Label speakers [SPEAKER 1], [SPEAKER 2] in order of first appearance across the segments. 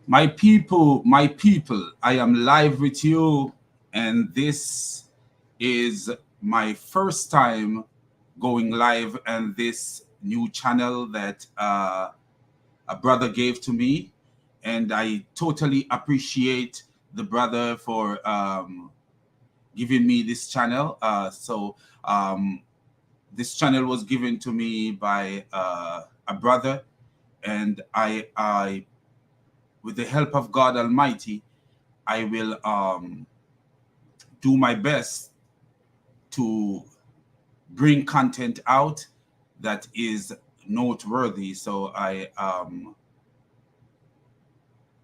[SPEAKER 1] my people, I am live with you, and this is my first time going live on this new channel that a brother gave to me, and I totally appreciate the brother for giving me this channel. Um, this channel was given to me by a brother, and I, with the help of God Almighty, I will do my best to bring content out that is noteworthy. So I am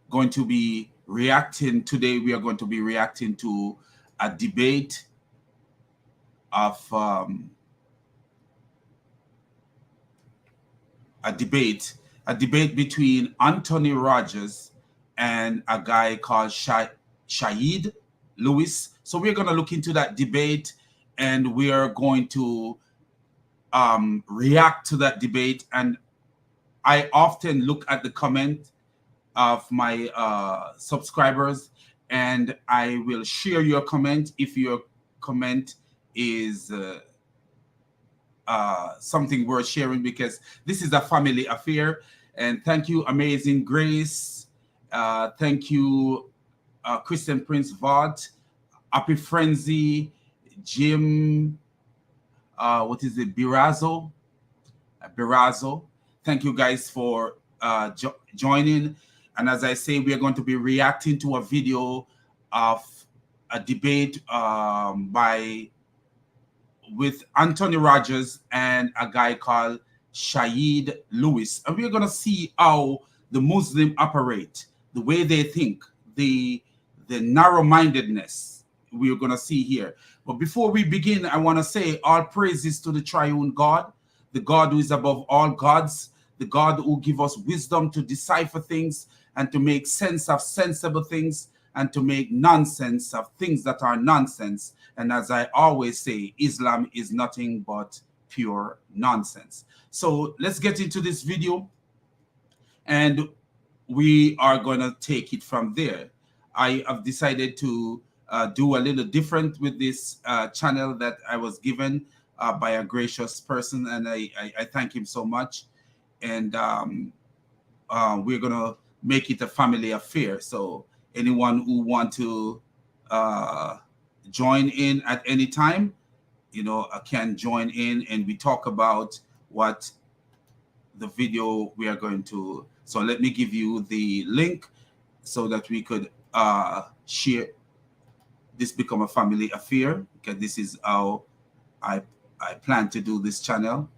[SPEAKER 1] going to be reacting today. We are going to be reacting to a debate of a debate a debate between Anthony Rogers and a guy called Shaheed Lewis. So we're going to look into that debate, and we are going to react to that debate. And I often look at the comment of my subscribers, and I will share your comment if your comment is something worth sharing, because this is a family affair. And thank you, Amazing Grace. Thank you, Christian Prince Vaught, Happy Frenzy, Jim, what is it, Birazo. Thank you guys for joining. And as I say, we are going to be reacting to a video of a debate with Anthony Rogers and a guy called Shaheed Lewis. And we're going to see how the Muslim operate, the way they think, the narrow-mindedness we're going to see here. But before we begin, I want to say all praises to the triune God, the God who is above all gods, the God who gives us wisdom to decipher things and to make sense of sensible things and to make nonsense of things that are nonsense. And as I always say, Islam is nothing but pure nonsense. So let's get into this video, and we are going to take it from there. I have decided to do a little different with this channel that I was given by a gracious person, and I thank him so much. And we're going to make it a family affair. So anyone who want to join in at any time, can join in, and we talk about what the video we are going to. So let me give you the link so that we could share this, become a family affair, because this is how I plan to do this channel.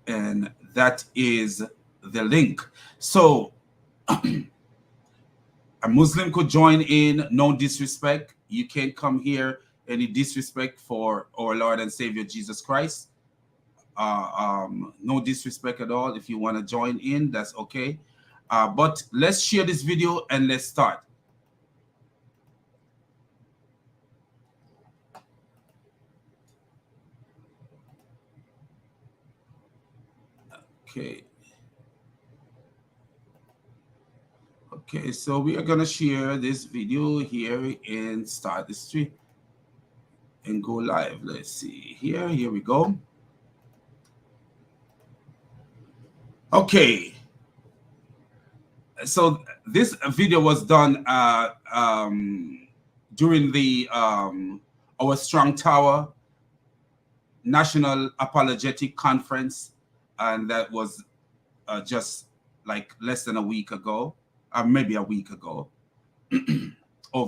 [SPEAKER 1] And that is the link. So a Muslim could join in, no disrespect. You can't come here any disrespect for our Lord and Savior Jesus Christ. No disrespect at all. If you want to join in, that's okay. But let's share this video and let's start. Okay. Okay, so we are gonna share this video here and start the stream and go live. Let's see here. Here we go. Okay. So this video was done during the our Strong Tower National Apologetic Conference, and that was just like less than a week ago, maybe a week ago,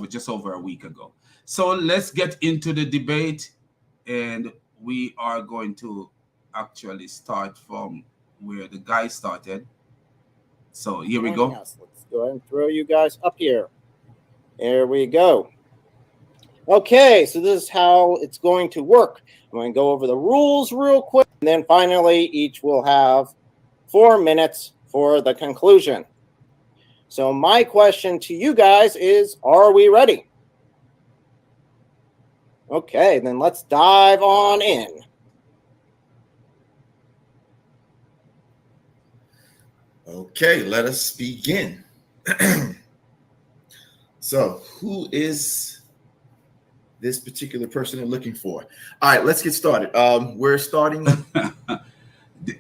[SPEAKER 1] just over a week ago. So let's get into the debate, and we are going to actually start from where the guy started. So here we go.
[SPEAKER 2] Let's go ahead and throw you guys up here. There we go. Okay, so this is how it's going to work. I'm going to go over the rules real quick, and then finally each will have 4 minutes for the conclusion. So my question to you guys is, are we ready? Okay, then let's dive on in.
[SPEAKER 3] Okay, let us begin. So, who is this particular person they're looking for? All right, let's get started. We're starting.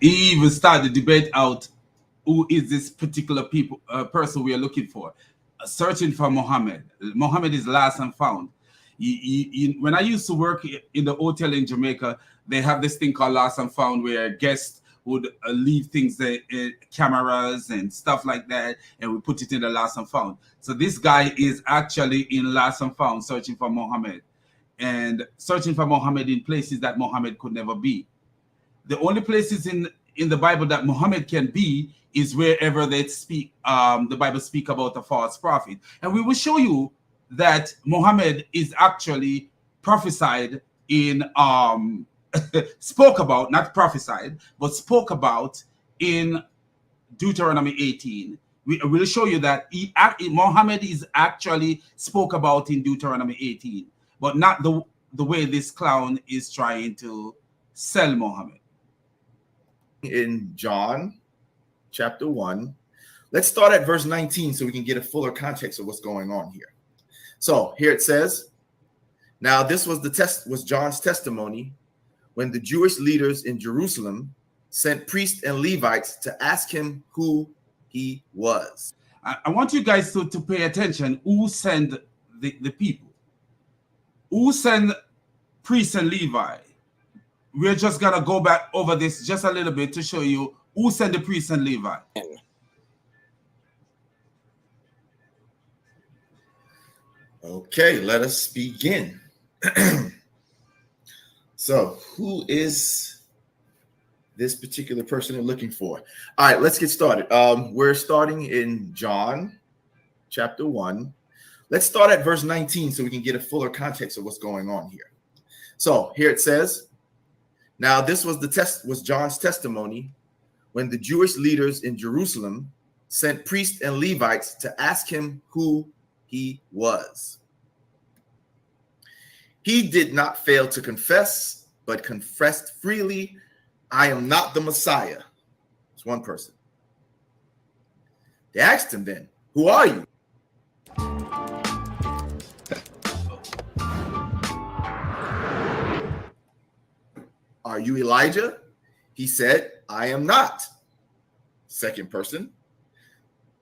[SPEAKER 1] He even started the debate out. Who is this particular person we are looking for? Searching for Muhammad. Muhammad is lost and found. When I used to work in the hotel in Jamaica, they have this thing called lost and found, where guests would leave things, cameras and stuff like that, and we put it in the lost and found. So this guy is actually in lost and found, searching for Muhammad, and searching for Muhammad in places that Muhammad could never be. The only places in the Bible that Muhammad can be is wherever they speak. The Bible speak about a false prophet, and we will show you that Muhammad is actually prophesied in spoke about, not prophesied, but spoke about in Deuteronomy 18. We will show you that Muhammad is actually spoke about in Deuteronomy 18, but not the way this clown is trying to sell Muhammad.
[SPEAKER 3] In John chapter 1, let's start at verse 19 so we can get a fuller context of what's going on here. So here it says, now this was John's testimony when the Jewish leaders in Jerusalem sent priests and Levites to ask him who he was.
[SPEAKER 1] I want you guys to pay attention. Who sent the people? Who sent priests and Levi? We're just going to go back over this just a little bit to show you who sent the priests and Levi.
[SPEAKER 3] Okay, let us begin. So, who is this particular person they're looking for? All right, let's get started. We're starting in John chapter 1. Let's start at verse 19 so we can get a fuller context of what's going on here. So here it says, now this was John's testimony when the Jewish leaders in Jerusalem sent priests and Levites to ask him who he was. He did not fail to confess, but confessed freely, I am not the Messiah. It's one person. They asked him then, who are you? Are you Elijah? He said, I am not. Second person.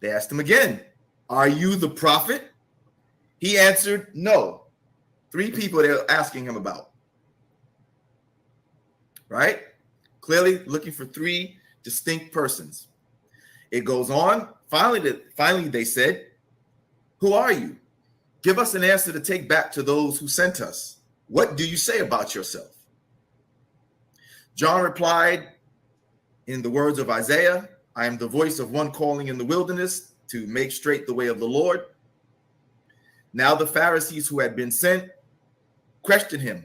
[SPEAKER 3] They asked him again, are you the prophet? He answered, no. Three people they're asking him about. Right? Clearly looking for three distinct persons. It goes on. Finally, they said, who are you? Give us an answer to take back to those who sent us. What do you say about yourself? John replied in the words of Isaiah, I am the voice of one calling in the wilderness to make straight the way of the Lord. Now the Pharisees who had been sent questioned him,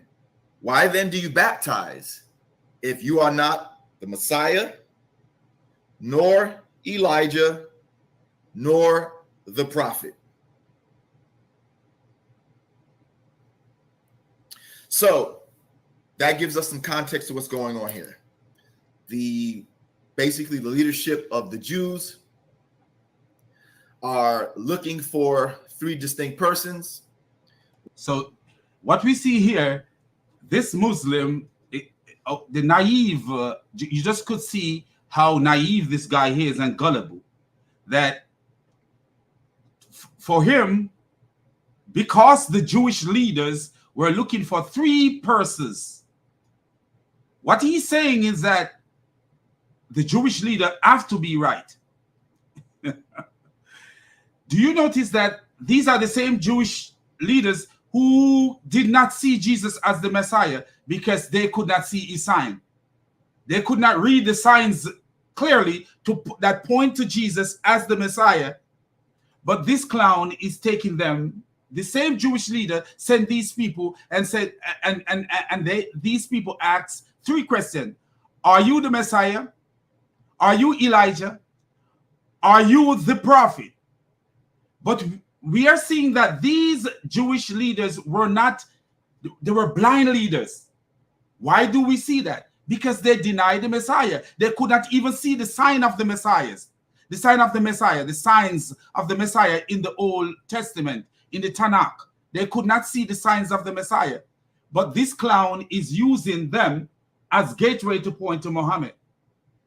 [SPEAKER 3] why then do you baptize if you are not the Messiah, nor Elijah, nor the prophet? So that gives us some context to what's going on here. Basically the leadership of the Jews are looking for three distinct persons.
[SPEAKER 1] So what we see here, this Muslim, the naive, you just could see how naive this guy is and gullible. That for him, because the Jewish leaders were looking for three persons, what he's saying is that the Jewish leader have to be right. Do you notice that these are the same Jewish leaders who did not see Jesus as the Messiah because they could not see his sign? They could not read the signs clearly that point to Jesus as the Messiah. But this clown is taking them. The same Jewish leader sent these people and said, these people asked three questions. Are you the Messiah? Are you Elijah? Are you the prophet? But we are seeing that these Jewish leaders were not, they were blind leaders. Why do we see that? Because they denied the Messiah. They could not even see the sign of the Messiahs. the sign of the Messiah, the signs of the Messiah in the Old Testament, in the Tanakh. They could not see the signs of the Messiah. But this clown is using them as gateway to point to Muhammad.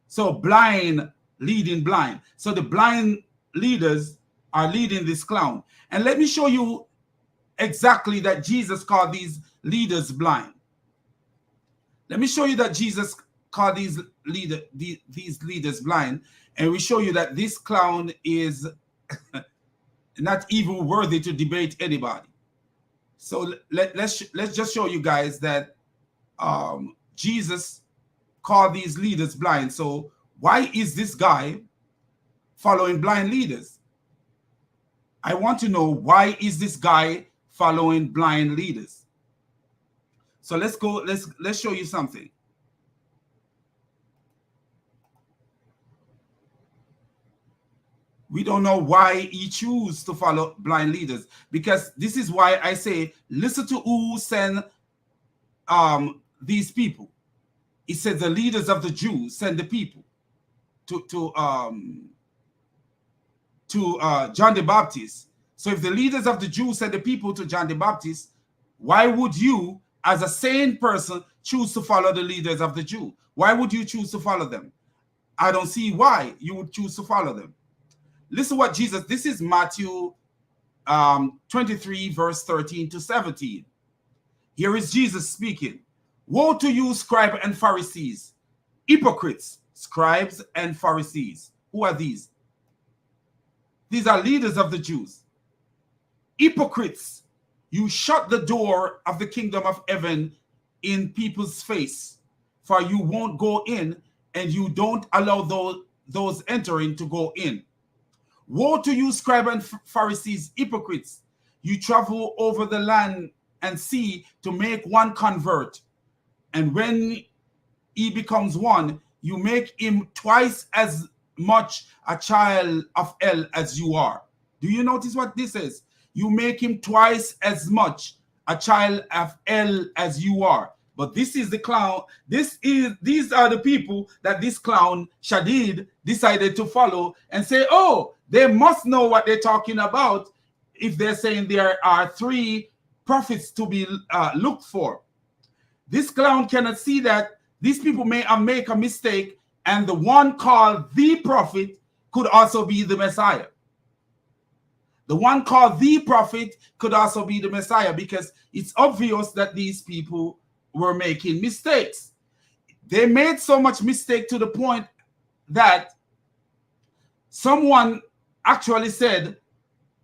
[SPEAKER 1] So blind leading blind. So the blind leaders are leading this clown. And let me show you exactly that Jesus called these leaders blind. Let me show you that Jesus called these leaders blind. And we show you that this clown is not even worthy to debate anybody. So let's just show you guys that Jesus called these leaders blind. So why is this guy following blind leaders? I want to know, why is this guy following blind leaders? So let's go, let's show you something. We don't know why he chooses to follow blind leaders, because this is why I say, listen to who send these people. He said the leaders of the Jews send the people to John the Baptist. So if the leaders of the Jews send the people to John the Baptist, why would you, as a sane person, choose to follow the leaders of the Jew? Why would you choose to follow them? I don't see why you would choose to follow them. Listen what Jesus, this is Matthew 23, verse 13 to 17. Here is Jesus speaking. Woe to you, scribes and Pharisees, hypocrites, scribes and Pharisees. Who are these? These are leaders of the Jews. Hypocrites, you shut the door of the kingdom of heaven in people's face, for you won't go in, and you don't allow those entering to go in. Woe to you, scribes and Pharisees, hypocrites! You travel over the land and sea to make one convert, and when he becomes one, you make him twice as much a child of hell as you are. Do you notice what this is? You make him twice as much a child of hell as you are. But this is the clown. These are the people that this clown Shadid decided to follow and say, oh, they must know what they're talking about if they're saying there are 3 prophets to be looked for. This clown cannot see that these people may make a mistake, and the one called the prophet could also be the Messiah. The one called the prophet could also be the Messiah, because it's obvious that these people were making mistakes. They made so much mistake to the point that someone actually said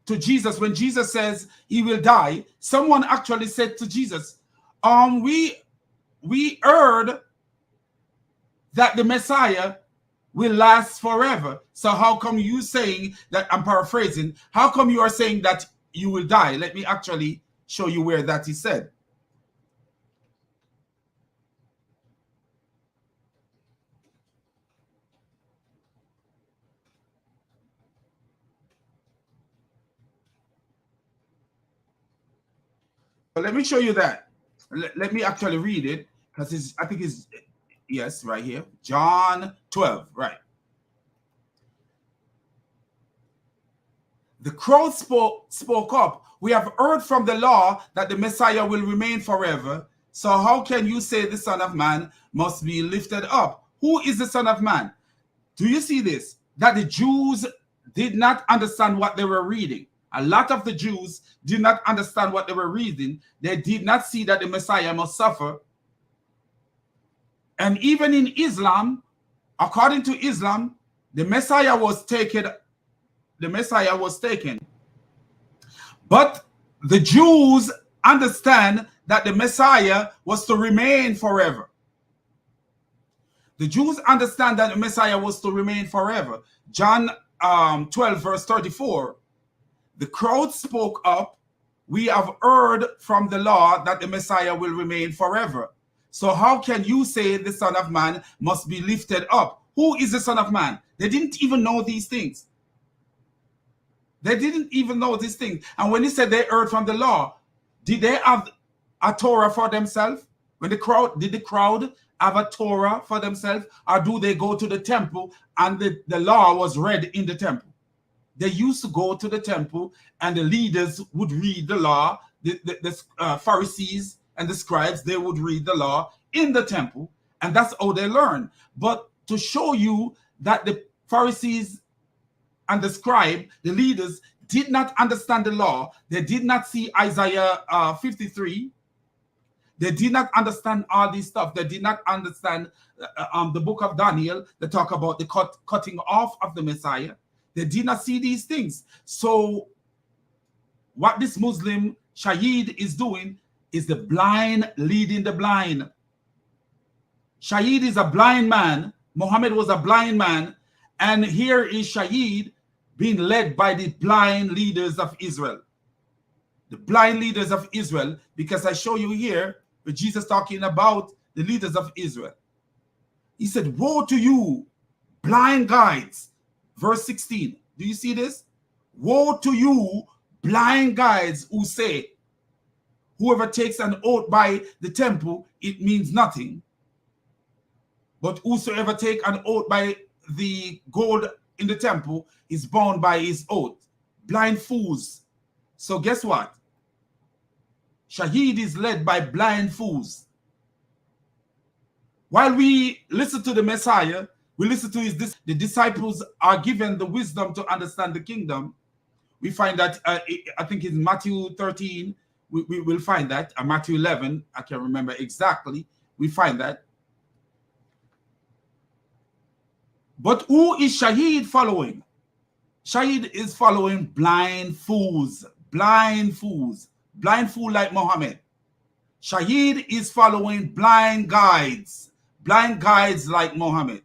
[SPEAKER 1] to Jesus, when Jesus says he will die, someone actually said to Jesus, we heard that the Messiah will last forever. So how come you saying that? I'm paraphrasing. How come you are saying that you will die? Let me actually show you where that is said. So let me show you that. Let me actually read it, because I think it's, yes, right here. John 12, right. The crowd spoke up. We have heard from the law that the Messiah will remain forever. So how can you say the Son of Man must be lifted up? Who is the Son of Man? Do you see this? That the Jews did not understand what they were reading. A lot of the Jews did not understand what they were reading. They did not see that the Messiah must suffer. And even in Islam, according to Islam, the Messiah was taken. The Messiah was taken. But the Jews understand that the Messiah was to remain forever. The Jews understand that the Messiah was to remain forever. John 12, verse 34. The crowd spoke up. We have heard from the law that the Messiah will remain forever. So how can you say the Son of Man must be lifted up? Who is the Son of Man? They didn't even know these things. They didn't even know these things. And when he said they heard from the law, did they have a Torah for themselves? When the crowd have a Torah for themselves, or do they go to the temple and the law was read in the temple? They used to go to the temple and the leaders would read the law. The Pharisees and the scribes, they would read the law in the temple, and that's how they learn. But to show you that the Pharisees and the scribe, the leaders, did not understand the law, they did not see Isaiah 53, they did not understand all this stuff, they did not understand the book of Daniel, they talk about the cutting off of the Messiah. They did not see these things. So what this Muslim Shaheed is doing is the blind leading the blind. Shaheed is a blind man. Muhammad was a blind man. And here is Shaheed being led by the blind leaders of Israel. The blind leaders of Israel, because I show you here with Jesus talking about the leaders of Israel. He said, woe to you, blind guides. Verse 16, do you see this? Woe to you, blind guides who say, whoever takes an oath by the temple, it means nothing. But whosoever take an oath by the gold in the temple is bound by his oath. Blind fools. So guess what? Shaheed is led by blind fools. While we listen to the Messiah, we listen to the disciples are given the wisdom to understand the kingdom. We find that, I think in Matthew 13, we will find that, Matthew 11, I can't remember exactly, we find that. But who is Shaheed following? Shaheed is following blind fools, blind fools, blind fool like Muhammad. Shaheed is following blind guides like Muhammad.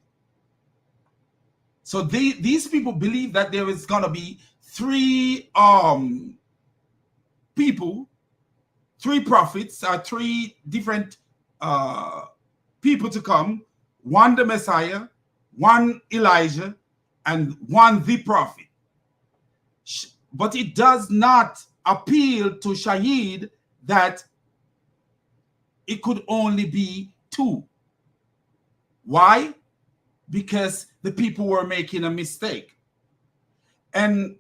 [SPEAKER 1] So these people believe that there is going to be three people, three prophets, three different people to come, one the Messiah, one Elijah, and one the prophet. But it does not appeal to Shaheed that it could only be two. Why? Because the people were making a mistake. And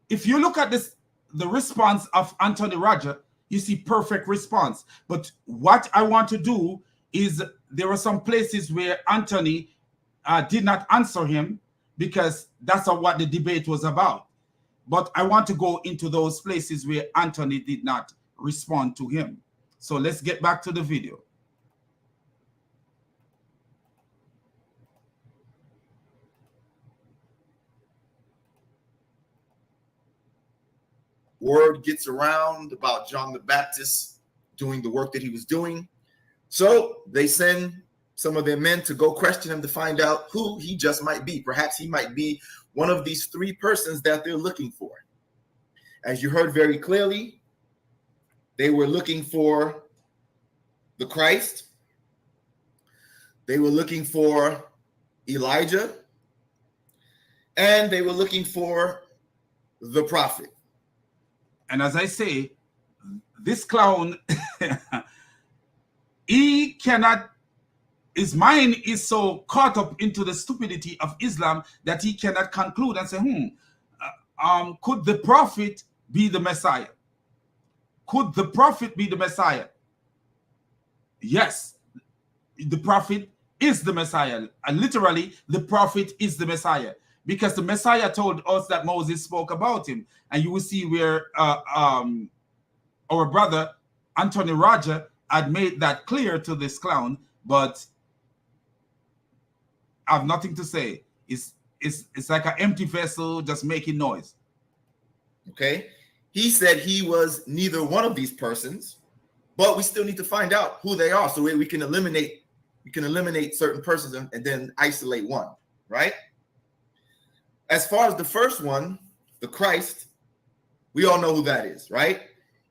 [SPEAKER 1] if you look at this, the response of Anthony Roger, you see perfect response. But what I want to do is there were some places where Anthony did not answer him because that's what the debate was about. But I want to go into those places where Anthony did not respond to him. So let's get back to the video.
[SPEAKER 3] Word gets around about John the Baptist doing the work that he was doing. So they send some of their men to go question him to find out who he just might be. Perhaps he might be one of these three persons that they're looking for. As you heard very clearly, they were looking for the Christ. They were looking for Elijah. And they were looking for the prophet.
[SPEAKER 1] And as I say, this clown, he cannot, his mind is so caught up into the stupidity of Islam that he cannot conclude and say, could the prophet be the Messiah? Could the prophet be the Messiah? Yes, the prophet is the Messiah. And literally, the prophet is the Messiah. Because the Messiah told us that Moses spoke about him. And you will see where our brother, Anthony Roger, had made that clear to this clown, but I have nothing to say. It's like an empty vessel just making noise.
[SPEAKER 3] Okay. He said he was neither one of these persons, but we still need to find out who they are so we can eliminate certain persons and then isolate one, right? As far as the first one, the Christ, we all know who that is, right?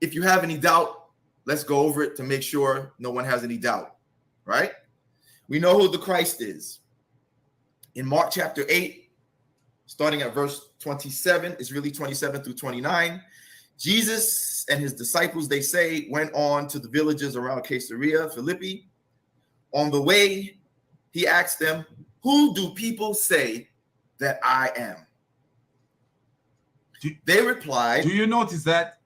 [SPEAKER 3] If you have any doubt, let's go over it to make sure no one has any doubt, right? We know who the Christ is. In Mark chapter 8, starting at verse 27, it's really 27 through 29, Jesus and his disciples, they say, went on to the villages around Caesarea Philippi. On the way, he asked them, "Who do people say that I am?" They replied,
[SPEAKER 1] Do you notice that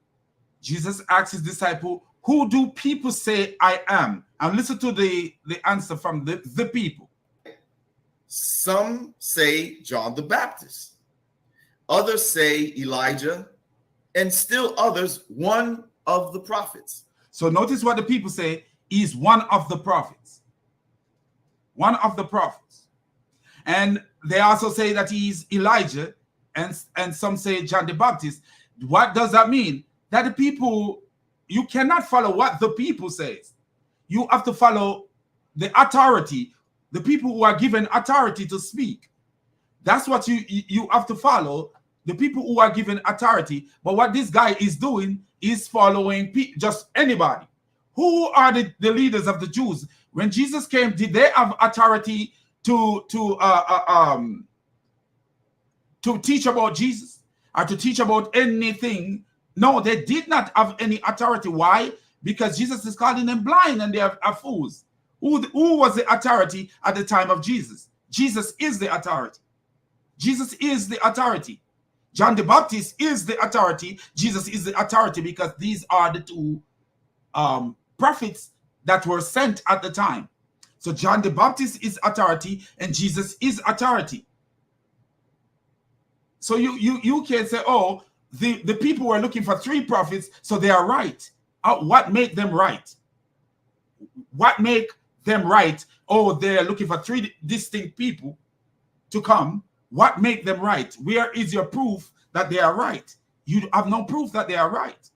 [SPEAKER 1] Jesus asked his disciple, who do people say I am? And listen to the answer from the people.
[SPEAKER 3] "Some say John the Baptist, others say Elijah, and still others one of the prophets."
[SPEAKER 1] So notice what the people say. He's one of the prophets. One of the prophets. And they also say that he's Elijah, and some say John the Baptist. What does that mean? That the people, you cannot follow what the people says. You have to follow the authority, the people who are given authority to speak. That's what you have to follow, the people who are given authority. But what this guy is doing is following just anybody. Who are the leaders of the Jews? When Jesus came, did they have authority to teach about Jesus or to teach about anything? No, they did not have any authority. Why? Because Jesus is calling them blind and they are fools. Who was the authority at the time of Jesus? Jesus is the authority. Jesus is the authority. John the Baptist is the authority. Jesus is the authority, because these are the two prophets that were sent at the time. So John the Baptist is authority and Jesus is authority. So you can say, oh, the people were looking for 3 prophets, so they are right. What make them right? What make them right? Oh, they're looking for 3 distinct people to come. What make them right? Where is your proof that they are right? You have no proof that they are right.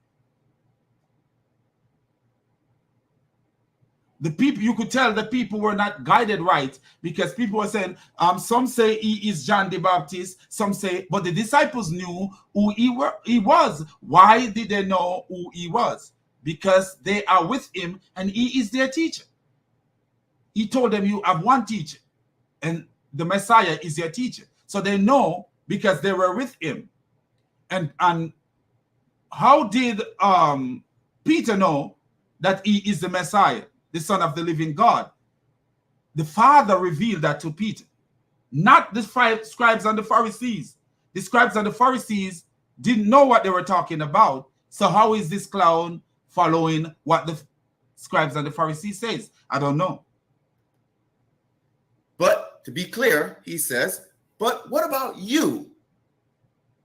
[SPEAKER 1] The people, you could tell the people were not guided right, because people were saying, some say he is John the Baptist, some say, but the disciples knew who he was. Why did they know who he was? Because they are with him and he is their teacher. He told them, you have one teacher and the Messiah is your teacher. So they know because they were with him. And how did Peter know that he is the Messiah, the Son of the living God? The Father revealed that to Peter, not the scribes and the Pharisees. The scribes and the Pharisees didn't know what they were talking about. So how is this clown following what the scribes and the Pharisees says? I don't know.
[SPEAKER 3] But to be clear, he says, "But what about you?"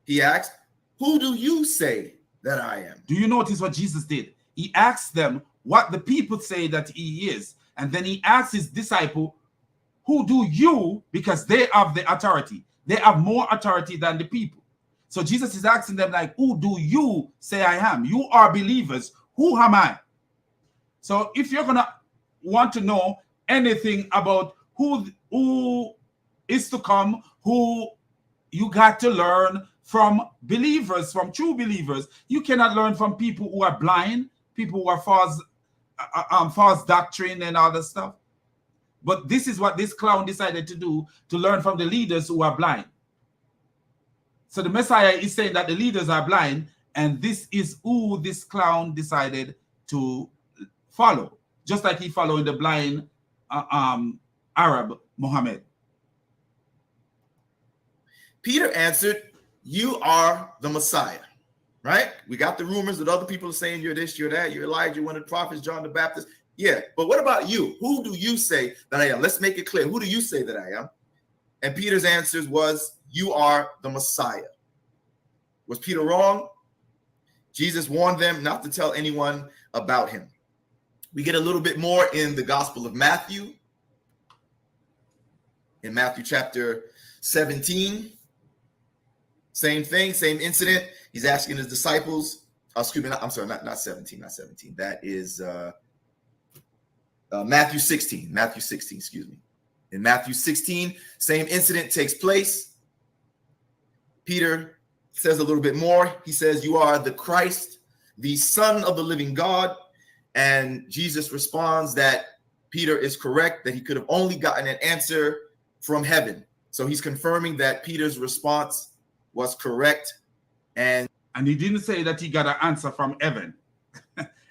[SPEAKER 3] He asked, "Who do you say that I am?"
[SPEAKER 1] Do you notice what Jesus did? He asked them what the people say that he is. And then he asked his disciple, who do you, because they have the authority. They have more authority than the people. So Jesus is asking them, like, who do you say I am? You are believers. Who am I? So if you're going to want to know anything about who is to come, who you got to learn from believers, from true believers. You cannot learn from people who are blind, people who are false doctrine and all that stuff. But this is what this clown decided to do, to learn from the leaders who are blind. So the Messiah is saying that the leaders are blind, and this is who this clown decided to follow, just like he followed the blind Arab Muhammad.
[SPEAKER 3] Peter answered, "You are the Messiah." Right? We got the rumors that other people are saying you're this, you're that, you're Elijah, one of the prophets, John the Baptist. Yeah, but what about you? Who do you say that I am? Let's make it clear. Who do you say that I am? And Peter's answer was, "You are the Messiah." Was Peter wrong? Jesus warned them not to tell anyone about him. We get a little bit more in the Gospel of Matthew. In Matthew chapter 17, same thing, same incident. He's asking his disciples, excuse me, I'm sorry, not 17. That is Matthew 16, excuse me. In Matthew 16, same incident takes place. Peter says a little bit more. He says, "You are the Christ, the Son of the living God." And Jesus responds that Peter is correct, that he could have only gotten an answer from heaven. So he's confirming that Peter's response was correct. And
[SPEAKER 1] he didn't say that he got an answer from heaven.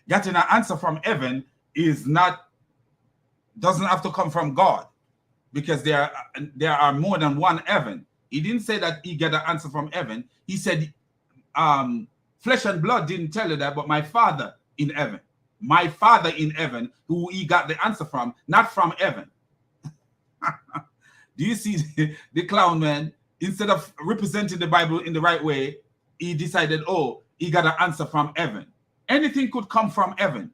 [SPEAKER 1] Getting an answer from heaven is not doesn't have to come from God, because there are more than one heaven. He didn't say that he got an answer from heaven. He said, flesh and blood didn't tell you that, but my Father in heaven. My Father in heaven, who he got the answer from, not from heaven. Do you see the clown man? Instead of representing the Bible in the right way, he decided, oh, he got an answer from heaven. Anything could come from heaven,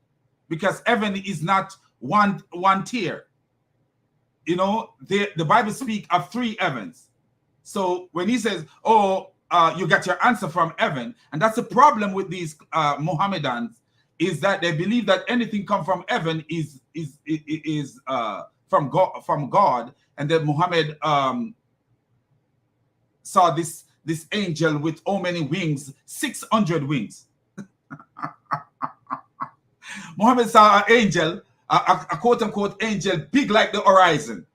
[SPEAKER 1] because heaven is not one tier. You know, the Bible speaks of 3 heavens. So when he says, oh, you got your answer from heaven, and that's the problem with these Mohammedans, is that they believe that anything come from heaven is from God, and that Muhammad saw this angel with how many wings? 600 wings. Muhammad saw an angel, a quote unquote angel, big like the horizon.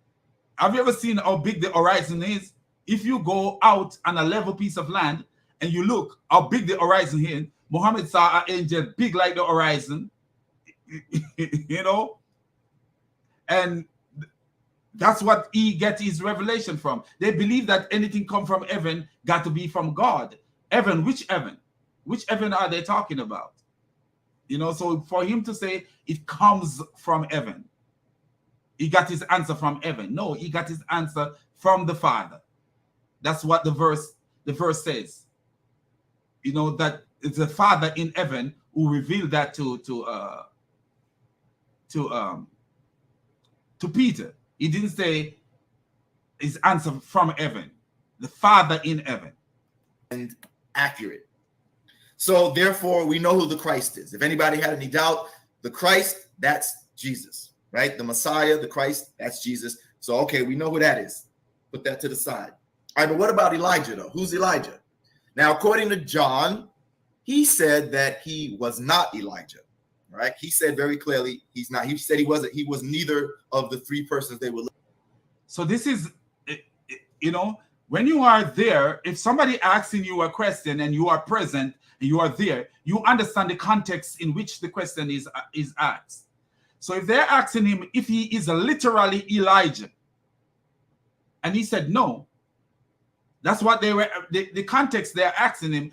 [SPEAKER 1] Have you ever seen how big the horizon is? If you go out on a level piece of land and you look how big the horizon is, Muhammad saw an angel big like the horizon, you know, and that's what he gets his revelation from. They believe that anything come from heaven got to be from God. Heaven, which heaven? Which heaven are they talking about? You know, so for him to say it comes from heaven, he got his answer from heaven. No, he got his answer from the Father. That's what the verse says. You know, that it's the Father in heaven who revealed that to Peter. He didn't say his answer from heaven. The Father in heaven.
[SPEAKER 3] And accurate. So therefore, we know who the Christ is. If anybody had any doubt, the Christ, that's Jesus, right? The Messiah, the Christ, that's Jesus. So, okay, we know who that is. Put that to the side. All right, but what about Elijah, though? Who's Elijah? Now, according to John, he said that he was not Elijah, right? He said very clearly he's not. He said he wasn't. He was neither of the 3 persons they were.
[SPEAKER 1] So this is, you know, when you are there, if somebody asking you a question and you are present and you are there, you understand the context in which the question is asked. So if they're asking him if he is literally Elijah, and he said no, that's what they were. The context they're asking him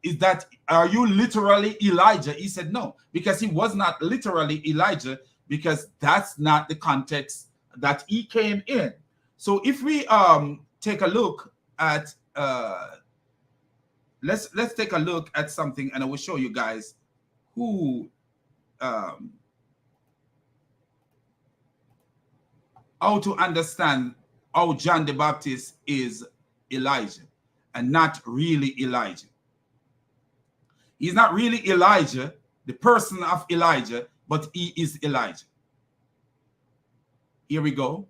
[SPEAKER 1] is that, are you literally Elijah? He said no, because he was not literally Elijah, because that's not the context that he came in. So if we take a look at let's take a look at something, and I will show you guys who how to understand how John the Baptist is Elijah and not really Elijah. He's not really Elijah, the person of Elijah, but he is Elijah. Here we go.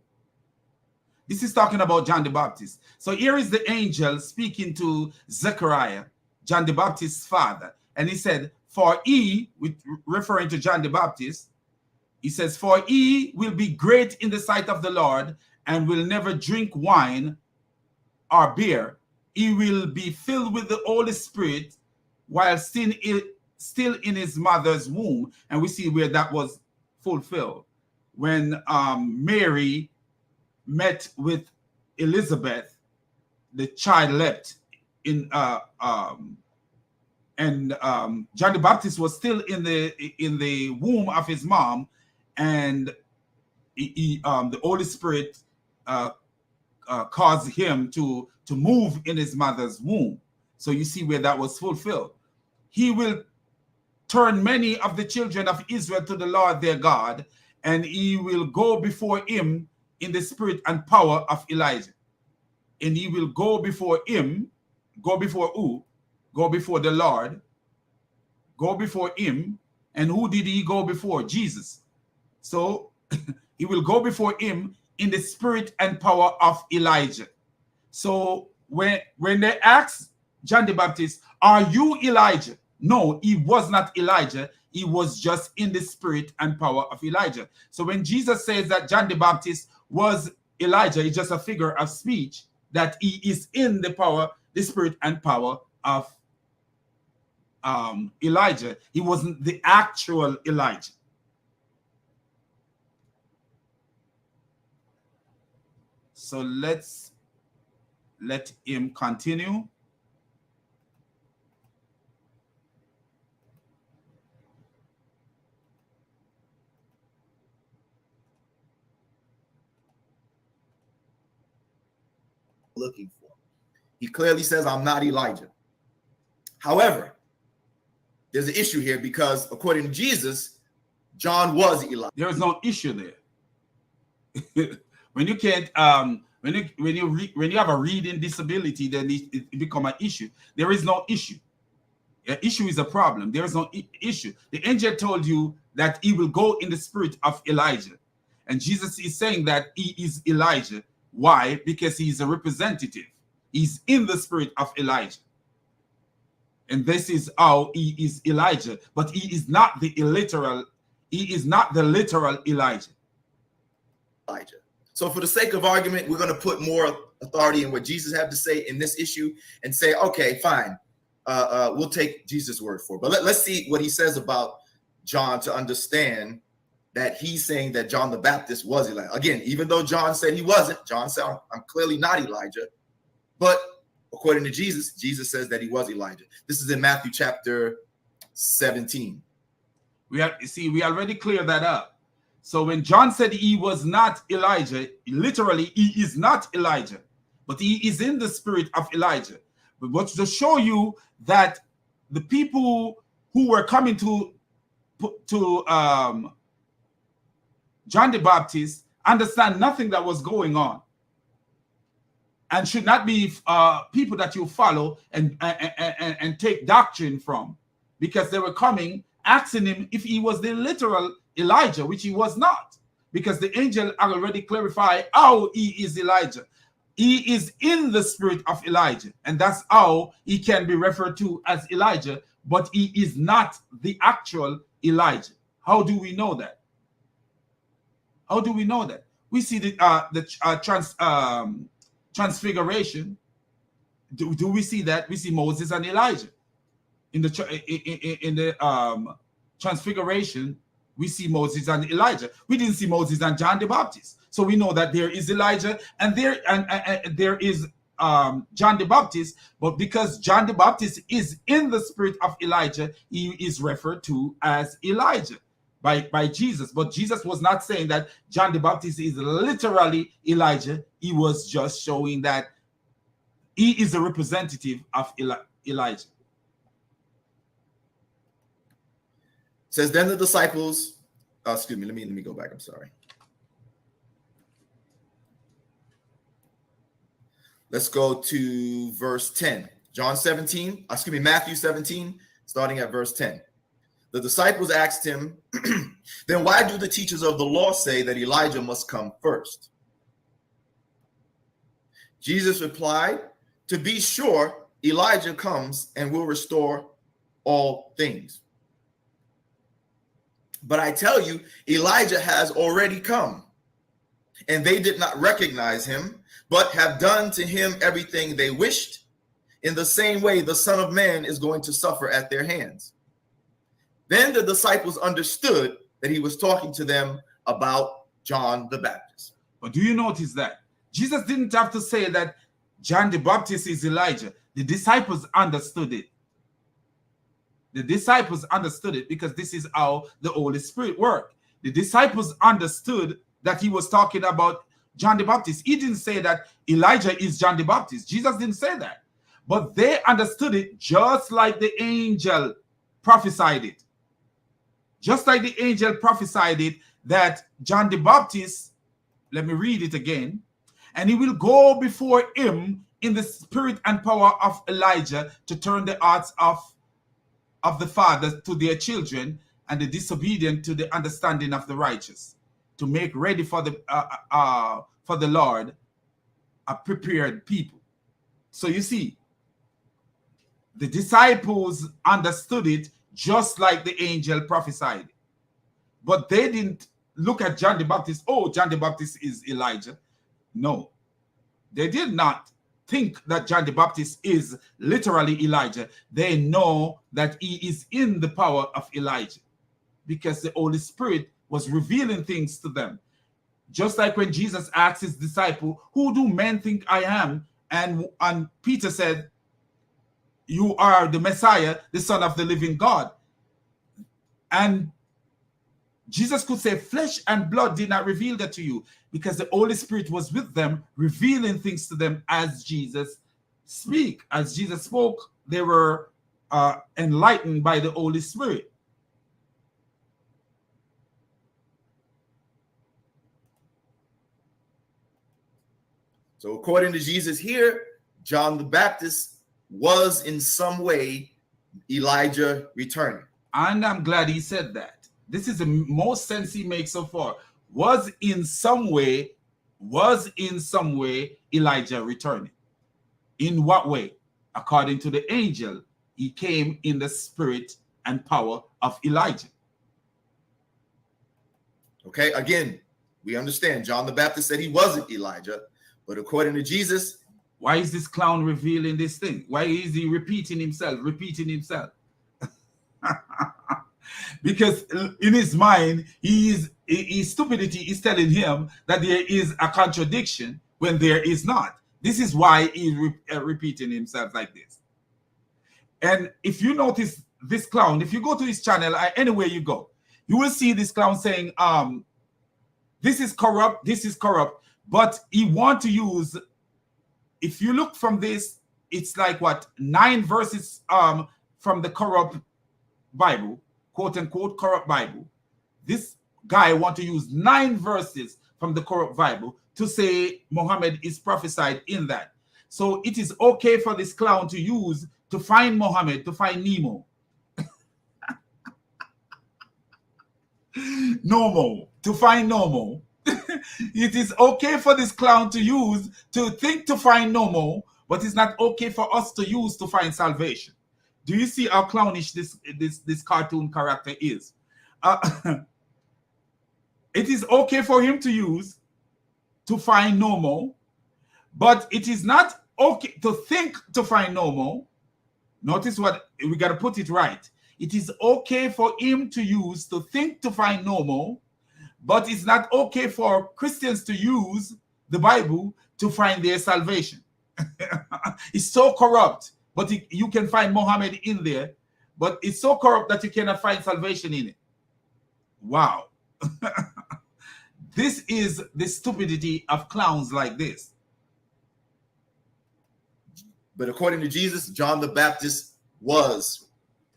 [SPEAKER 1] This is talking about John the Baptist. So here is the angel speaking to Zechariah, John the Baptist's father. And he said, for he, referring to John the Baptist, he says, for he will be great in the sight of the Lord and will never drink wine or beer. He will be filled with the Holy Spirit while still in his mother's womb. And we see where that was fulfilled. When Mary met with Elizabeth, the child leapt in, and John the Baptist was still in the womb of his mom, and the Holy Spirit caused him to move in his mother's womb. So you see where that was fulfilled. He will turn many of the children of Israel to the Lord their God, and he will go before him in the spirit and power of Elijah. And he will go before him, go before who? Go before the Lord, go before him. And who did he go before? Jesus. So he will go before him in the spirit and power of Elijah. So when they asked John the Baptist, are you Elijah? No, he was not Elijah. He was just in the spirit and power of Elijah. So when Jesus says that John the Baptist was Elijah, it's just a figure of speech, that he is in the power, the spirit and power of Elijah. He wasn't the actual Elijah. So let's let him continue.
[SPEAKER 3] Looking for. He clearly says, I'm not Elijah. However, there's an issue here because according to Jesus, John was Elijah.
[SPEAKER 1] There is no issue there. When you can't when you have a reading disability, then it become an issue. There is no issue. An issue is a problem. There is no issue. The angel told you that he will go in the spirit of Elijah. And Jesus is saying that he is Elijah. Why? Because he is a representative. He's in the spirit of Elijah. And this is how he is Elijah. But he is not the literal Elijah.
[SPEAKER 3] So for the sake of argument, we're going to put more authority in what Jesus had to say in this issue and say, okay, fine. We'll take Jesus' word for it. But let's see what he says about John to understand that he's saying that John the Baptist was Elijah. Again, even though John said he wasn't, John said, I'm clearly not Elijah. But according to Jesus, Jesus says that he was Elijah. This is in Matthew chapter 17.
[SPEAKER 1] We already cleared that up. So when John said he was not Elijah, literally, he is not Elijah, but he is in the spirit of Elijah. But to show you that the people who were coming to John the Baptist understand nothing that was going on, and should not be people that you follow and take doctrine from, because they were coming asking him if he was the literal Elijah, which he was not, because the angel already clarified how he is Elijah. He is in the spirit of Elijah, and that's how he can be referred to as Elijah, but he is not the actual Elijah. How do we know that? How do we know that? We see the transfiguration. Do we see that? We see Moses and Elijah in the transfiguration. We see Moses and Elijah. We didn't see Moses and John the Baptist. So we know that there is Elijah and there is John the Baptist. But because John the Baptist is in the spirit of Elijah, he is referred to as Elijah by Jesus. But Jesus was not saying that John the Baptist is literally Elijah. He was just showing that he is a representative of Elijah.
[SPEAKER 3] Says then the disciples, excuse me, let me go back. I'm sorry. Let's go to verse 10. Matthew 17, starting at verse 10. The disciples asked him, then why do the teachers of the law say that Elijah must come first? Jesus replied, to be sure, Elijah comes and will restore all things. But I tell you, Elijah has already come, and they did not recognize him, but have done to him everything they wished. In the same way, the Son of Man is going to suffer at their hands. Then the disciples understood that he was talking to them about John the Baptist.
[SPEAKER 1] But do you notice that Jesus didn't have to say that John the Baptist is Elijah? The disciples understood it. The disciples understood it because this is how the Holy Spirit worked. The disciples understood that he was talking about John the Baptist. He didn't say that Elijah is John the Baptist. Jesus didn't say that. But they understood it just like the angel prophesied it. Just like the angel prophesied it, that John the Baptist, let me read it again, and he will go before him in the spirit and power of Elijah to turn the hearts of the fathers to their children and the disobedient to the understanding of the righteous, to make ready for the Lord a prepared people. So you see, the disciples understood it just like the angel prophesied. But they didn't look at John the Baptist, oh, John the Baptist is Elijah. No, they did not think that John the Baptist is literally Elijah. They know that he is in the power of Elijah because the Holy Spirit was revealing things to them. Just like when Jesus asked his disciple, who do men think I am? And Peter said, you are the Messiah, the Son of the living God. And Jesus could say, flesh and blood did not reveal that to you, because the Holy Spirit was with them, revealing things to them as Jesus speak. As Jesus spoke, they were enlightened by the Holy Spirit.
[SPEAKER 3] So according to Jesus here, John the Baptist was in some way Elijah returning.
[SPEAKER 1] And I'm glad he said that. This is the most sense he makes so far. Was in some way Elijah returning. In what way? According to the angel, he came in the spirit and power of Elijah.
[SPEAKER 3] Okay, again, we understand John the Baptist said he wasn't Elijah, but according to Jesus,
[SPEAKER 1] why is this clown revealing this thing? Why is he repeating himself? Because in his mind, his stupidity is telling him that there is a contradiction when there is not. This is why he's repeating himself like this. And if you notice this clown, if you go to his channel, anywhere you go, you will see this clown saying, this is corrupt, but he wants to use, if you look from this, it's like what, 9 verses from the corrupt Bible, quote unquote corrupt Bible. This guy wants to use 9 verses from the corrupt Bible to say Muhammad is prophesied in that. So it is okay for this clown to use to find Muhammad, to find Nemo. To find Nomo. It is okay for this clown to use to think to find Nomo, but it's not okay for us to use to find salvation. Do you see how clownish this cartoon character is? It is okay for him to use to find Nomo, but it is not okay to think to find Nomo. Notice what we got to put it right. It is okay for him to use to think to find Nomo, but it's not okay for Christians to use the Bible to find their salvation. It's so corrupt, but you can find Muhammad in there, but it's so corrupt that you cannot find salvation in it. Wow. This is the stupidity of clowns like this.
[SPEAKER 3] But according to Jesus, John the Baptist was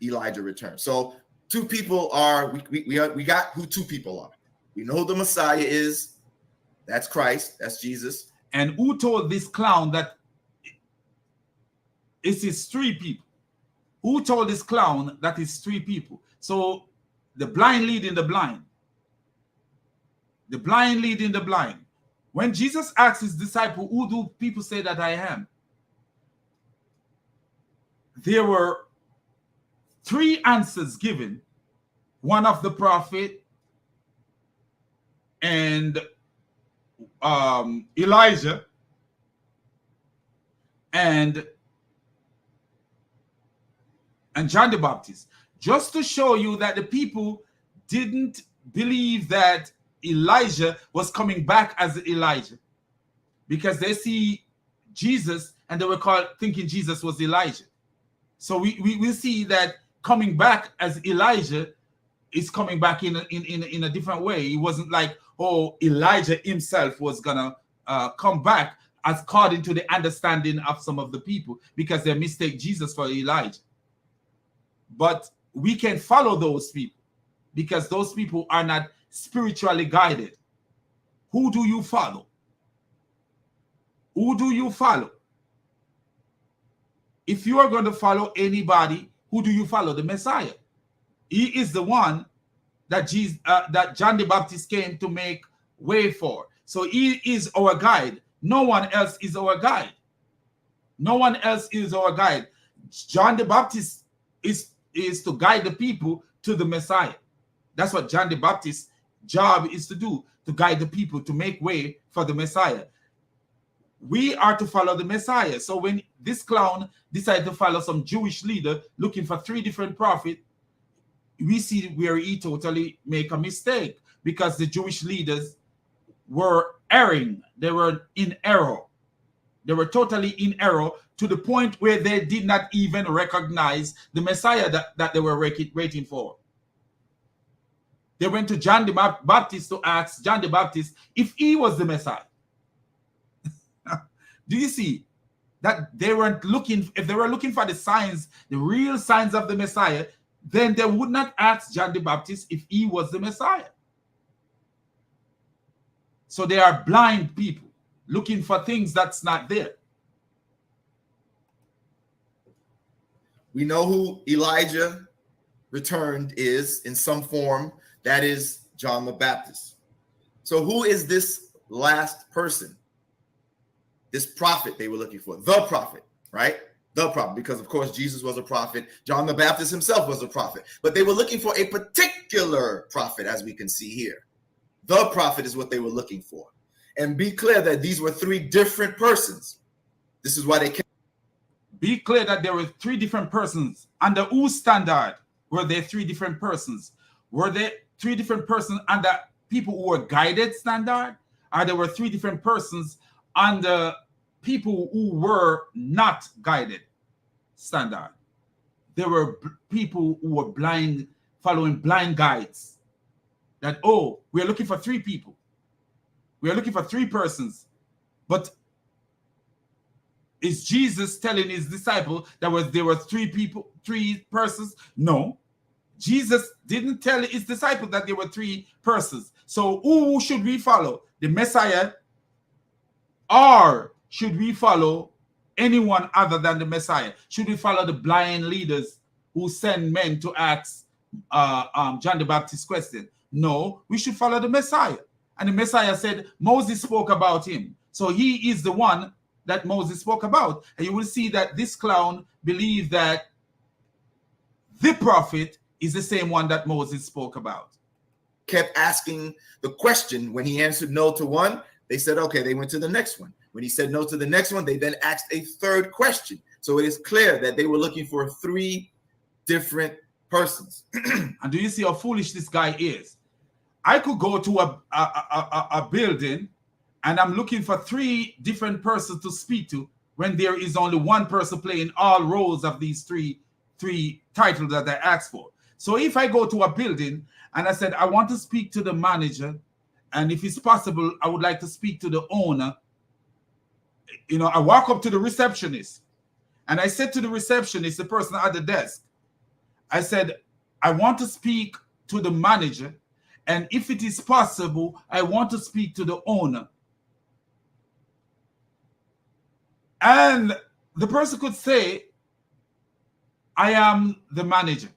[SPEAKER 3] Elijah returned. So two people are, we got who two people are. We know who the Messiah is. That's Christ. That's Jesus.
[SPEAKER 1] And who told this clown that it is 3 people? Who told this clown that it's 3 people? So the blind leading the blind. The blind leading the blind. When Jesus asked his disciple, who do people say that I am? There were 3 answers given. One of the prophet, and Elijah, and John the Baptist, just to show you that the people didn't believe that Elijah was coming back as Elijah, because they see Jesus and they were thinking Jesus was Elijah. So we see that coming back as Elijah is coming back in a different way. It wasn't like, oh, Elijah himself was gonna come back according to the understanding of some of the people, because they mistake Jesus for Elijah. But we can follow those people because those people are not spiritually guided. Who do you follow? Who do you follow? If you are going to follow anybody, who do you follow? The Messiah. He is the one that that John the Baptist came to make way for. So he is our guide. No one else is our guide. No one else is our guide. John the Baptist is to guide the people to the Messiah. That's what John the Baptist's job is to do, to guide the people, to make way for the Messiah. We are to follow the Messiah. So when this clown decided to follow some Jewish leader looking for 3 different prophets, we see where he totally make a mistake, because the Jewish leaders were erring. They were in error. They were totally in error to the point where they did not even recognize the Messiah that they were waiting for. They went to John the Baptist to ask John the Baptist if he was the Messiah. Do you see that they weren't looking? If they were looking for the signs, the real signs of the Messiah, then they would not ask John the Baptist if he was the Messiah. So they are blind people looking for things that's not there.
[SPEAKER 3] We know who Elijah returned is in some form. That is John the Baptist. So who is this last person? This prophet they were looking for. The prophet, right? The prophet, because of course Jesus was a prophet. John the Baptist himself was a prophet. But they were looking for a particular prophet, as we can see here. The prophet is what they were looking for. And be clear that these were three different persons. This is why they came.
[SPEAKER 1] Be clear that there were three different persons. Under whose standard were there three different persons? Were there three different persons under people who were guided standard? Or there were three different persons under people who were not guided standard? There were people who were blind, following blind guides. That, oh, we're looking for three people. We are looking for three persons. But is Jesus telling his disciple that there were three persons? No. Jesus didn't tell his disciple that there were three persons. So who should we follow? The Messiah? Or should we follow anyone other than the Messiah? Should we follow the blind leaders who send men to ask John the Baptist question? No, we should follow the Messiah. And the Messiah said Moses spoke about him. So he is the one that Moses spoke about. And you will see that this clown believed that the prophet is the same one that Moses spoke about.
[SPEAKER 3] Kept asking the question. When he answered no to one, they said, okay, they went to the next one. When he said no to the next one, they then asked a third question. So it is clear that they were looking for three different persons.
[SPEAKER 1] And do you see how foolish this guy is? I could go to a building and I'm looking for three different persons to speak to when there is only one person playing all roles of these three titles that I asked for. So if I go to a building and I said, I want to speak to the manager, and if it's possible, I would like to speak to the owner. You know, I walk up to the receptionist and I said to the receptionist, the person at the desk, I said, I want to speak to the manager. And if it is possible, I want to speak to the owner. And the person could say, I am the manager.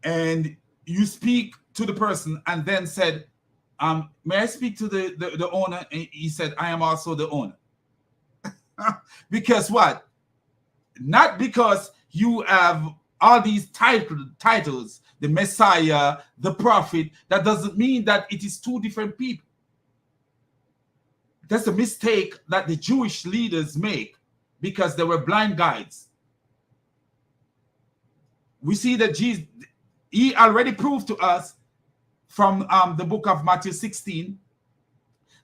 [SPEAKER 1] And you speak to the person and then said, may I speak to the owner? And he said, I am also the owner. Because what? Not because you have all these titles, the Messiah, the prophet, that doesn't mean that it is two different people. That's a mistake that the Jewish leaders make because they were blind guides. We see that Jesus, he already proved to us from the book of Matthew 16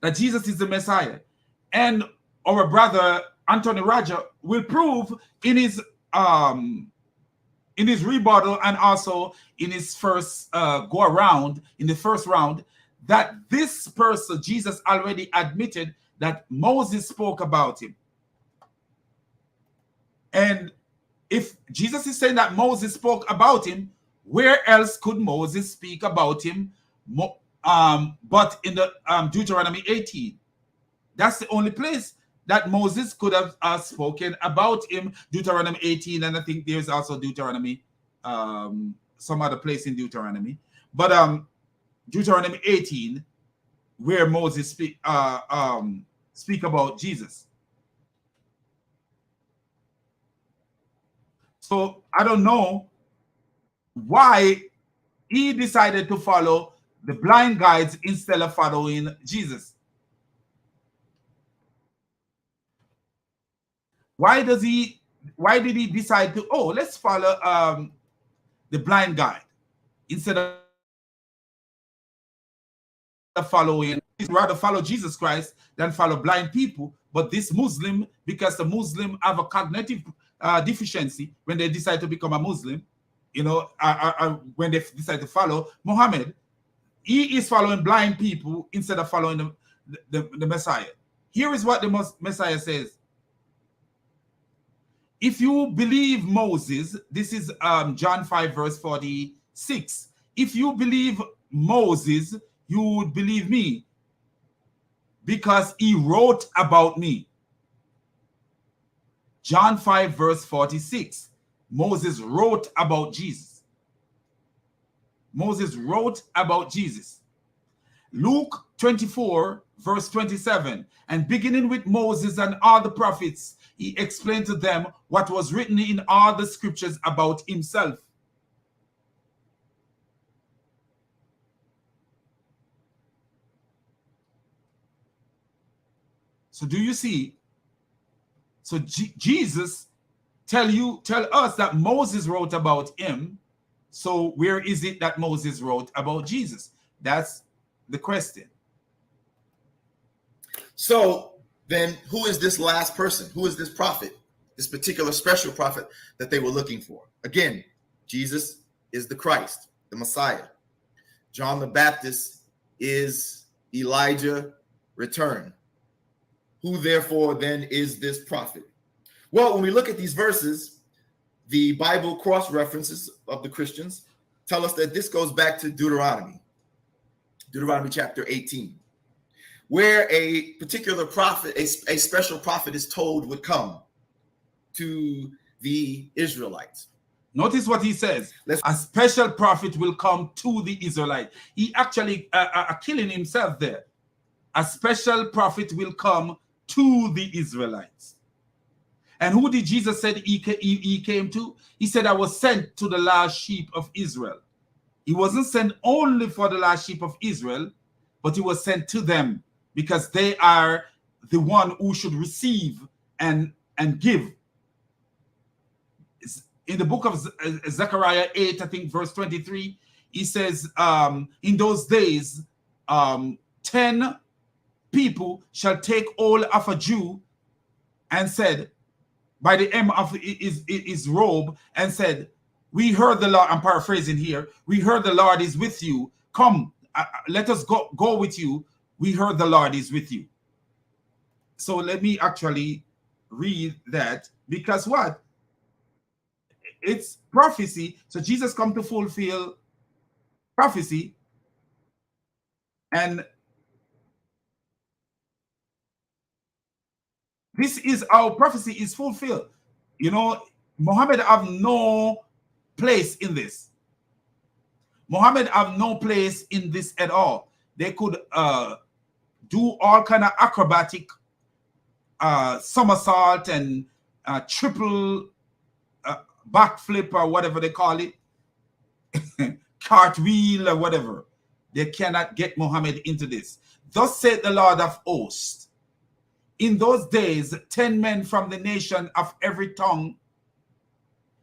[SPEAKER 1] that Jesus is the Messiah. And our brother Anthony Roger will prove in his rebuttal and also in his first go around, in the first round, that this person, Jesus, already admitted that Moses spoke about him. And if Jesus is saying that Moses spoke about him, where else could Moses speak about him but in the Deuteronomy 18? That's the only place that Moses could have spoken about him, Deuteronomy 18, and I think there's also Deuteronomy, some other place in Deuteronomy. But Deuteronomy 18, where Moses speak about Jesus. So I don't know why he decided to follow the blind guides instead of following Jesus. Why did he decide to, let's follow the blind guide instead of following, rather follow Jesus Christ than follow blind people. But this Muslim, because the Muslim have a cognitive deficiency when they decide to become a Muslim, you know, when they decide to follow Muhammad, he is following blind people instead of following the Messiah. Here is what the Messiah says. If you believe Moses, this is John 5 verse 46. If you believe Moses, you would believe me, because he wrote about me. John 5 verse 46. Moses wrote about Jesus. Moses wrote about Jesus. Luke 24 verse 27. And beginning with Moses and all the prophets, he explained to them what was written in all the scriptures about himself. So do you see? So Jesus tell us that Moses wrote about him. So where is it that Moses wrote about Jesus? That's the question.
[SPEAKER 3] So then who is this last person? Who is this prophet? This particular special prophet that they were looking for? Again, Jesus is the Christ, the Messiah. John the Baptist is Elijah returned. Who therefore then is this prophet? Well, when we look at these verses, the Bible cross references of the Christians tell us that this goes back to Deuteronomy chapter 18, where a particular prophet, a special prophet is told would come to the Israelites.
[SPEAKER 1] Notice what he says. A special prophet will come to the Israelites. He actually killing himself there. A special prophet will come to the Israelites. And who did Jesus say he came to? He said, I was sent to the lost sheep of Israel. He wasn't sent only for the lost sheep of Israel, but he was sent to them because they are the one who should receive and give. In the book of Zechariah 8, I think verse 23, he says, in those days, 10 people shall take hold of a Jew and said, by the hem of his robe, and said, we heard the Lord, I'm paraphrasing here, we heard the Lord is with you. Come, let us go with you. We heard the Lord is with you. So let me actually read that, because what? It's prophecy. So Jesus come to fulfill prophecy. And this is how prophecy is fulfilled. You know, Muhammad have no place in this. Muhammad have no place in this at all. They could do all kind of acrobatic somersault and triple backflip or whatever they call it, cartwheel or whatever. They cannot get Muhammad into this. Thus said the Lord of hosts, in those days, 10 men from the nation of every tongue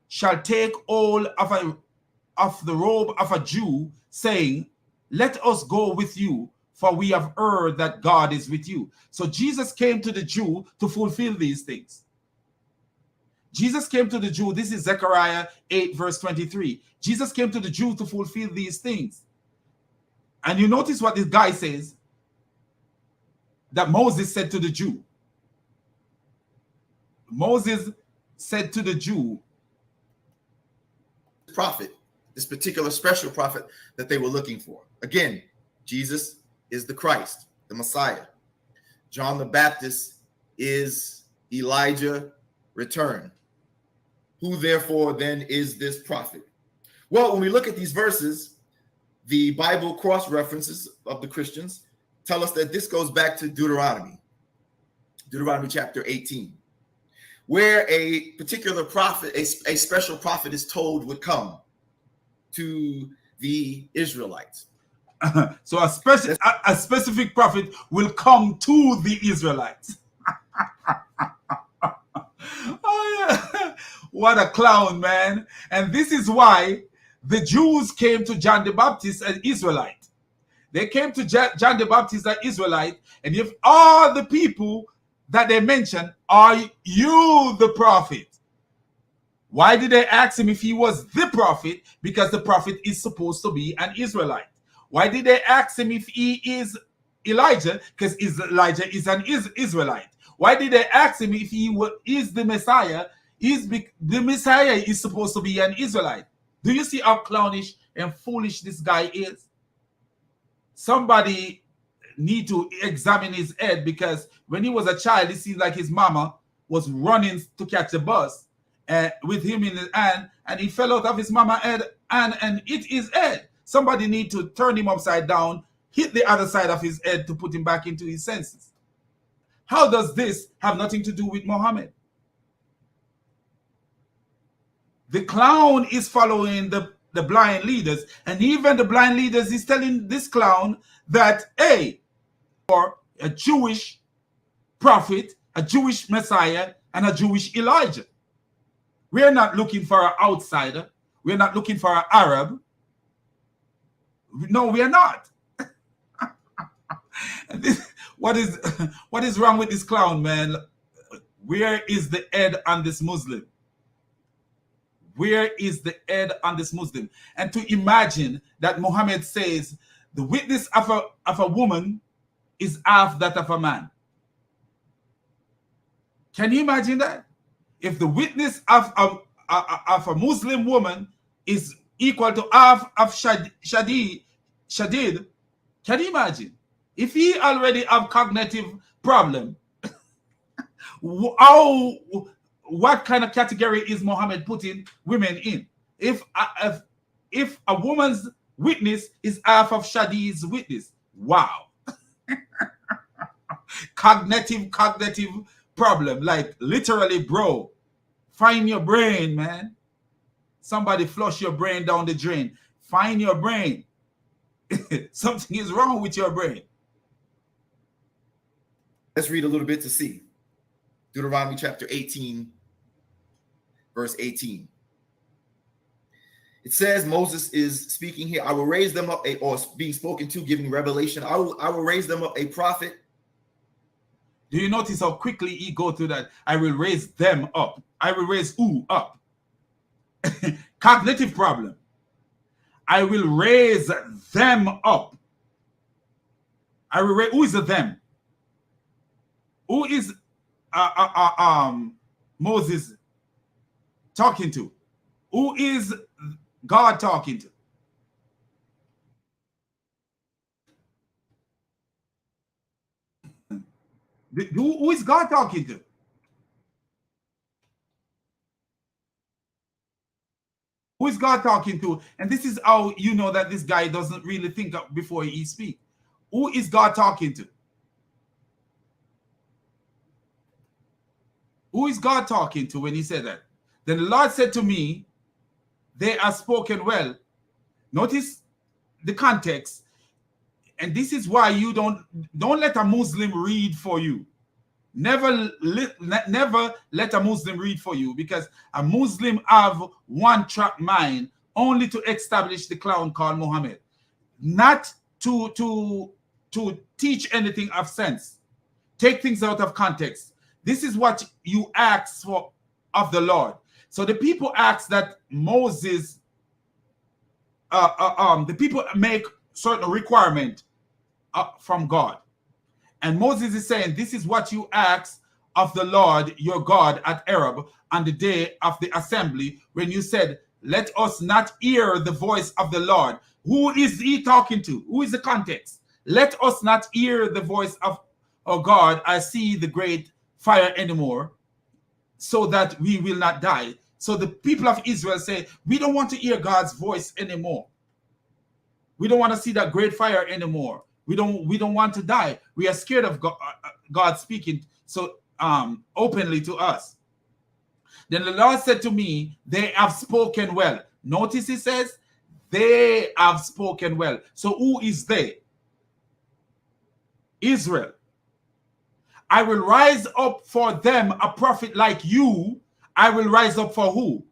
[SPEAKER 1] shall take hold of the robe of a Jew, saying, let us go with you, for we have heard that God is with you. So Jesus came to the Jew to fulfill these things. Jesus came to the Jew. This is Zechariah 8 verse 23. Jesus came to the Jew to fulfill these things. And you notice what this guy says, that Moses said to the Jew. Moses said to the Jew,
[SPEAKER 3] prophet, this particular special prophet that they were looking for. Again, Jesus is the Christ, the Messiah. John the Baptist is Elijah returned. Who therefore then is this prophet? Well, when we look at these verses, the Bible cross references of the Christians tell us that this goes back to Deuteronomy chapter 18, where a particular prophet, a special prophet is told would come to the Israelites.
[SPEAKER 1] So a specific prophet will come to the Israelites. Oh, yeah. What a clown, man. And this is why the Jews came to John the Baptist as Israelite. They came to John the Baptist, an Israelite, and if all the people that they mentioned, are you the prophet? Why did they ask him if he was the prophet? Because the prophet is supposed to be an Israelite. Why did they ask him if he is Elijah? Because Elijah is an Israelite. Why did they ask him if he is the Messiah? The Messiah is supposed to be an Israelite. Do you see how clownish and foolish this guy is? Somebody need to examine his head, because when he was a child, it seemed like his mama was running to catch a bus with him in his hand, and he fell out of his mama's head and hit his head. Somebody need to turn him upside down, hit the other side of his head to put him back into his senses. How does this have nothing to do with Muhammad? The clown is following the blind leaders, and even the blind leaders is telling this clown that, hey, or a Jewish prophet, a Jewish Messiah, and a Jewish Elijah. We're not looking for an outsider. We're not looking for an Arab. No, we are not. What is wrong with this clown, man? Where is the head on this Muslim? Where is the head on this Muslim? And to imagine that Muhammad says the witness of a woman is half that of a man. Can you imagine that? If the witness of a Muslim woman is equal to half of Shadid, can you imagine? If he already have cognitive problem, what kind of category is Muhammad putting women in? If a woman's witness is half of Shadid's witness, wow. Cognitive problem, like literally, bro. Find your brain, man. Somebody flush your brain down the drain. Find your brain. Something is wrong with your brain.
[SPEAKER 3] Let's read a little bit to see. Deuteronomy chapter 18, verse 18. It says, Moses is speaking here. I will raise them up, or being spoken to, giving revelation. I will raise them up a prophet.
[SPEAKER 1] Do you notice how quickly he go to that? I will raise them up. I will raise who up? Cognitive problem. I will raise them up. I will raise, who is the them? Who is Moses talking to? Who is God talking to? Who is God talking to? Who is God talking to? And this is how you know that this guy doesn't really think before he speaks. Who is God talking to? Who is God talking to when he said that? Then the Lord said to me, they are spoken well. Notice the context. And this is why you don't let a Muslim read for you. Never let a Muslim read for you, because a Muslim have one-track mind only to establish the clown called Muhammad, not to teach anything of sense. Take things out of context. This is what you ask for of the Lord. So the people ask that Moses, the people make certain requirement from God. And Moses is saying, this is what you ask of the Lord your God at Horeb on the day of the assembly, when you said, let us not hear the voice of the Lord. Who is he talking to? Who is the context? Let us not hear the voice of God, I see the great fire anymore, so that we will not die. So the people of Israel say, we don't want to hear God's voice anymore. We don't want to see that great fire anymore. We don't want to die. We are scared of God speaking so openly to us. Then the Lord said to me, they have spoken well. Notice he says, they have spoken well. So who is they? Israel. I will rise up for them a prophet like you. I will rise up for who?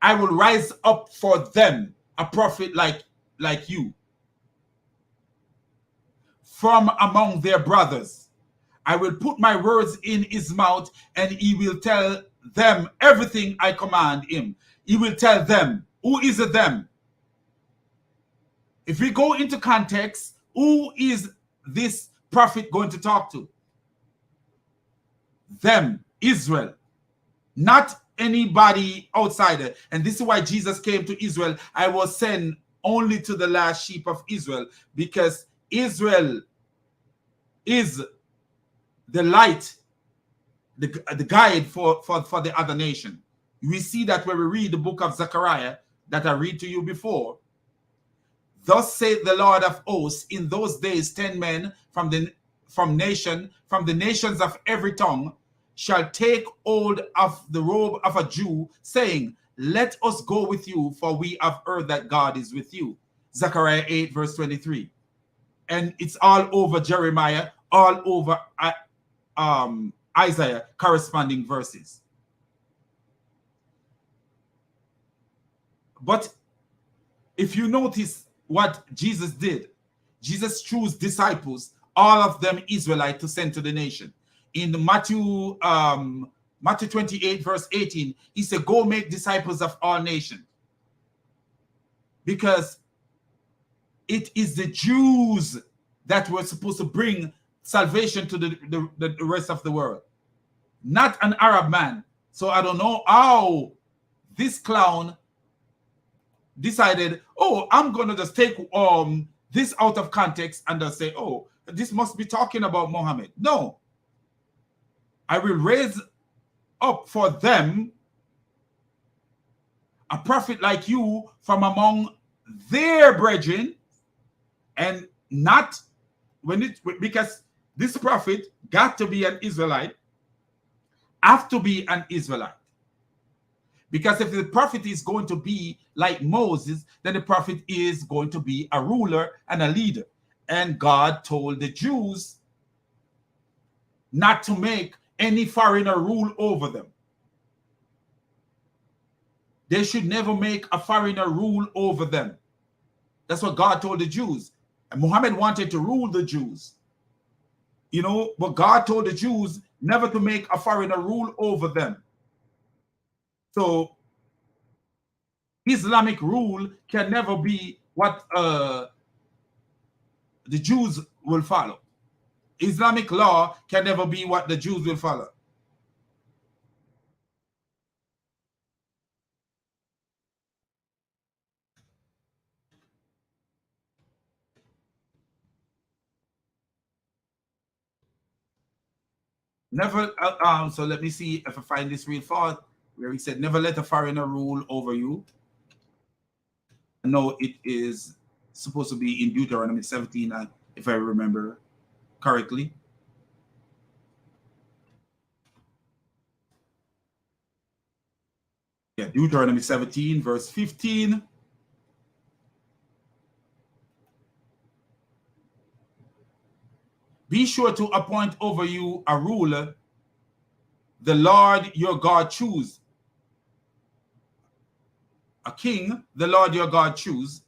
[SPEAKER 1] I will rise up for them a prophet like you. from among their brothers. I will put my words in his mouth, and he will tell them everything I command him. He will tell them. Who is it them? If we go into context, who is this prophet going to talk to? Them, Israel, not anybody outsider. And this is why Jesus came to Israel. I was sent only to the last sheep of Israel, because Israel is the light, the guide for the other nation. We see that when we read the book of Zechariah that I read to you before. Thus saith the Lord of hosts, in those days 10 men from the nations of every tongue shall take hold of the robe of a Jew, saying, let us go with you, for we have heard that God is with you. Zechariah 8 verse 23. And it's all over Jeremiah, all over Isaiah, corresponding verses. But if you notice what Jesus did, Jesus chose disciples, all of them Israelite, to send to the nation. In Matthew 28 verse 18, he said, go make disciples of all nations. Because it is the Jews that were supposed to bring salvation to the rest of the world, not an Arab man. So I don't know how this clown decided, oh, I'm going to just take this out of context and just say, oh, this must be talking about Muhammad. No. I will raise up for them a prophet like you from among their brethren, and not because this prophet got to be an Israelite, have to be an Israelite. Because if the prophet is going to be like Moses, then the prophet is going to be a ruler and a leader. And God told the Jews not to make any foreigner rule over them. They should never make a foreigner rule over them. That's what God told the Jews. And Muhammad wanted to rule the Jews. You know, but God told the Jews never to make a foreigner rule over them. So Islamic rule can never be what the Jews will follow. Islamic law can never be what the Jews will follow. Never, so let me see if I find this real thought where he said, never let a foreigner rule over you. No, it is supposed to be in Deuteronomy 17, if I remember correctly. Yeah, Deuteronomy 17, verse 15. Be sure to appoint over you a ruler, the Lord your God choose. A king, the Lord your God choose.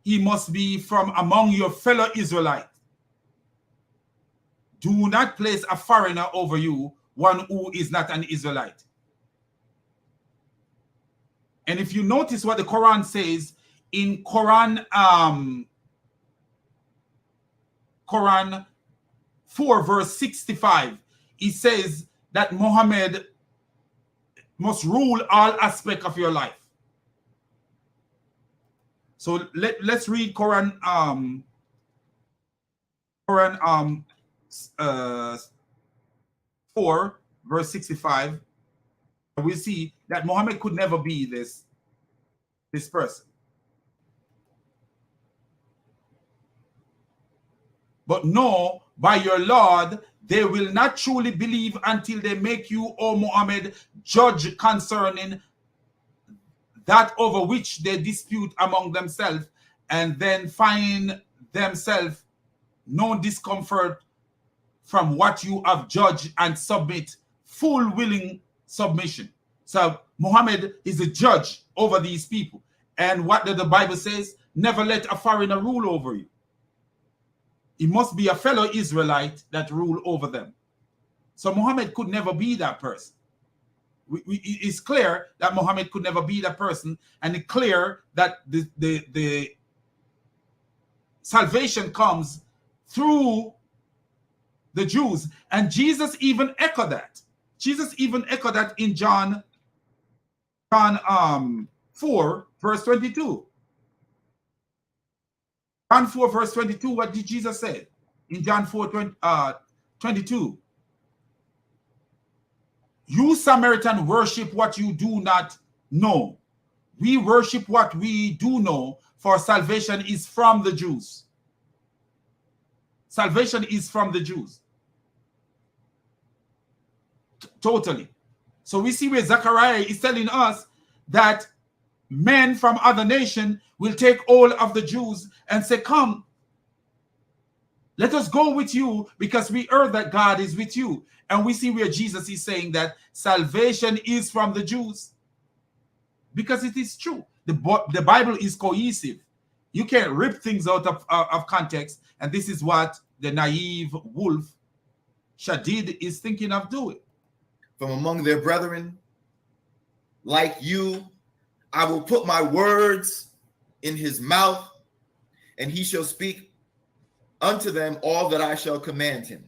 [SPEAKER 1] He must be from among your fellow Israelites. Do not place a foreigner over you, one who is not an Israelite. And if you notice what the Quran says in Quran 4 verse 65, it says that Muhammad must rule all aspects of your life. So let's read Quran 4 verse 65. We see that Muhammad could never be this person. But no, by your Lord, they will not truly believe until they make you, O Muhammad, judge concerning that over which they dispute among themselves, and then find themselves no discomfort from what you have judged, and submit full willing submission. So Muhammad is a judge over these people. And what the Bible says, never let a foreigner rule over you. It must be a fellow Israelite that rule over them. So Muhammad could never be that person. It's clear that Muhammad could never be that person, and it's clear that the salvation comes through the Jews. And Jesus even echoed that. Jesus even echoed that in John 4, verse 22. John 4, verse 22, what did Jesus say? In John 4, 22. You Samaritan worship what you do not know. We worship what we do know, for salvation is from the Jews. Salvation is from the Jews. Totally. So we see where Zechariah is telling us that men from other nations will take all of the Jews and say, come, let us go with you, because we heard that God is with you. And we see where Jesus is saying that salvation is from the Jews, because it is true. The Bible is cohesive. You can't rip things out of context. And this is what the naive wolf, Shadid, is thinking of doing.
[SPEAKER 3] From among their brethren, like you, I will put my words in his mouth, and he shall speak unto them all that I shall command him.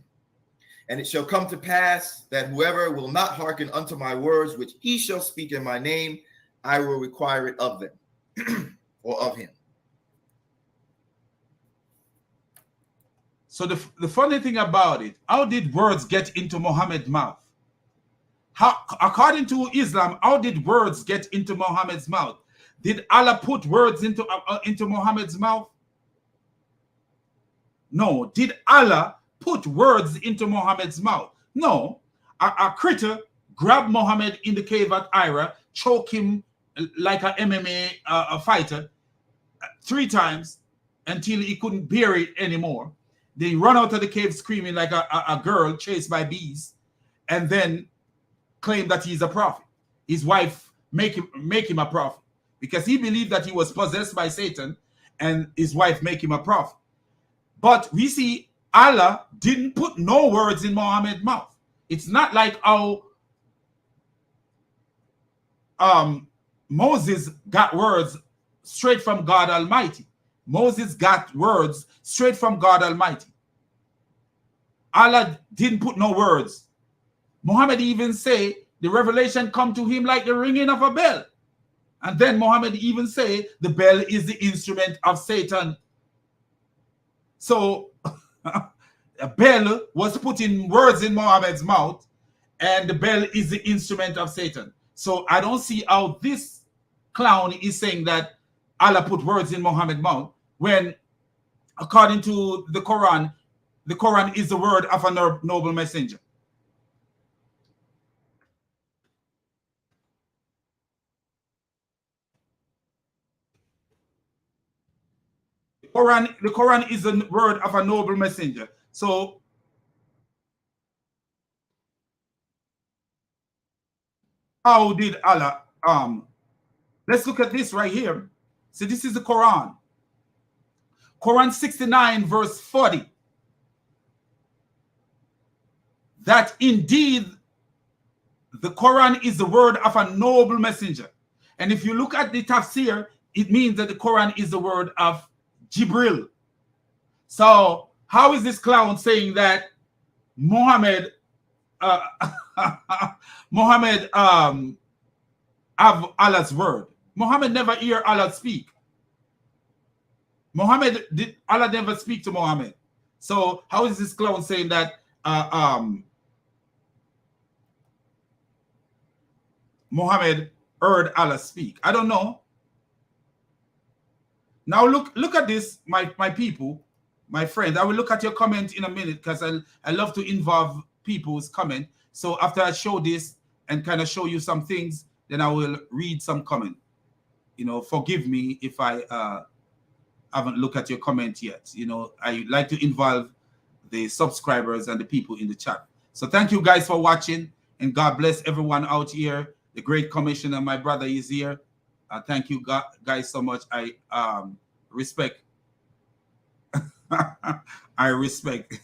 [SPEAKER 3] And it shall come to pass that whoever will not hearken unto my words, which he shall speak in my name, I will require it of them or of him.
[SPEAKER 1] So the funny thing about it, how did words get into Muhammad's mouth? How, according to Islam, how did words get into Muhammad's mouth? Did Allah put words into Muhammad's mouth? No. Did Allah put words into Muhammad's mouth? No. A critter grabbed Muhammad in the cave at Hira, choke him like an MMA fighter 3 times until he couldn't bear it anymore. They run out of the cave screaming like a girl chased by bees, and then claim that he's a prophet. His wife make him a prophet, because he believed that he was possessed by Satan, and his wife make him a prophet. But we see Allah didn't put no words in Muhammad's mouth. It's not like how Moses got words straight from God Almighty. Moses got words straight from God Almighty. Allah didn't put no words. Muhammad even say the revelation come to him like the ringing of a bell. And then Muhammad even say the bell is the instrument of Satan. So a bell was putting words in Muhammad's mouth, and the bell is the instrument of Satan. So I don't see how this clown is saying that Allah put words in Muhammad's mouth, when according to the Quran is the word of a noble messenger. The Quran is the word of a noble messenger. So how did Allah let's look at this right here. So this is the Quran. Quran 69 verse 40. That indeed the Quran is the word of a noble messenger. And if you look at the tafsir, it means that the Quran is the word of Jibril. So how is this clown saying that Muhammad have Allah's word? Muhammad never hear Allah speak. Allah never speak to Muhammad. So how is this clown saying that Muhammad heard Allah speak? I don't know. Now look at this, my people, my friend. I will look at your comment in a minute, because I love to involve people's comment. So after I show this and kind of show you some things, then I will read some comment. You know, forgive me if I haven't looked at your comment yet. You know, I like to involve the subscribers and the people in the chat. So thank you guys for watching, and God bless everyone out here. The Great Commissioner, my brother, is here. Thank you guys so much. I respect I respect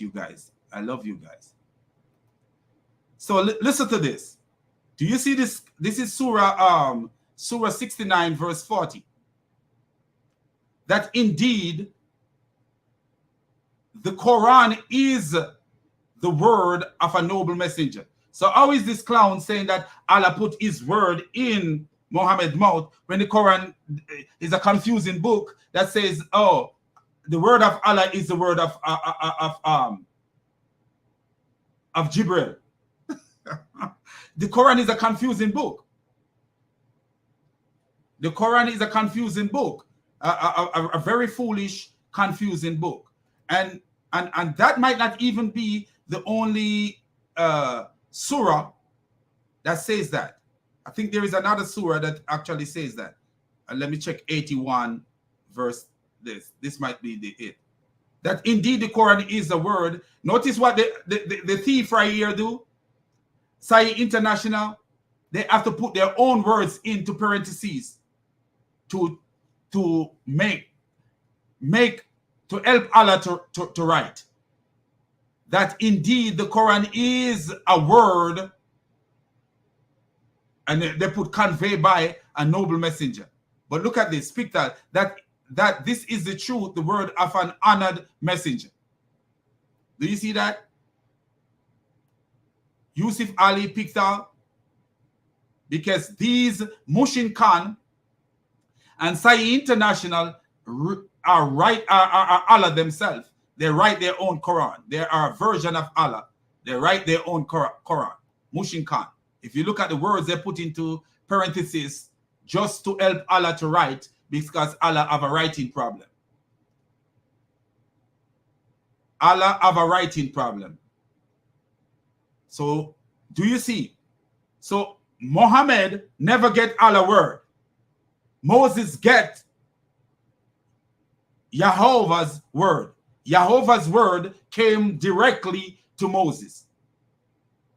[SPEAKER 1] you guys. I love you guys. So listen to this. Do you see this? This is Surah 69 verse 40. That indeed the Quran is the word of a noble messenger. So how is this clown saying that Allah put his word in Muhammad's mouth when the Quran is a confusing book that says, oh, the word of Allah is the word of Jibril. The Quran is a confusing book. The Quran is a confusing book, a very foolish, confusing book, and that might not even be the only surah that says that. I think there is another surah that actually says that. And let me check 81 verse this. This might be it. That indeed the Quran is the word. Notice what the thief right here do. Sai International, they have to put their own words into parentheses to help Allah to write. That indeed the Quran is a word, and they put conveyed by a noble messenger. But look at this, speak that this is the truth, the word of an honored messenger. Do you see that? Yusuf Ali picked out, because these Mushin Khan and Sai International are Allah themselves. They write their own Quran. They are a version of Allah. They write their own Quran. Mushin Khan. If you look at the words they put into parentheses just to help Allah to write, because Allah have a writing problem. Allah have a writing problem. So, do you see? So, Muhammad never get Allah word. Moses get Jehovah's word. Jehovah's word came directly to Moses.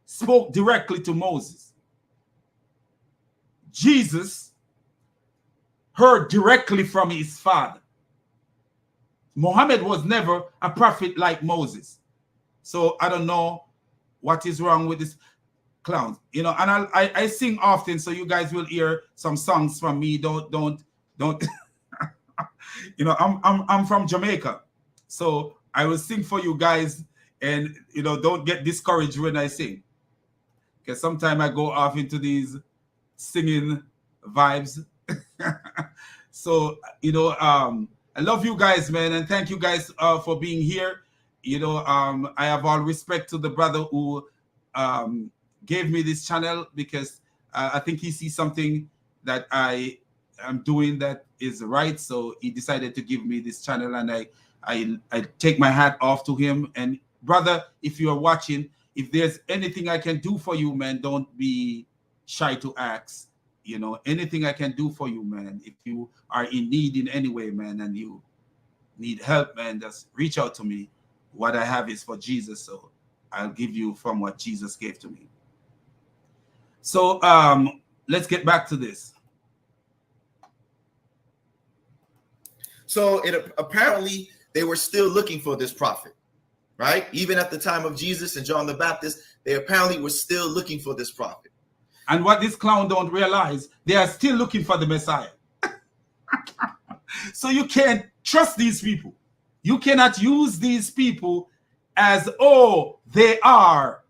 [SPEAKER 1] Spoke directly to Moses. Jesus heard directly from his father. Muhammad was never a prophet like Moses. So, I don't know what is wrong with this clown, you know, and I sing often, so you guys will hear some songs from me. Don't you know, I'm from Jamaica, so I will sing for you guys, and you know, don't get discouraged when I sing, because sometimes I go off into these singing vibes. So you know, I love you guys, man, and thank you guys for being here. You know, I have all respect to the brother who gave me this channel, because I think he sees something that I am doing that is right. So he decided to give me this channel, and I take my hat off to him. And brother, if you are watching, if there's anything I can do for you, man, don't be shy to ask. You know, anything I can do for you, man. If you are in need in any way, man, and you need help, man, just reach out to me. What I have is for Jesus, so I'll give you from what Jesus gave to me. So let's get back to this.
[SPEAKER 3] So apparently they were still looking for this prophet, right? Even at the time of Jesus and John the Baptist, they apparently were still looking for this prophet.
[SPEAKER 1] And what this clown don't realize, they are still looking for the Messiah. So you can't trust these people. You cannot use these people as, oh, they are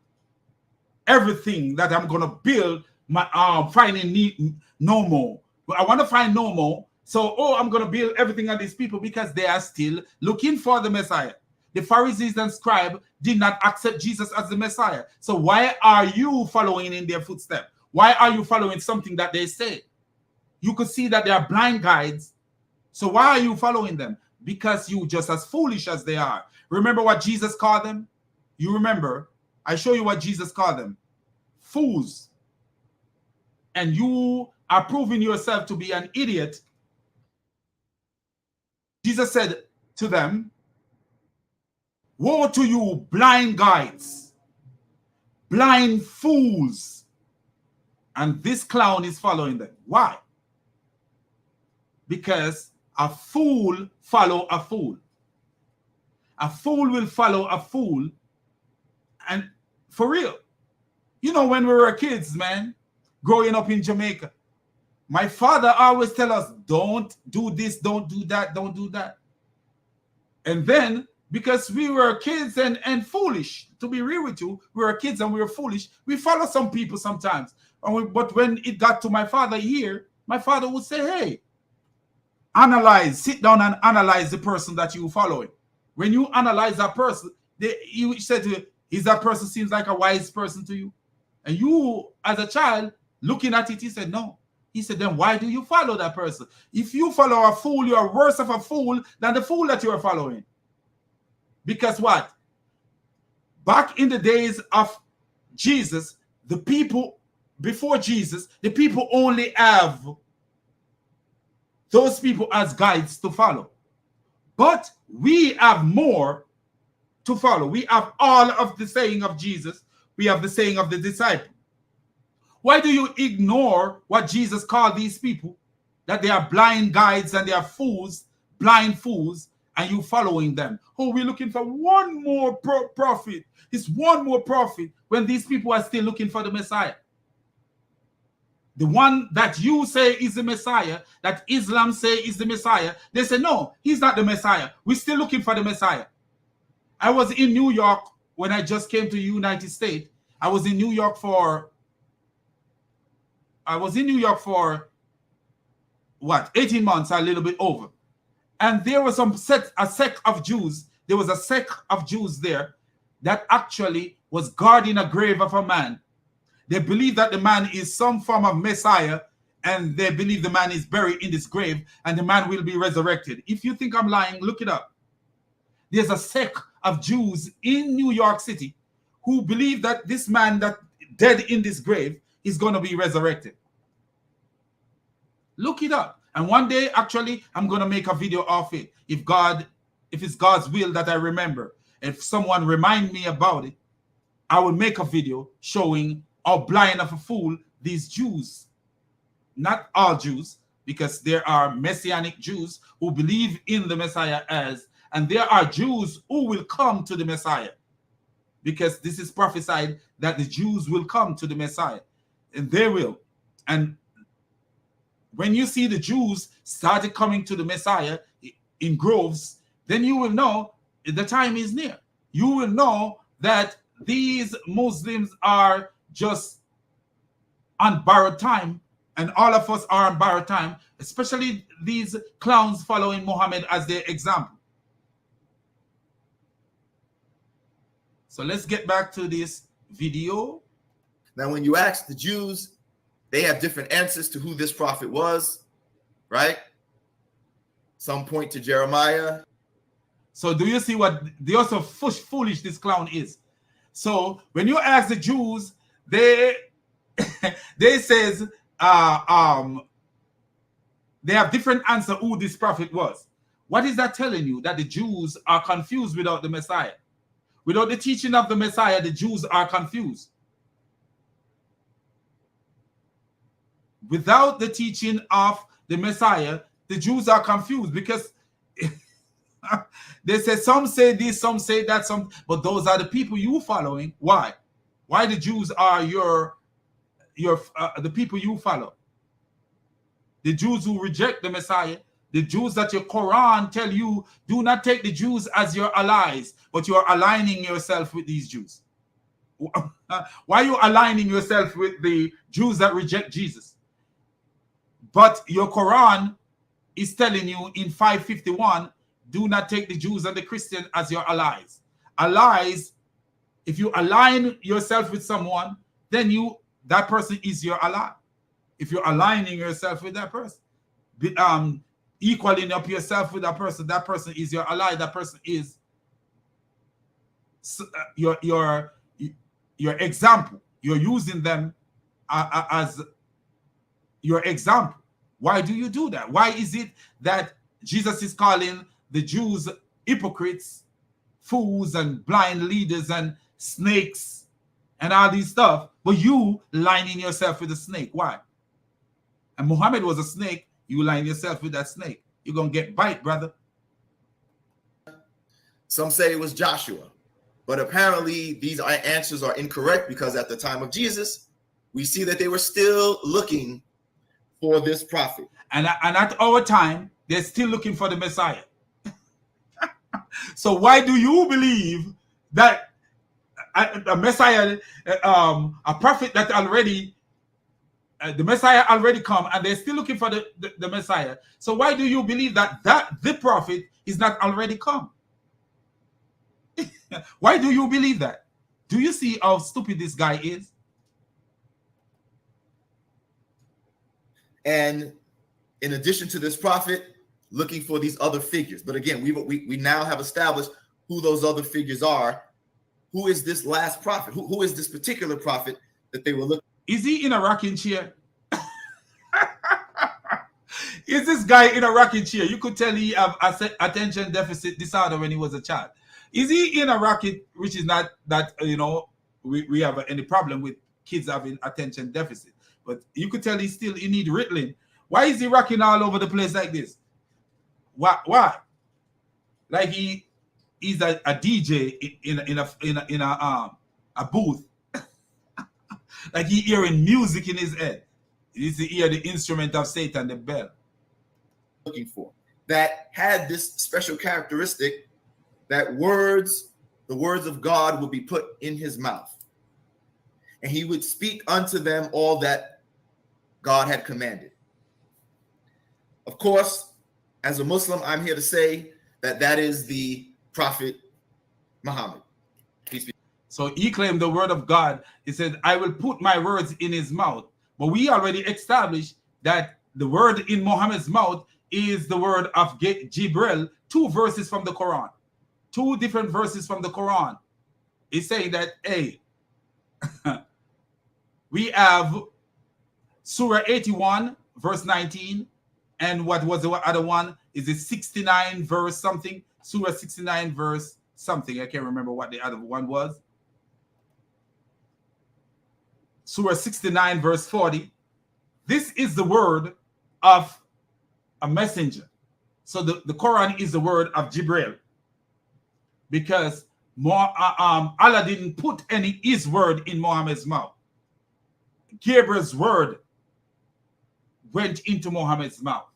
[SPEAKER 1] everything that I'm going to build my finding no more. I want to find no more. So, oh, I'm going to build everything on these people, because they are still looking for the Messiah. The Pharisees and scribes did not accept Jesus as the Messiah. So why are you following in their footsteps? Why are you following something that they say? You could see that they are blind guides. So why are you following them? Because you just as foolish as they are. Remember what Jesus called them? You remember? I show you what Jesus called them. Fools. And you are proving yourself to be an idiot. Jesus said to them, woe to you, blind guides, blind fools. And this clown is following them. Why? Because a fool follow a fool. A fool will follow a fool. And for real, you know, when we were kids, man, growing up in Jamaica, my father always tell us, don't do this, don't do that, don't do that. And then, because we were kids and foolish, to be real with you, we were kids and we were foolish, we follow some people sometimes. But when it got to my father here, my father would say, hey, sit down and analyze the person that you're following. When you analyze that person, you said to you, is that person seems like a wise person to you? And you, as a child, looking at it, he said, no. He said, then why do you follow that person? If you follow a fool, you are worse of a fool than the fool that you are following. Because what? Back in the days of Jesus, the people, before Jesus, the people only have those people as guides to follow. But we have more to follow. We have all of the saying of Jesus. We have the saying of the disciple. Why do you ignore what Jesus called these people? That they are blind guides and they are fools, blind fools, and you following them. Oh, we're looking for one more prophet. It's one more prophet when these people are still looking for the Messiah. The one that you say is the Messiah, that Islam say is the Messiah, they say, no, he's not the Messiah. We're still looking for the Messiah. I was in New York when I just came to the United States. I was in New York for what, 18 months, a little bit over. And there was a sect of Jews. There was a sect of Jews there that actually was guarding a grave of a man. They believe that the man is some form of Messiah, and they believe the man is buried in this grave, and the man will be resurrected. If you think I'm lying, look it up. There's a sect of Jews in New York City who believe that this man that dead in this grave is going to be resurrected. Look it up. And one day, actually, I'm going to make a video of it. If it's God's will that I remember. If someone remind me about it, I will make a video showing how blind of a fool these Jews, not all Jews, because there are Messianic Jews who believe in the Messiah and there are Jews who will come to the Messiah, because this is prophesied that the Jews will come to the Messiah, and they will. And when you see the Jews started coming to the Messiah in groves, then you will know the time is near. You will know that these Muslims are just on borrowed time, and all of us are on borrowed time, especially these clowns following Muhammad as their example. So let's get back to this video.
[SPEAKER 3] Now, when you ask the Jews, they have different answers to who this prophet was, right? Some point to Jeremiah.
[SPEAKER 1] So do you see what the also foolish this clown is? So when you ask the Jews, they says they have different answer who this prophet was. What is that telling you? That the Jews are confused without the Messiah. Without the teaching of the Messiah, the Jews are confused. Without the teaching of the Messiah, the Jews are confused, because they say some say this, some say that, but those are the people you following. Why? Why the Jews are the people you follow? The Jews who reject the Messiah, the Jews that your Quran tell you do not take the Jews as your allies, but you are aligning yourself with these Jews. Why are you aligning yourself with the Jews that reject Jesus? But your Quran is telling you in 551, do not take the Jews and the Christians as your allies. Allies, if you align yourself with someone, then that person is your ally. If you're aligning yourself with that person, equaling up yourself with that person is your ally. That person is your example. You're using them as your example. Why do you do that? Why is it that Jesus is calling the Jews hypocrites, fools, and blind leaders, and snakes, and all these stuff, but you lining yourself with a snake? Why? And Muhammad was a snake. You line yourself with that snake, you're gonna get bite, brother.
[SPEAKER 3] Some say it was Joshua. But apparently these answers are incorrect because at the time of Jesus, we see that they were still looking for this prophet.
[SPEAKER 1] And at our time, they're still looking for the Messiah. So why do you believe that a Messiah, a prophet that already, the Messiah already come, and they're still looking for the Messiah? So why do you believe that the prophet is not already come? Why do you believe that? Do you see how stupid this guy is?
[SPEAKER 3] And in addition to this prophet, looking for these other figures. But again, we now have established who those other figures are. Who is this last prophet? Who is this particular prophet that they were looking?
[SPEAKER 1] Is he in a rocking chair? Is this guy in a rocking chair? You could tell he have attention deficit disorder when he was a child. Is he in a rocket, which is not that, we have any problem with kids having attention deficit. But you could tell he need Ritalin. Why is he rocking all over the place like this? Why? Like he's a DJ in a booth. Like he hearing music in his head. He's to hear the instrument of Satan, the bell.
[SPEAKER 3] Looking for that had this special characteristic that the words of God would be put in his mouth, and he would speak unto them all that God had commanded. Of course, as a Muslim, I'm here to say that is the Prophet Muhammad.
[SPEAKER 1] So he claimed the word of God. He said, I will put my words in his mouth. But we already established that the word in Muhammad's mouth is the word of Jibril, 2 verses from the Quran. 2 different verses from the Quran. It's saying that, hey, we have Surah 81, verse 19, and what was the other one? Is it 69 verse something? Surah 69 verse something. I can't remember what the other one was. Surah 69 verse 40. This is the word of a messenger. So the Quran is the word of Jibril. Because Allah didn't put his word in Muhammad's mouth. Gabriel's word went into Muhammad's mouth.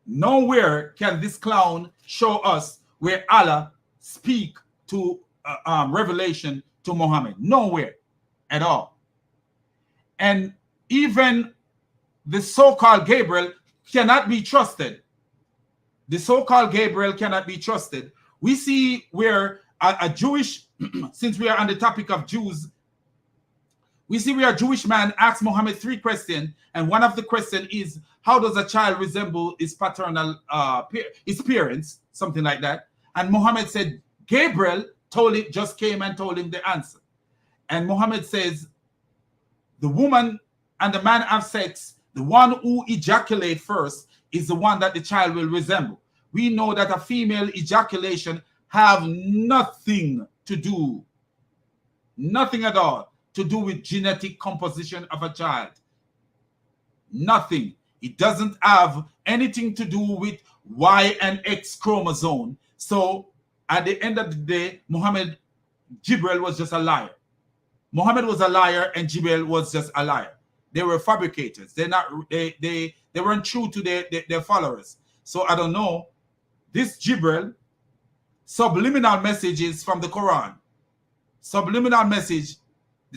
[SPEAKER 1] Nowhere can this clown show us where Allah speak to revelation to Muhammad. Nowhere at all. And even the so-called Gabriel cannot be trusted. The so-called Gabriel cannot be trusted. We see where a Jewish, since we are on the topic of Jews, we see where a Jewish man asked Muhammad 3 questions, and one of the questions is, how does a child resemble his paternal, his parents, something like that. And Muhammad said, Gabriel just came and told him the answer. And Muhammad says, the woman and the man have sex, the one who ejaculates first is the one that the child will resemble. We know that a female ejaculation have nothing to do, nothing at all, to do with genetic composition of a child. Nothing. It doesn't have anything to do with Y and X chromosome. So at the end of the day, Jibril was just a liar. Muhammad was a liar and Jibril was just a liar. They were fabricators. They weren't true to their followers. So I don't know. This Jibril, subliminal messages from the Quran, subliminal message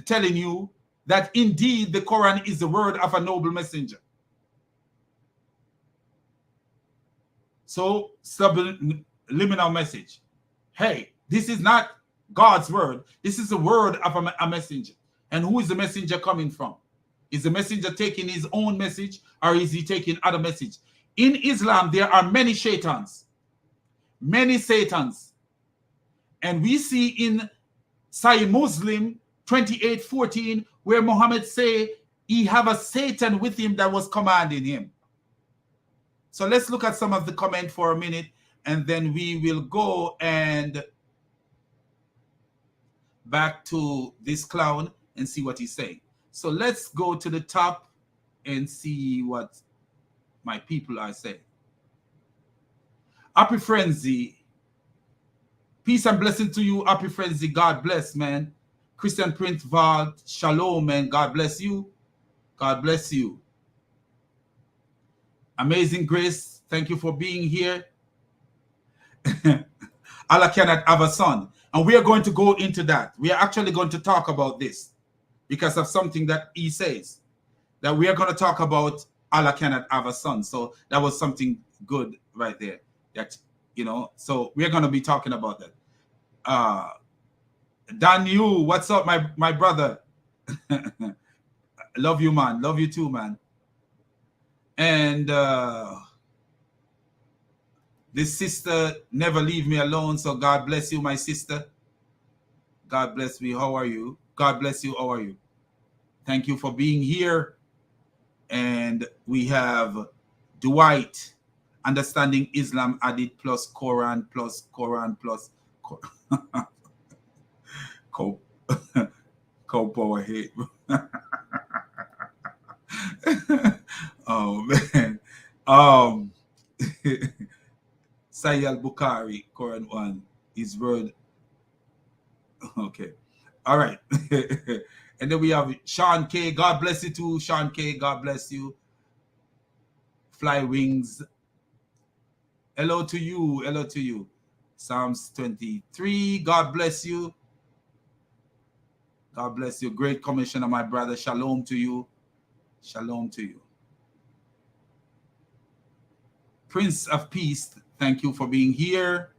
[SPEAKER 1] telling you that indeed the Quran is the word of a noble messenger. So subliminal message. Hey, this is not God's word. This is the word of a messenger. And who is the messenger coming from? Is the messenger taking his own message, or is he taking other message? In Islam, there are many shaitans. Many satans. And we see in Sahih Muslim 28:14 where Muhammad say he have a Satan with him that was commanding him. So let's look at some of the comment for a minute, and then we will go and back to this clown and see what he's saying. So let's go to the top and see what my people are saying. Happy Frenzy Peace and blessing to you, Happy Frenzy. God bless, man. Christian Prince Vault, shalom, man. God bless you. God bless you. Amazing Grace, thank you for being here. Allah cannot have a son. And we are going to go into that. We are actually going to talk about this because of something that he says. That we are going to talk about Allah cannot have a son. So that was something good right there. That, you know, so we're going to be talking about that. Dan Yu, what's up, my brother? Love you, man. Love you too, man. And this sister never leave me alone. So God bless you, my sister. God bless me. How are you? God bless you. How are you? Thank you for being here. And we have Dwight, Understanding Islam Added plus Quran plus co-power hate. Oh man. Sayyid al-Bukhari, Quran 1, his word. Okay. All right. And then we have Sean K. God bless you too, Sean K. God bless you. Fly Wings. Hello to you. Hello to you. Psalms 23. God bless you. God bless you. Great Commissioner, my brother. Shalom to you. Shalom to you. Prince of Peace, thank you for being here.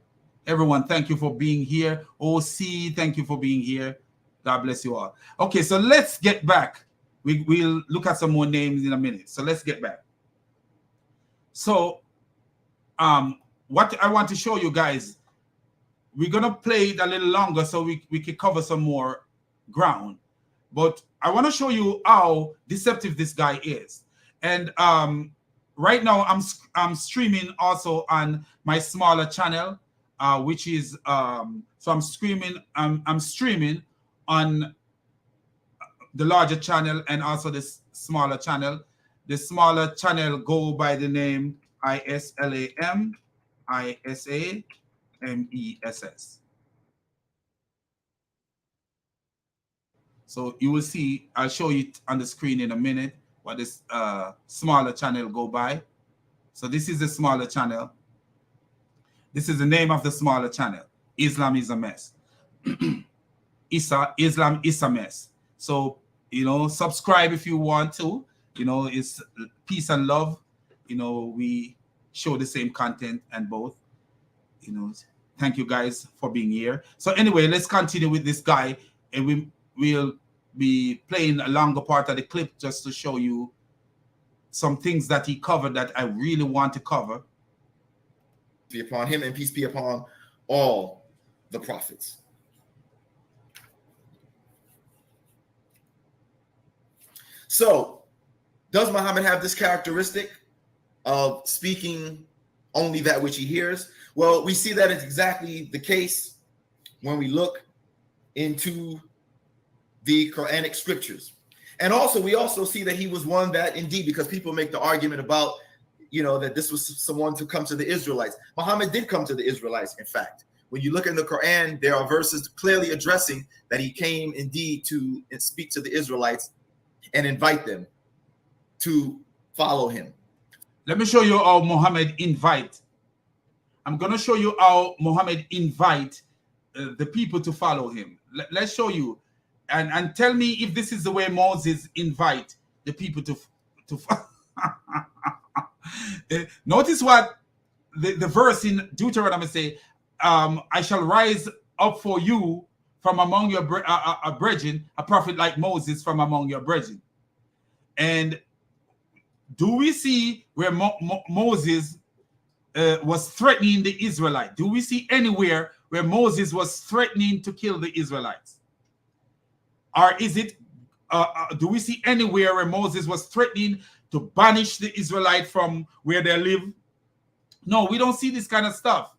[SPEAKER 1] Everyone, thank you for being here. OC, thank you for being here. God bless you all. Okay, so let's get back. We'll look at some more names in a minute. So let's get back. So what I want to show you guys, we're going to play it a little longer so we can cover some more ground. But I want to show you how deceptive this guy is. And right now I'm streaming also on my smaller channel, which is so I'm streaming on the larger channel and also this smaller channel. The smaller channel go by the name ISLAM ISAMESS. So you will see, I'll show you on the screen in a minute what this smaller channel go by. So this is the smaller channel. This is the name of the smaller channel. Islam is a mess. Islam is a mess. So, you know, subscribe if you want to. You know, it's peace and love. You know, we show the same content and both. You know, thank you guys for being here. So anyway, let's continue with this guy, and we'll be playing a longer part of the clip just to show you some things that he covered that I really want to cover.
[SPEAKER 3] Be upon him, and peace be upon all the prophets. So, does Muhammad have this characteristic of speaking only that which he hears? Well, we see that it's exactly the case when we look into the Quranic scriptures. And also, we also see that he was one that indeed, because people make the argument about, you know, that this was someone to come to the Israelites. Muhammad did come to the Israelites, in fact. When you look in the Quran, there are verses clearly addressing that he came indeed to speak to the Israelites and invite them to follow him.
[SPEAKER 1] Let me show you how Muhammad invite. I'm going to show you how Muhammad invite the people to follow him. Let's show you. And tell me if this is the way Moses invite the people to notice what the verse in Deuteronomy say, I shall rise up for you from among your brethren, a prophet like Moses from among your brethren. And do we see where Moses was threatening the Israelites? Do we see anywhere where Moses was threatening to kill the Israelites? Or is it, do we see anywhere where Moses was threatening to banish the Israelite from where they live? No, we don't see this kind of stuff.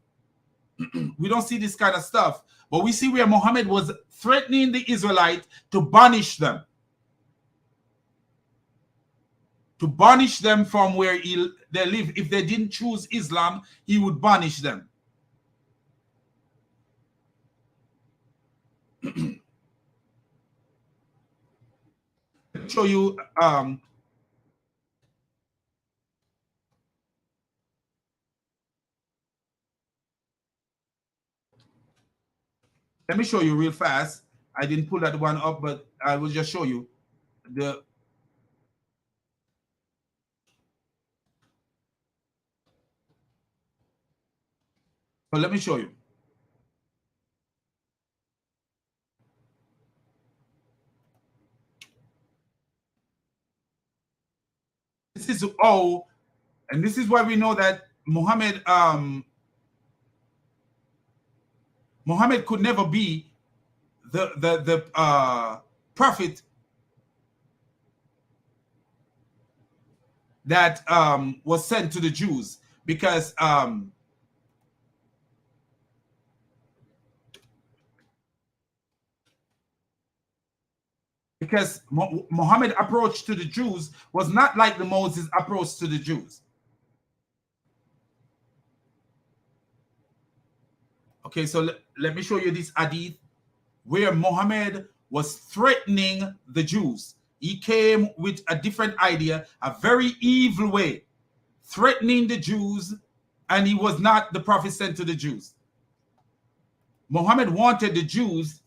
[SPEAKER 1] We don't see this kind of stuff. But we see where Muhammad was threatening the Israelite to banish them. To banish them from where they live. If they didn't choose Islam, he would banish them. show you let me show you real fast. I didn't pull that one up, but I will just show you the but let me show you. This is and this is why we know that Muhammad could never be the prophet that was sent to the Jews, because Muhammad approach to the Jews was not like the Moses approach to the Jews. Okay, so let me show you this hadith where Muhammad was threatening the Jews. He came with a different idea, a very evil way, threatening the Jews, and he was not the prophet sent to the Jews. Muhammad wanted the Jews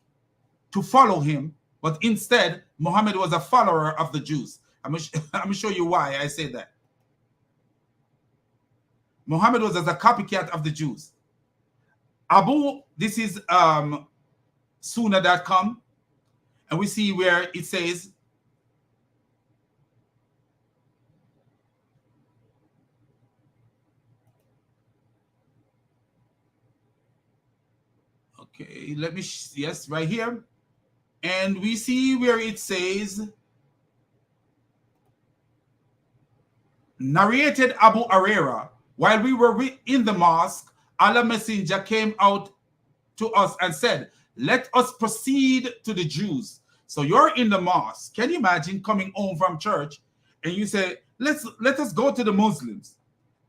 [SPEAKER 1] to follow him, but instead, Muhammad was a follower of the Jews. I'm going to show you why I say that. Muhammad was as a copycat of the Jews. This is Sunnah.com, and we see where it says, okay, let me, yes, right here. And we see where it says, narrated Abu Hurairah, while we were in the mosque, Allah Messenger came out to us and said, let us proceed to the Jews. So you're in the mosque. Can you imagine coming home from church and you say, let us go to the Muslims.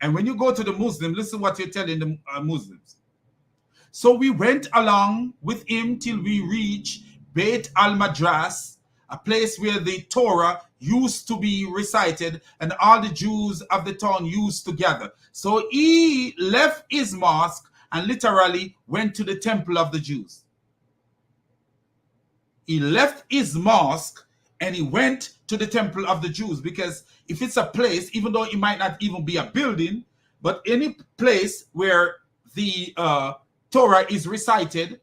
[SPEAKER 1] And when you go to the Muslims, listen what you're telling the Muslims. So we went along with him till we reached Beit al-Madras, a place where the Torah used to be recited and all the Jews of the town used to gather. So he left his mosque and literally went to the temple of the Jews. He left his mosque and he went to the temple of the Jews, because if it's a place, even though it might not even be a building, but any place where the Torah is recited,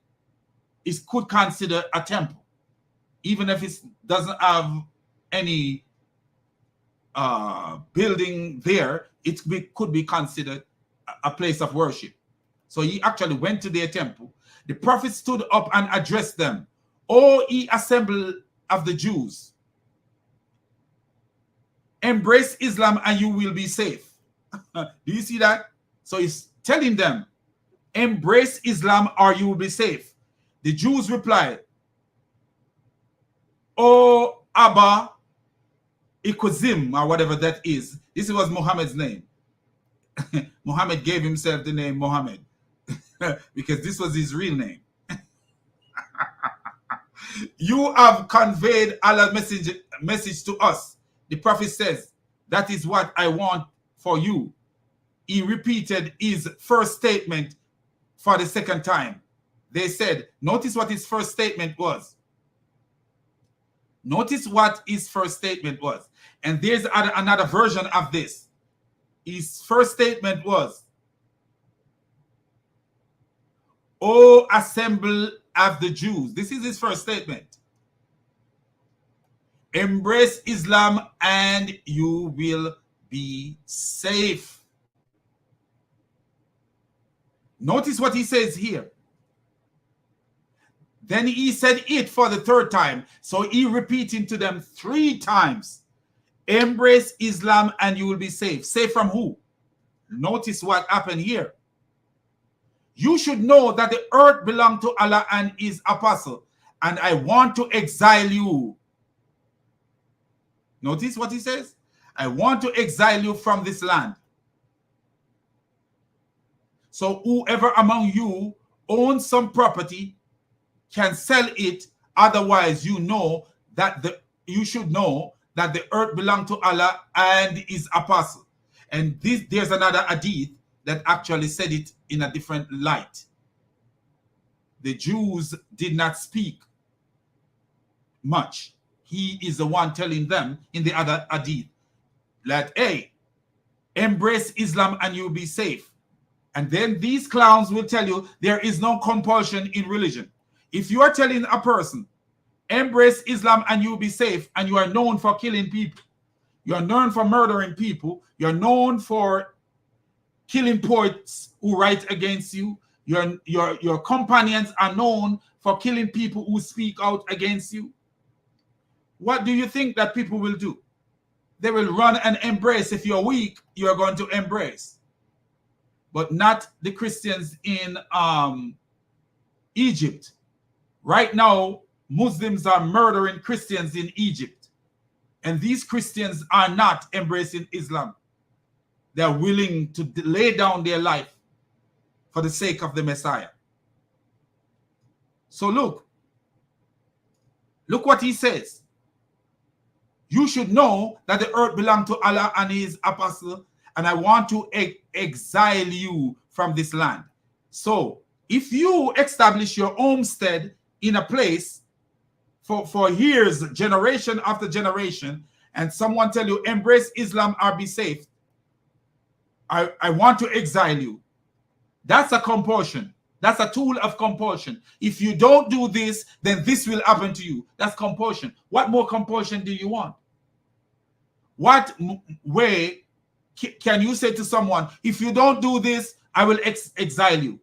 [SPEAKER 1] is could consider a temple, even if it doesn't have any building there. It could be considered a place of worship. So he actually went to their temple. The prophet stood up and addressed them. O ye assembly of the Jews, embrace Islam and you will be safe. Do you see that? So he's telling them, embrace Islam or you will be safe. The Jews replied, O Abba Ikozim, or whatever that is. This was Muhammad's name. Muhammad gave himself the name Muhammad because this was his real name. You have conveyed Allah's message to us. The prophet says, that is what I want for you. He repeated his first statement for the second time. They said, notice what his first statement was. Notice what his first statement was. And there's another version of this. His first statement was, O assembly of the Jews. This is his first statement. Embrace Islam and you will be safe. Notice what he says here. Then he said it for the third time. So he repeating to them 3 times. Embrace Islam and you will be safe. Safe from who? Notice what happened here. You should know that the earth belongs to Allah and his apostle, and I want to exile you. Notice what he says. I want to exile you from this land. So whoever among you owns some property, can sell it. Otherwise, you should know that the earth belongs to Allah and his apostle. And there's another hadith that actually said it in a different light. The Jews did not speak much. He is the one telling them in the other hadith that, hey, embrace Islam and you'll be safe. And then these clowns will tell you there is no compulsion in religion. If you are telling a person, embrace Islam and you'll be safe, and you are known for killing people, you are known for murdering people, you're known for killing poets who write against you, your companions are known for killing people who speak out against you, what do you think that people will do? They will run and embrace. If you're weak, you're going to embrace. But not the Christians in Egypt. Right now, Muslims are murdering Christians in Egypt. And these Christians are not embracing Islam. They're willing to lay down their life for the sake of the Messiah. So look what he says. You should know that the earth belongs to Allah and his apostle, and I want to exile you from this land. So if you establish your homestead in a place for years, generation after generation, and someone tell you embrace Islam or be safe, I want to exile you. That's a compulsion. That's a tool of compulsion. If you don't do this, then this will happen to you. That's compulsion. What more compulsion do you want? What way can you say to someone, if you don't do this, I will exile you?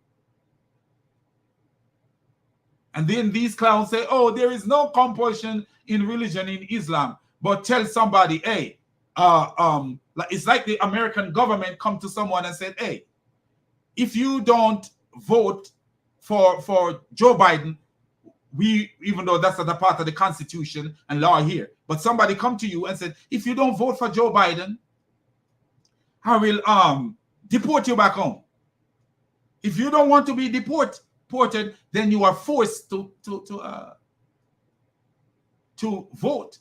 [SPEAKER 1] And then these clowns say, oh, there is no compulsion in religion in Islam. But tell somebody, hey, it's like the American government come to someone and said, hey, if you don't vote for Joe Biden, even though that's not a part of the Constitution and law here, but somebody come to you and said, if you don't vote for Joe Biden, I will deport you back home. If you don't want to be deported, then you are forced to vote.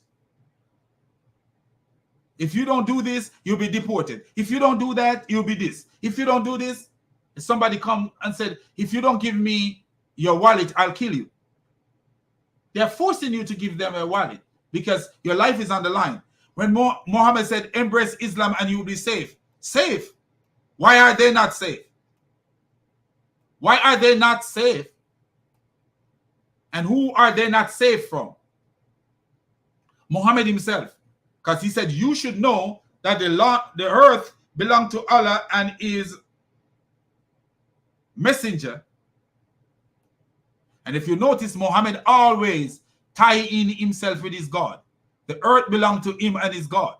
[SPEAKER 1] If you don't do this, you'll be deported. If you don't do that, you'll be this. If you don't do this, somebody come and said, if you don't give me your wallet, I'll kill you. They're forcing you to give them a wallet because your life is on the line. When Muhammad said, embrace Islam and you'll be safe. Safe? Why are they not safe? Why are they not safe? And who are they not safe from? Muhammad himself. Because he said, you should know that the earth belongs to Allah and his messenger. And if you notice, Muhammad always tie in himself with his God. The earth belongs to him and his God.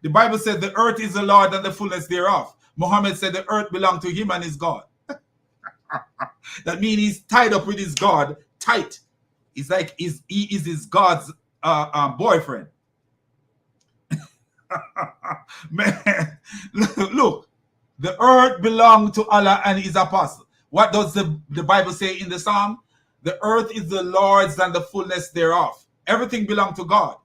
[SPEAKER 1] The Bible said the earth is the Lord and the fullness thereof. Muhammad said the earth belongs to him and his God. That means he's tied up with his God tight. It's like he is his God's boyfriend. Man, look, the earth belongs to Allah and his apostle. What does the Bible say in the Psalm? The earth is the Lord's and the fullness thereof. Everything belongs to God.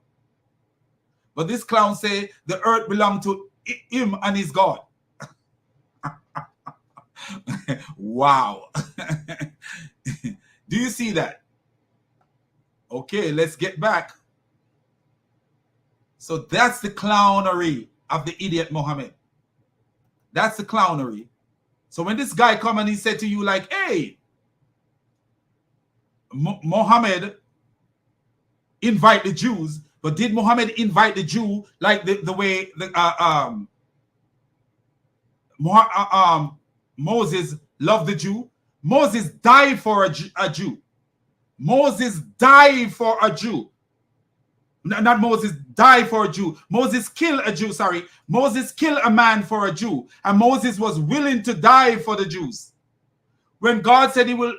[SPEAKER 1] But this clown say the earth belongs to him and his God. Wow. Do you see that? Okay, let's get back. So that's the clownery of the idiot Muhammad. That's the clownery. So when this guy come and he said to you like, hey, Muhammad invite the Jews, but did Muhammad invite the Jew like the way Moses loved the Jew? Moses died for a Jew. Moses died for a Jew. Not Moses died for a Jew. Moses killed a Jew, sorry. Moses killed a man for a Jew. And Moses was willing to die for the Jews. When God said he will,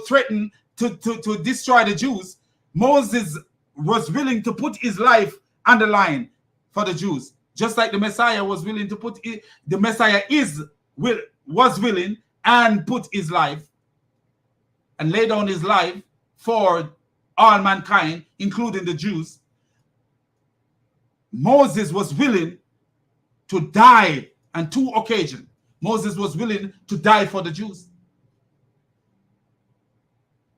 [SPEAKER 1] threaten to destroy the Jews, Moses was willing to put his life on the line for the Jews. Just like the Messiah was willing to put it, the Messiah was willing and put his life and lay down his life for all mankind, including the Jews, Moses was willing to die on 2 occasions. Moses was willing to die for the Jews.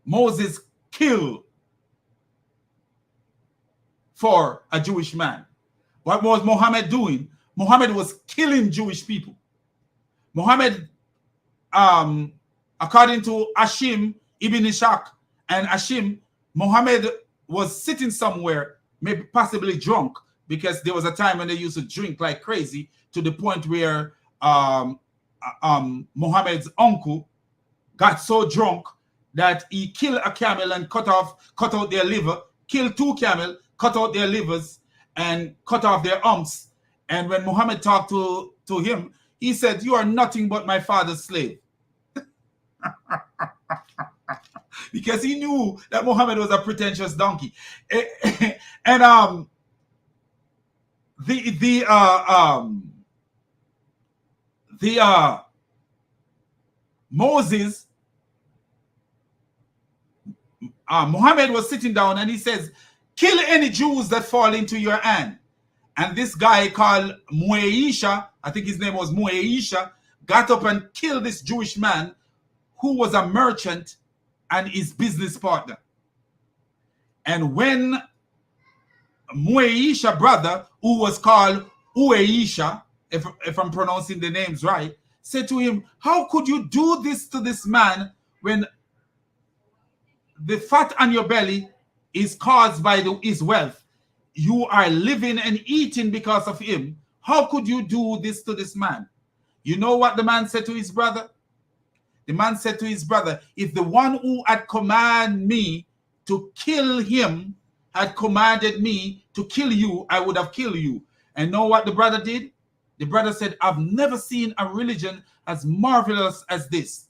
[SPEAKER 1] Moses killed for a Jewish man. What was Muhammad doing? Muhammad was killing Jewish people. Muhammad, according to Ashim ibn Ishaq and Ashim, Muhammad was sitting somewhere, maybe possibly drunk, because there was a time when they used to drink like crazy, to the point where Muhammad's uncle got so drunk that he killed a camel and cut out their liver, killed 2 camels, cut out their livers, and cut off their arms. And when Muhammad talked to him, he said, "You are nothing but my father's slave." Because he knew that Muhammad was a pretentious donkey. And Moses, Muhammad was sitting down and he says, "Kill any Jews that fall into your hand." And this guy called Muaisha, I think his name was Muaisha, got up and killed this Jewish man who was a merchant and his business partner. And when Muaisha brother, who was called Uaisha, if I'm pronouncing the names right, said to him, "How could you do this to this man when the fat on your belly is caused by his wealth? You are living and eating because of him. How could you do this to this man?" You know what the man said to his brother? The man said to his brother, "If the one who had commanded me to kill him had commanded me to kill you, I would have killed you." And know what the brother did? The brother said, "I've never seen a religion as marvelous as this."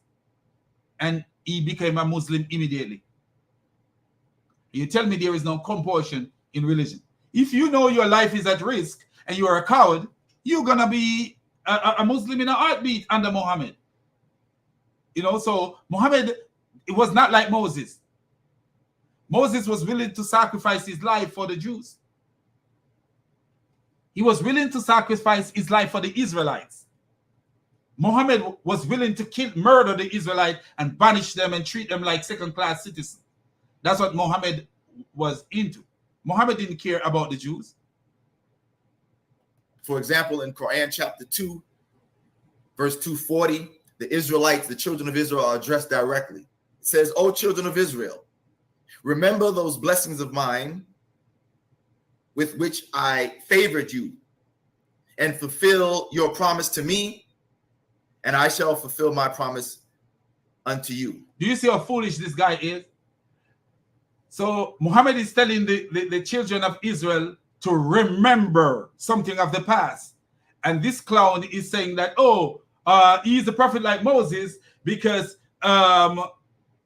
[SPEAKER 1] And he became a Muslim immediately. You tell me there is no compulsion in religion. If you know your life is at risk and you are a coward, you're going to be a Muslim in a heartbeat under Muhammad. You know, so Muhammad, it was not like Moses. Moses was willing to sacrifice his life for the Jews. He was willing to sacrifice his life for the Israelites. Muhammad was willing to murder the Israelites and banish them and treat them like second-class citizens. That's what Muhammad was into. Muhammad didn't care about the Jews.
[SPEAKER 3] For example, in Quran chapter 2, verse 240, the Israelites, the children of Israel, are addressed directly. It says, "O children of Israel, remember those blessings of mine with which I favored you, and fulfill your promise to me, and I shall fulfill my promise unto you."
[SPEAKER 1] Do you see how foolish this guy is? So Muhammad is telling the children of Israel to remember something of the past. And this clown is saying that, he's a prophet like Moses because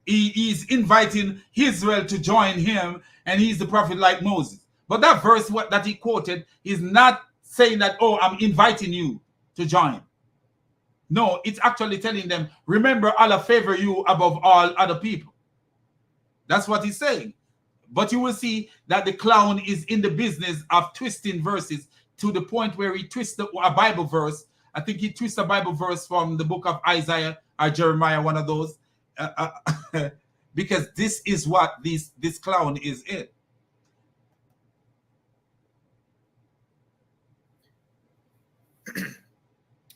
[SPEAKER 1] he's inviting Israel to join him, and he's the prophet like Moses. But that verse that he quoted is not saying that, I'm inviting you to join. No, it's actually telling them, remember, Allah favor you above all other people. That's what he's saying. But you will see that the clown is in the business of twisting verses to the point where he twists a Bible verse. I think he twists a Bible verse from the book of Isaiah or Jeremiah, one of those, because this is what this clown is in.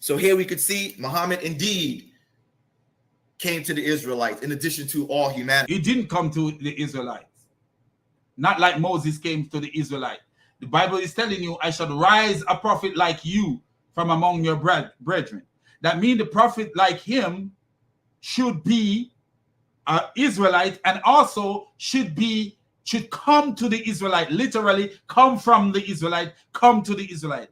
[SPEAKER 3] So here we could see Muhammad indeed came to the Israelites in addition to all humanity.
[SPEAKER 1] He didn't come to the Israelites. Not like Moses came to the Israelites. The Bible is telling you, I shall rise a prophet like you from among your brethren. That means the prophet like him should be an Israelite and also should come to the Israelite, literally come from the Israelite, come to the Israelite.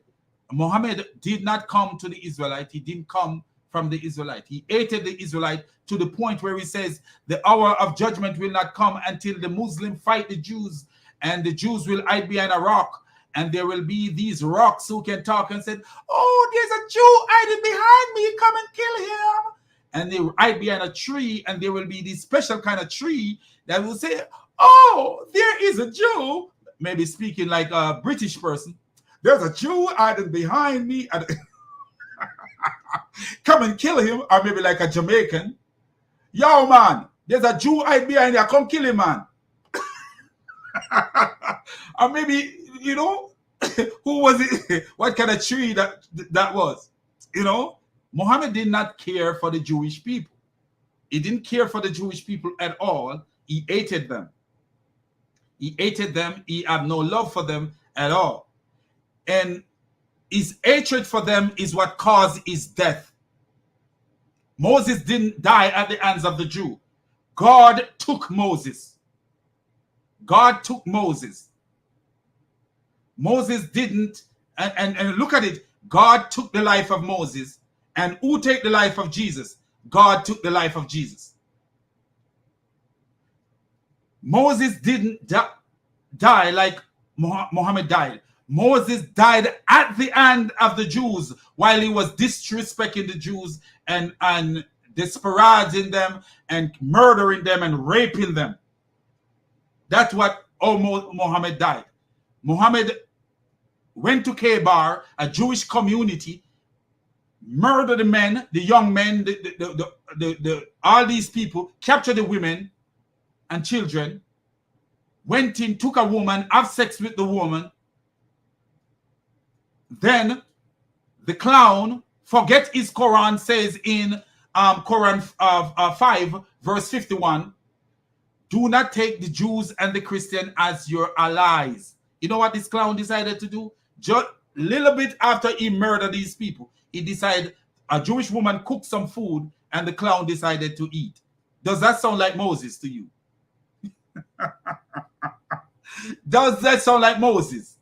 [SPEAKER 1] Muhammad did not come to the Israelite. He didn't come from the Israelite. He hated the Israelite to the point where he says the hour of judgment will not come until the Muslim fight the Jews, and the Jews will hide behind a rock, and there will be these rocks who can talk and say, there's a Jew hiding behind me, come and kill him. and they will hide behind a tree, and there will be this special kind of tree that will say, "Oh, there is a Jew," maybe speaking like a British person. "There's a Jew hiding behind me," and come and kill him. Or maybe like a Jamaican, "Yo, man, there's a Jew hiding behind you. Come kill him, man." Or maybe, you know, who was it? What kind of tree that was? You know, Muhammad did not care for the Jewish people. He didn't care for the Jewish people at all. He hated them. He hated them. He had no love for them at all. And his hatred for them is what caused his death. Moses didn't die at the hands of the Jew. God took Moses. God took Moses. Moses didn't, and look at it. God took the life of Moses. And who took the life of Jesus? God took the life of Jesus. Moses didn't die like Muhammad died. Moses died at the hand of the Jews while he was disrespecting the Jews and disparaging them and murdering them and raping them. That's what Muhammad died. Muhammad went to Khaybar, a Jewish community, murdered the men, the young men, all these people, captured the women and children, went in, took a woman, have sex with the woman. Then the clown, forget his Quran, says in Quran 5, verse 51, "Do not take the Jews and the Christian as your allies." You know what this clown decided to do? Just a little bit after he murdered these people, he decided a Jewish woman cooked some food and the clown decided to eat. Does that sound like Moses to you? Does that sound like Moses?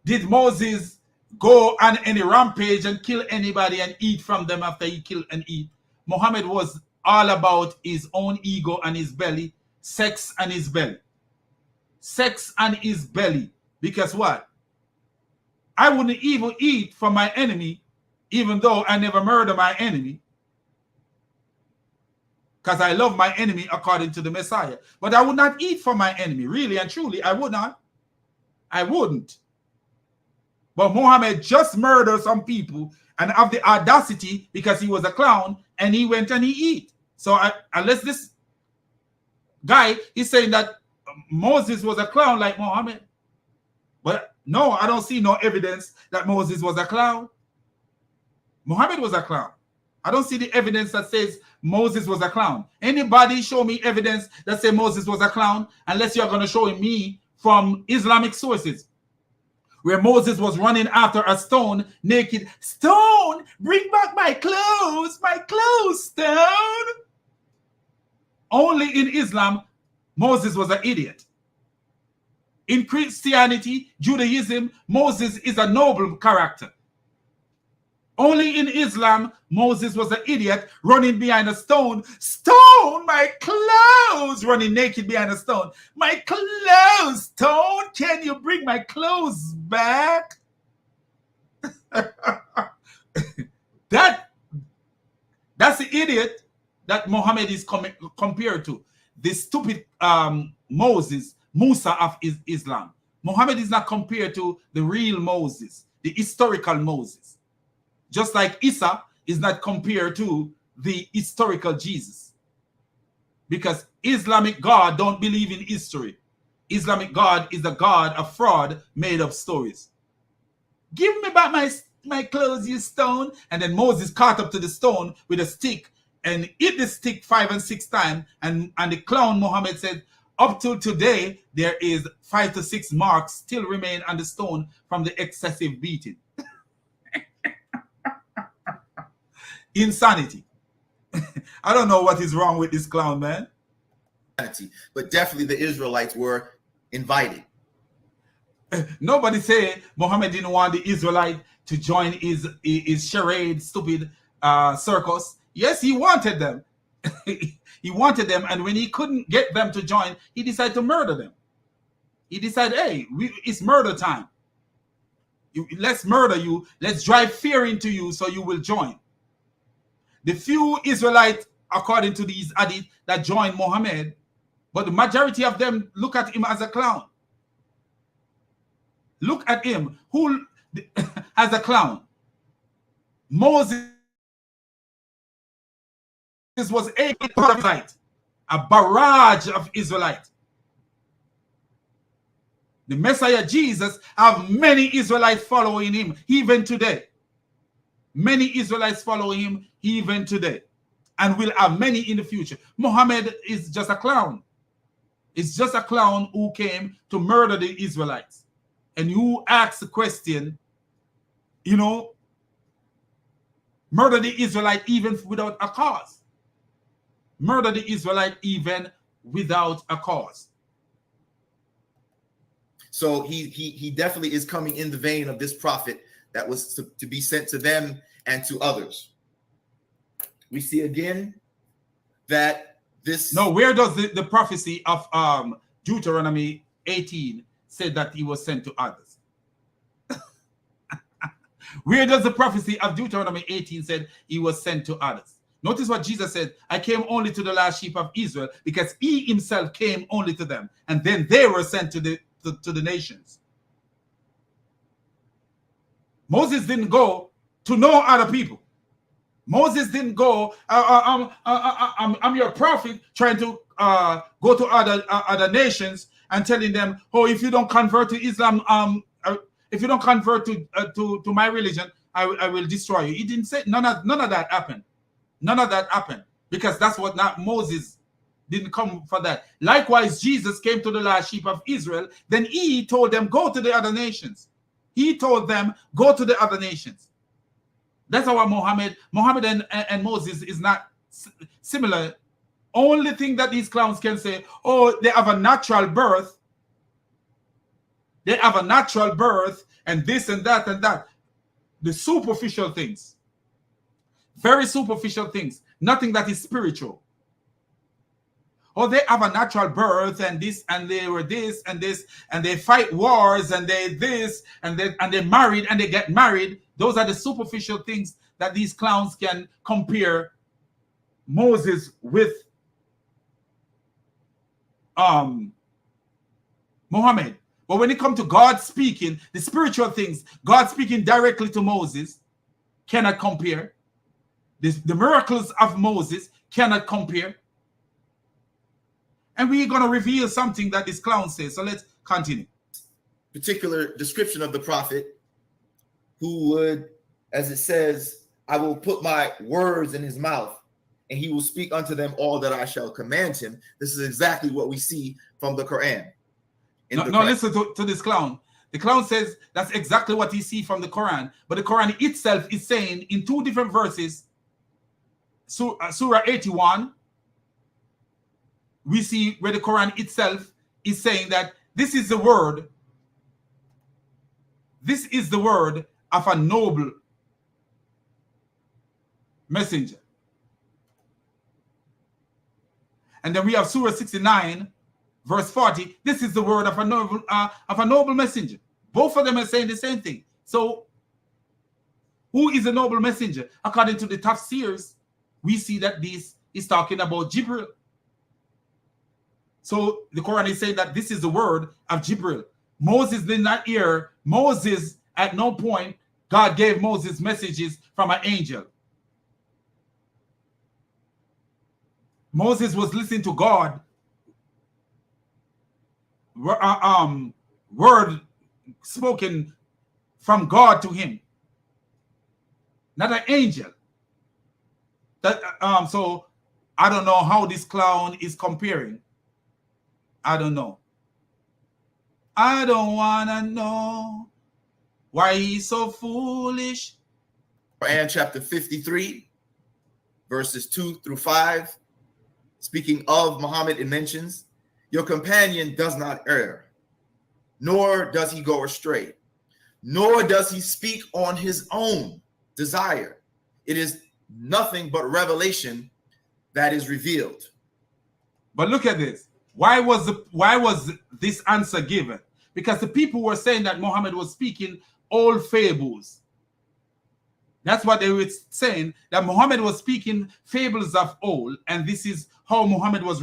[SPEAKER 1] Did Moses go on any rampage and kill anybody and eat from them after he killed and eat? Muhammad was all about his own ego and his belly, sex and his belly. Sex and his belly. Because what? I wouldn't even eat for my enemy, even though I never murder my enemy. Because I love my enemy according to the Messiah. But I would not eat for my enemy. Really and truly, I would not. I wouldn't. But Muhammad just murdered some people and have the audacity because he was a clown and he went and he eat. So unless this guy is saying that Moses was a clown like Muhammad. But no, I don't see no evidence that Moses was a clown. Muhammad was a clown. I don't see the evidence that says Moses was a clown. Anybody show me evidence that says Moses was a clown, unless you're going to show me from Islamic sources where Moses was running after a stone naked. "Stone, bring back my clothes, stone." Only in Islam, Moses was an idiot. In Christianity, Judaism, Moses is a noble character. Only in Islam, Moses was an idiot running behind a stone. "Stone, my clothes," running naked behind a stone. "My clothes, stone, can you bring my clothes back?" That's the idiot that Muhammad is compared to. The stupid Musa of Islam. Muhammad is not compared to the real Moses, the historical Moses. Just like Isa is not compared to the historical Jesus. Because Islamic God don't believe in history. Islamic God is a God of fraud made of stories. "Give me back my clothes, you stone." And then Moses caught up to the stone with a stick and hit the stick 5 and 6 times. And the clown Muhammad said, "Up till today, there is 5 to 6 marks still remain on the stone from the excessive beating." Insanity. I don't know what is wrong with this clown, man.
[SPEAKER 3] But definitely the Israelites were invited.
[SPEAKER 1] Nobody say Muhammad didn't want the Israelite to join his charade, stupid circus. Yes, he wanted them. He wanted them, and when he couldn't get them to join, he decided to murder them. He decided, "Hey, it's murder time. Let's murder you. Let's drive fear into you so you will join." the few Israelites, according to these hadith, that joined Muhammad, but the majority of them look at him as a clown. Look at him as a clown. Moses was a barrage of Israelites. The Messiah Jesus have many Israelites following him even today. Many Israelites follow him even today, and will have many in the future. Muhammad is just a clown. It's just a clown who came to murder the Israelites. And you ask the question, you know, murder the Israelite even without a cause. Murder the Israelite even without a cause.
[SPEAKER 3] So he definitely is coming in the vein of this prophet that was to be sent to them and to others. We see again that this...
[SPEAKER 1] No, where does the prophecy of Deuteronomy 18 say that he was sent to others? Where does the prophecy of Deuteronomy 18 said he was sent to others? Notice what Jesus said, I came only to the last sheep of Israel, because he himself came only to them, and then they were sent to the nations. Moses didn't go to no other people. Moses didn't go, I'm your prophet, trying to go to other nations and telling them, oh, if you don't convert to Islam, if you don't convert to my religion, I will destroy you. He didn't say, none of that happened. None of that happened, because that's what not Moses didn't come for that. Likewise, Jesus came to the last sheep of Israel. Then he told them, go to the other nations. He told them, go to the other nations. That's how Muhammad and Moses is not similar. Only thing that these clowns can say, oh, they have a natural birth. They have a natural birth, and this and that and that. The superficial things. Very superficial things. Nothing that is spiritual. Oh, they have a natural birth, and this, and they were this and this, and they fight wars, and they this, and they married, and they get married. Those are the superficial things that these clowns can compare Moses with Muhammad. But when it comes to God speaking, the spiritual things, God speaking directly to Moses, cannot compare. The miracles of Moses cannot compare. And we're going to reveal something that this clown says. So let's continue.
[SPEAKER 3] Particular description of the prophet who would, as it says, I will put my words in his mouth, and he will speak unto them all that I shall command him. This is exactly what we see from the Quran.
[SPEAKER 1] Listen to this clown. The clown says that's exactly what he sees from the Quran. But the Quran itself is saying in two different verses, Surah 81, we see where the Quran itself is saying that this is the word of a noble messenger. And then we have Surah 69, verse 40. This is the word of a noble messenger. Both of them are saying the same thing. So, who is a noble messenger? According to the tafsirs, we see that this is talking about Jibril. So the Quran is saying that this is the word of Jibril. Moses did not hear. Moses, at no point, God gave Moses messages from an angel. Moses was listening to God. Word spoken from God to him, not an angel. So I don't know how this clown is comparing. I don't know. I don't wanna know why he's so foolish.
[SPEAKER 3] Quran chapter 53, verses 2 through 5. Speaking of Muhammad, it mentions, your companion does not err, nor does he go astray, nor does he speak on his own desire. It is nothing but revelation that is revealed.
[SPEAKER 1] But look at this. Why was this answer given? Because the people were saying that Muhammad was speaking old fables. That's what they were saying, that Muhammad was speaking fables of old, and this is how Muhammad was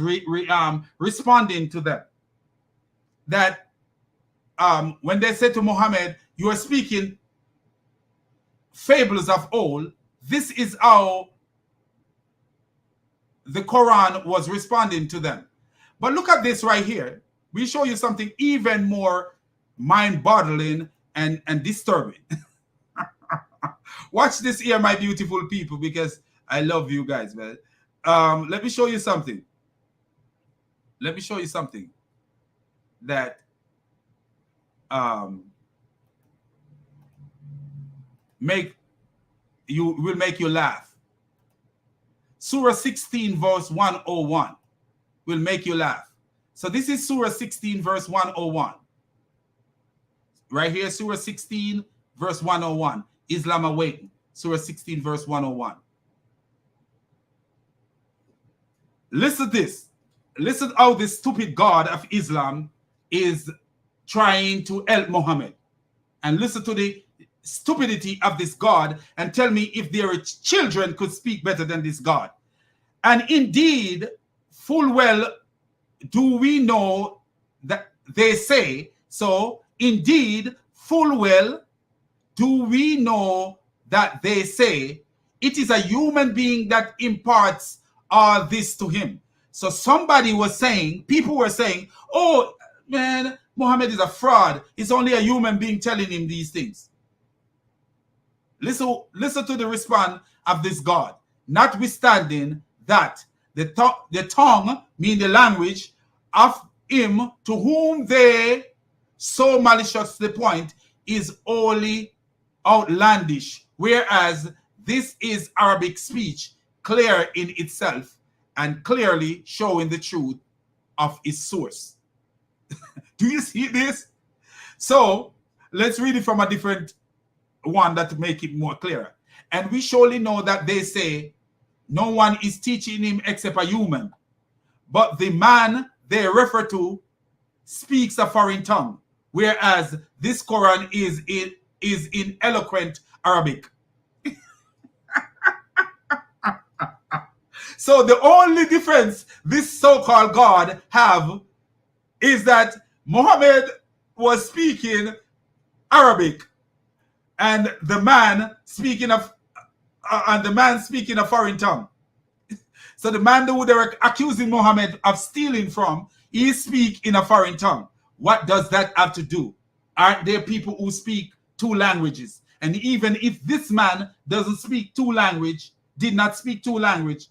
[SPEAKER 1] responding to them. That when they said to Muhammad, you are speaking fables of old, this is how the Quran was responding to them. But look at this right here. We show you something even more mind-boggling and disturbing. Watch this here, my beautiful people, because I love you guys, man. Let me show you something. Let me show you something that will make you laugh. Surah 16 verse 101 will make you laugh. So this is Surah 16 verse 101. Right here, Surah 16 verse 101. Islam Awakened. Surah 16 verse 101. Listen to this. Listen how this stupid God of Islam is trying to help Muhammad. And listen to the stupidity of this God and tell me if their children could speak better than this God. And indeed, full well do we know that they say, so indeed, full well do we know that they say it is a human being that imparts all this to him. So somebody was saying, people were saying, oh man, Muhammad is a fraud. It's only a human being telling him these things. Listen to the response of this God. Notwithstanding that the tongue, mean the language of him to whom they so maliciously point, is only outlandish, whereas this is Arabic speech, clear in itself and clearly showing the truth of its source. Do you see this? So let's read it from a different one that make it more clearer. And we surely know that they say no one is teaching him except a human, but the man they refer to speaks a foreign tongue, whereas this Quran is in eloquent Arabic. So the only difference this so-called God have is that Muhammad was speaking Arabic, and the man speaking a foreign tongue. So the man who they were accusing Muhammad of stealing from, he speak in a foreign tongue. What does that have to do? Aren't there people who speak two languages? And even if this man doesn't speak did not speak two language,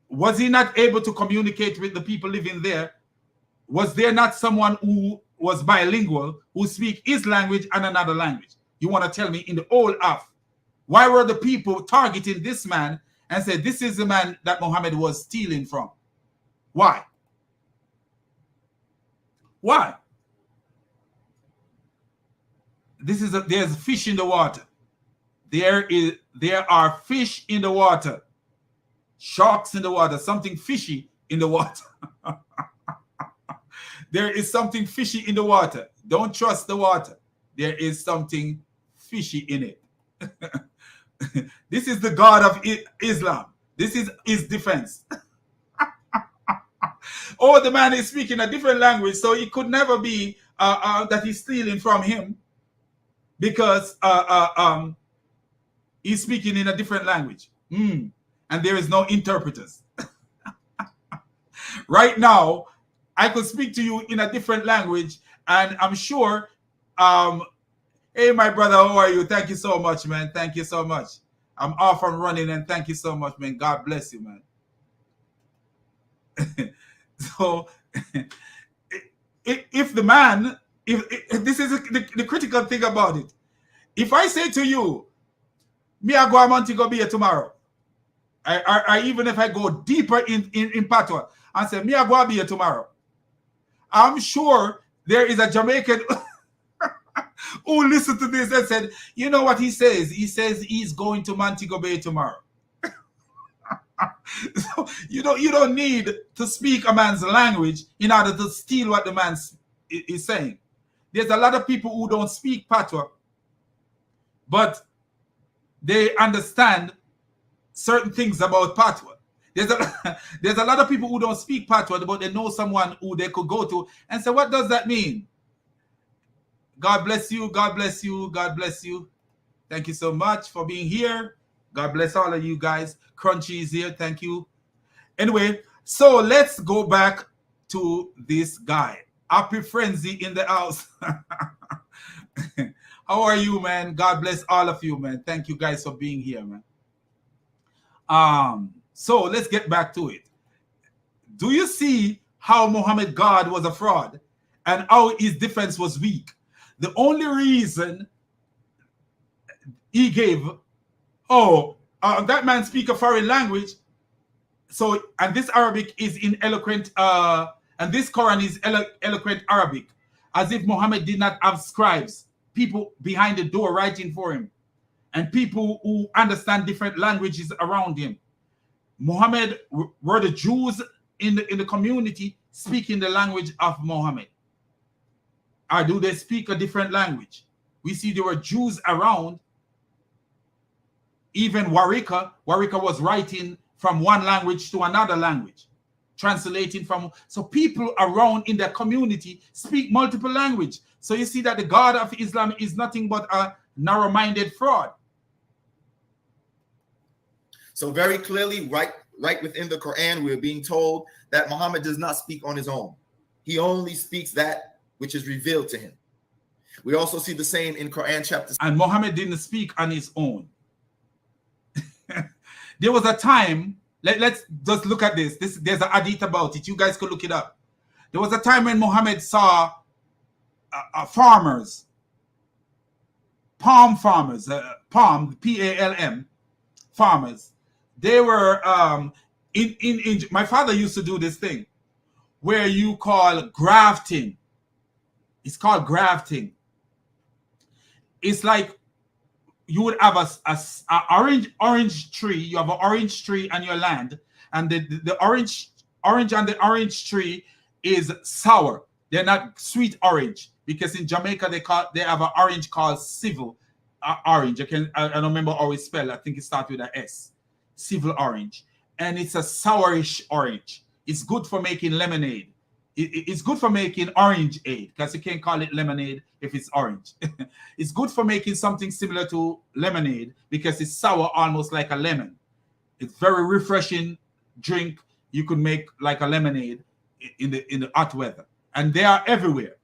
[SPEAKER 1] was he not able to communicate with the people living there? Was there not someone who was bilingual who speak his language and another language? You want to tell me in the old Af, why were the people targeting this man and said this is the man that Muhammad was stealing from? Why? Why? There's fish in the water. There are fish in the water. Sharks in the water, something fishy in the water. There is something fishy in the water. Don't trust the water. There is something fishy in it. This is the God of Islam. This is his defense. Oh, the man is speaking a different language, so it could never be that he's stealing from him, because he's speaking in a different language. And there is no interpreters. Right now, I could speak to you in a different language, and I'm sure, hey, my brother, how are you? Thank you so much, man. Thank you so much. I'm off and running, and thank you so much, man. God bless you, man. So, if the man, if this is the critical thing about it, if I say to you, me I go a Montego Bay tomorrow, I even if I go deeper in patois and say, me I go be here tomorrow, I'm sure there is a Jamaican who listened to this and said, you know what he says? He says he's going to Montego Bay tomorrow. So you don't need to speak a man's language in order to steal what the man is saying. There's a lot of people who don't speak patois, but they understand certain things about Patois. There's a lot of people who don't speak Patois, but they know someone who they could go to and say, what does that mean? God bless you. God bless you. God bless you. Thank you so much for being here. God bless all of you guys. Crunchy is here. Thank you. Anyway, so let's go back to this guy. Happy Frenzy in the house. How are you, man? God bless all of you, man. Thank you guys for being here, man. So let's get back to it. Do you see how Muhammad God was a fraud and how his defense was weak? The only reason he gave, that man speak a foreign language. So, and this Arabic is in eloquent, and this Quran is eloquent Arabic, as if Muhammad did not have scribes, people behind the door writing for him, and people who understand different languages around him. Muhammad were the Jews in the community speaking the language of Muhammad. Or do they speak a different language? We see there were Jews around. Even Warika was writing from one language to another language, translating from. So people around in the community speak multiple language. So you see that the God of Islam is nothing but a narrow-minded fraud.
[SPEAKER 3] So very clearly, right within the Quran, we're being told that Muhammad does not speak on his own. He only speaks that which is revealed to him. We also see the same in Quran chapter.
[SPEAKER 1] And Muhammad didn't speak on his own. There was a time, let's just look at this. There's a hadith about it. You guys could look it up. There was a time when Muhammad saw farmers, palm farmers, palm, P-A-L-M, farmers. They were, in my father used to do this thing where you call grafting. It's called grafting. It's like you would have a orange tree. You have an orange tree on your land, and the orange on the orange tree is sour. They're not sweet orange, because in Jamaica they have an orange called civil orange. I don't remember how it's spelled. I think it starts with an S. Civil orange, and it's a sourish orange. It's good for making lemonade. It's good for making orange aid, because you can't call it lemonade if it's orange. It's good for making something similar to lemonade because it's sour, almost like a lemon. It's very refreshing drink. You could make like a lemonade in the hot weather, and they are everywhere.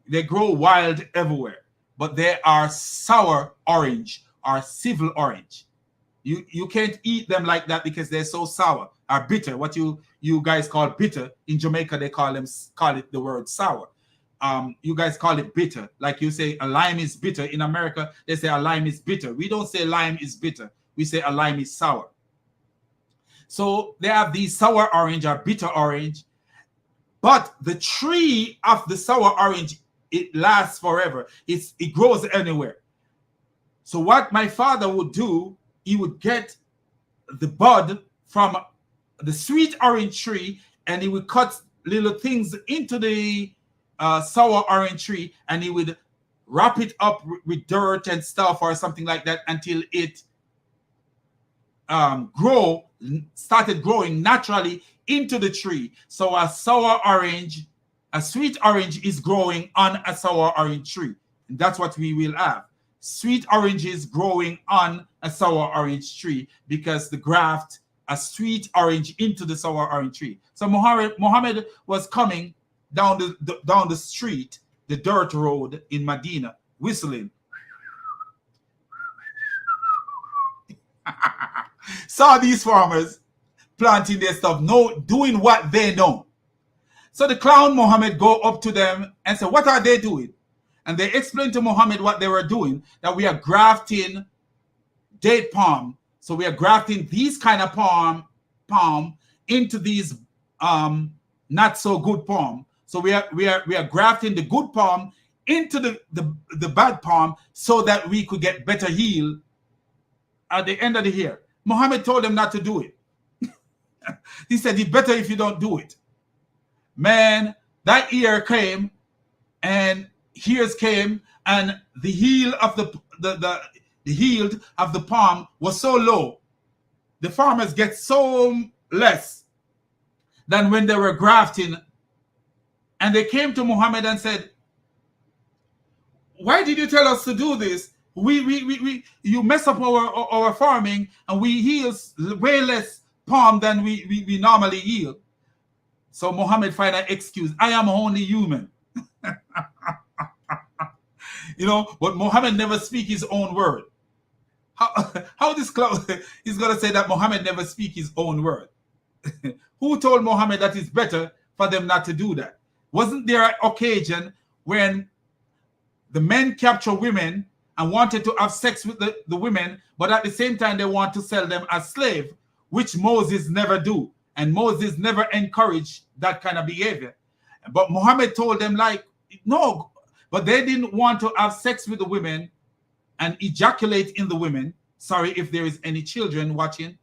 [SPEAKER 1] They grow wild everywhere, but they are sour orange or civil orange. You can't eat them like that because they're so sour or bitter. What you guys call bitter in Jamaica, they call it the word sour. You guys call it bitter. Like you say a lime is bitter. In America, they say a lime is bitter. We don't say lime is bitter. We say a lime is sour. So they have these sour orange or bitter orange, but the tree of the sour orange, it lasts forever. It grows anywhere. So what my father would do, he would get the bud from the sweet orange tree, and he would cut little things into the sour orange tree, and he would wrap it up with dirt and stuff or something like that until it started growing naturally into the tree. So a sweet orange is growing on a sour orange tree. And that's what we will have. Sweet oranges growing on a sour orange tree, because the graft a sweet orange into the sour orange tree. So Muhammad was coming down the street, the dirt road in Medina, whistling. Saw these farmers planting their stuff, doing what they know. So the clown Muhammad go up to them and say, what are they doing? And they explained to Muhammad what they were doing, that we are grafting date palm. So we are grafting these kind of palm into these not so good palm. So we are grafting the good palm into the bad palm so that we could get better yield at the end of the year. Muhammad told them not to do it. He said it's better if you don't do it. Man, that year came and years came, and the heel of the yield of the palm was so low, the farmers get so less than when they were grafting. And they came to Muhammad and said, why did you tell us to do this? You mess up our farming and we yield way less palm than we normally yield. So Muhammad find an excuse. I am only human. You know, but Muhammad never speak his own word. How this cloud is going to say that Muhammad never speak his own word? Who told Muhammad that it's better for them not to do that? Wasn't there an occasion when the men capture women and wanted to have sex with the women, but at the same time they want to sell them as slave, which Moses never do, and Moses never encouraged that kind of behavior. But Muhammad told them, like, no, but they didn't want to have sex with the women and ejaculate in the women. Sorry if there is any children watching.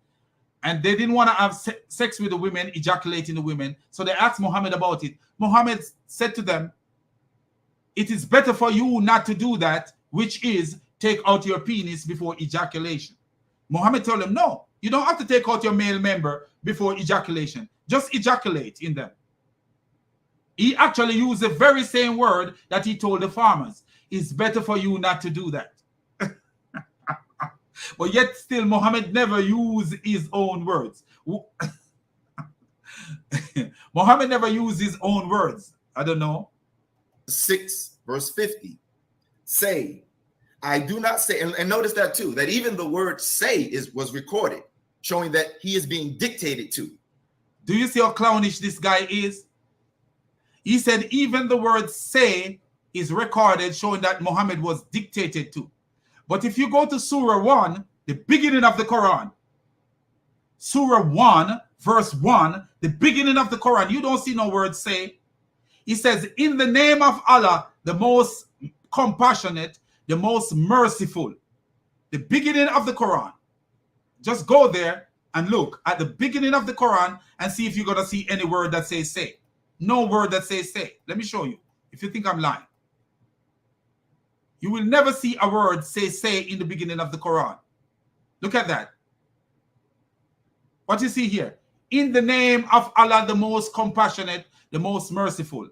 [SPEAKER 1] And they didn't want to have sex with the women, ejaculate in the women. So they asked Muhammad about it. Muhammad said to them, it is better for you not to do that, which is take out your penis before ejaculation. Muhammad told them, no, you don't have to take out your male member before ejaculation. Just ejaculate in them. He actually used the very same word that he told the farmers. It's better for you not to do that. But yet still Muhammad never used his own words. Muhammad never used his own words. I don't know.
[SPEAKER 3] 6 verse 50. Say, I do not say, and notice that too, that even the word say was recorded, showing that he is being dictated to.
[SPEAKER 1] Do you see how clownish this guy is? He said even the word say is recorded, showing that Muhammad was dictated to. But if you go to Surah 1, the beginning of the Quran, Surah 1, verse 1, the beginning of the Quran, you don't see no word say. He says, in the name of Allah, the most compassionate, the most merciful. The beginning of the Quran. Just go there and look at the beginning of the Quran and see if you're going to see any word that says say. No word that says say. Let me show you, if you think I'm lying. You will never see a word say in the beginning of the Quran. Look at that. What you see here? In the name of Allah, the most compassionate, the most merciful.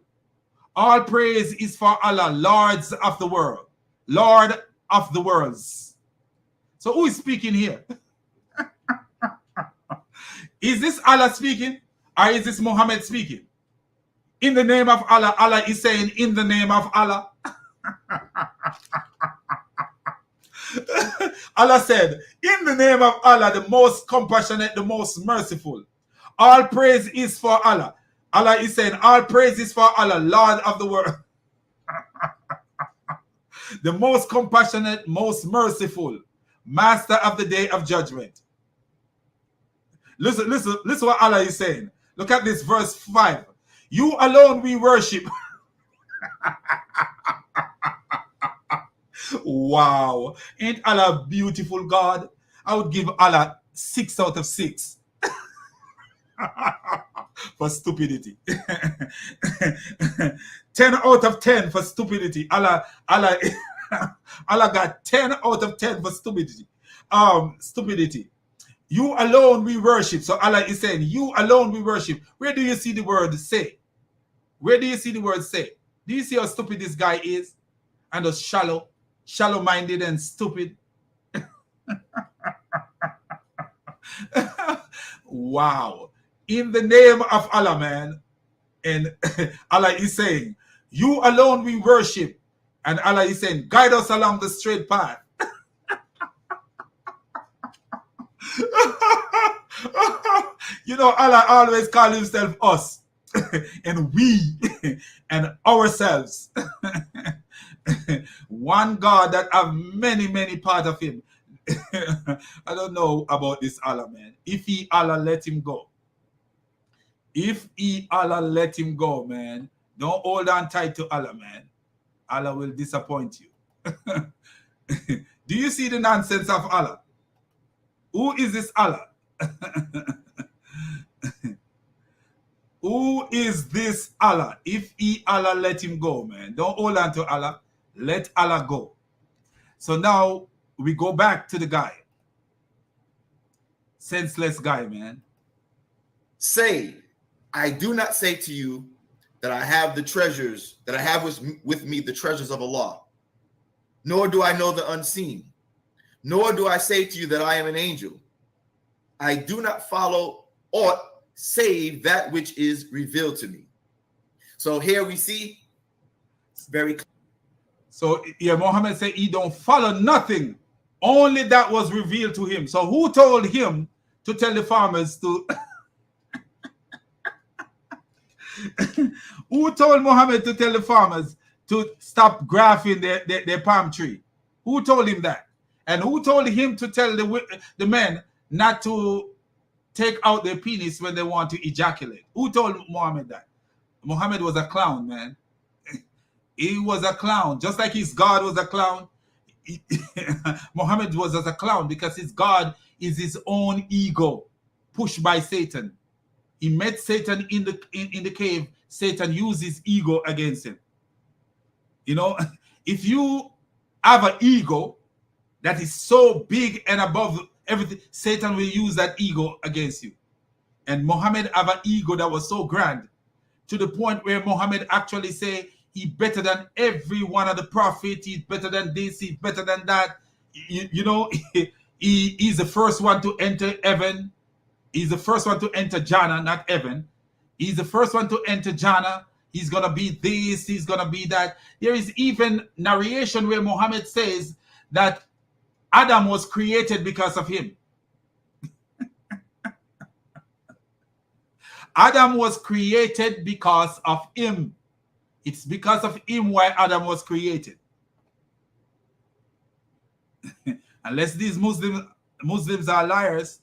[SPEAKER 1] All praise is for Allah, Lords of the world. Lord of the worlds. So who is speaking here? Is this Allah speaking? Or is this Muhammad speaking? In the name of Allah, Allah is saying, in the name of Allah. Allah said, in the name of Allah, the most compassionate, the most merciful. All praise is for Allah. Allah is saying, all praise is for Allah, Lord of the world. The most compassionate, most merciful, master of the day of judgment. Listen what Allah is saying. Look at this verse 5. You alone we worship. Wow. Ain't Allah a beautiful God? I would give Allah 6 out of 6 for stupidity. 10 out of 10 for stupidity. Allah got 10 out of 10 for stupidity. Stupidity. You alone we worship. So Allah is saying, you alone we worship. Where do you see the word say? Where do you see the word say? Do you see how stupid this guy is? And how shallow-minded and stupid. Wow. In the name of Allah, man. And Allah is saying, you alone we worship. And Allah is saying, guide us along the straight path. You know, Allah always calls himself us. And we and ourselves. One God that have many part of him. I don't know about this Allah, man. If he Allah, let him go. If he Allah, let him go, man. Don't hold on tight to Allah, man. Allah will disappoint you. Do you see the nonsense of Allah? Who is this Allah? Who is this Allah? If he Allah, let him go, man. Don't hold on to Allah. Let Allah go. So now we go back to the guy. Senseless guy, man.
[SPEAKER 3] Say, I do not say to you that I have the treasures, that I have with me the treasures of Allah, nor do I know the unseen, nor do I say to you that I am an angel. I do not follow aught save that which is revealed to me. So here we see very clear.
[SPEAKER 1] So yeah, Muhammad said he don't follow nothing, only that was revealed to him. So who told him to tell the farmers to who told Muhammad to tell the farmers to stop grafting their palm tree? Who told him that? And who told him to tell the men not to take out their penis when they want to ejaculate? Who told Muhammad that? Muhammad was a clown, man. He was a clown, just like his God was a clown. Muhammad was as a clown because his God is his own ego, pushed by Satan. He met Satan in the cave. Satan used his ego against him. You know, if you have an ego that is so big and above everything, Satan will use that ego against you. And Muhammad have an ego that was so grand to the point where Muhammad actually say he better than every one of the prophets. He's better than this. He's better than that. You know, he's the first one to enter heaven. He's the first one to enter Jannah, not heaven. He's the first one to enter Jannah. He's going to be this. He's going to be that. There is even narration where Muhammad says that Adam was created because of him. Adam was created because of him. It's because of him why Adam was created. Unless these Muslims are liars.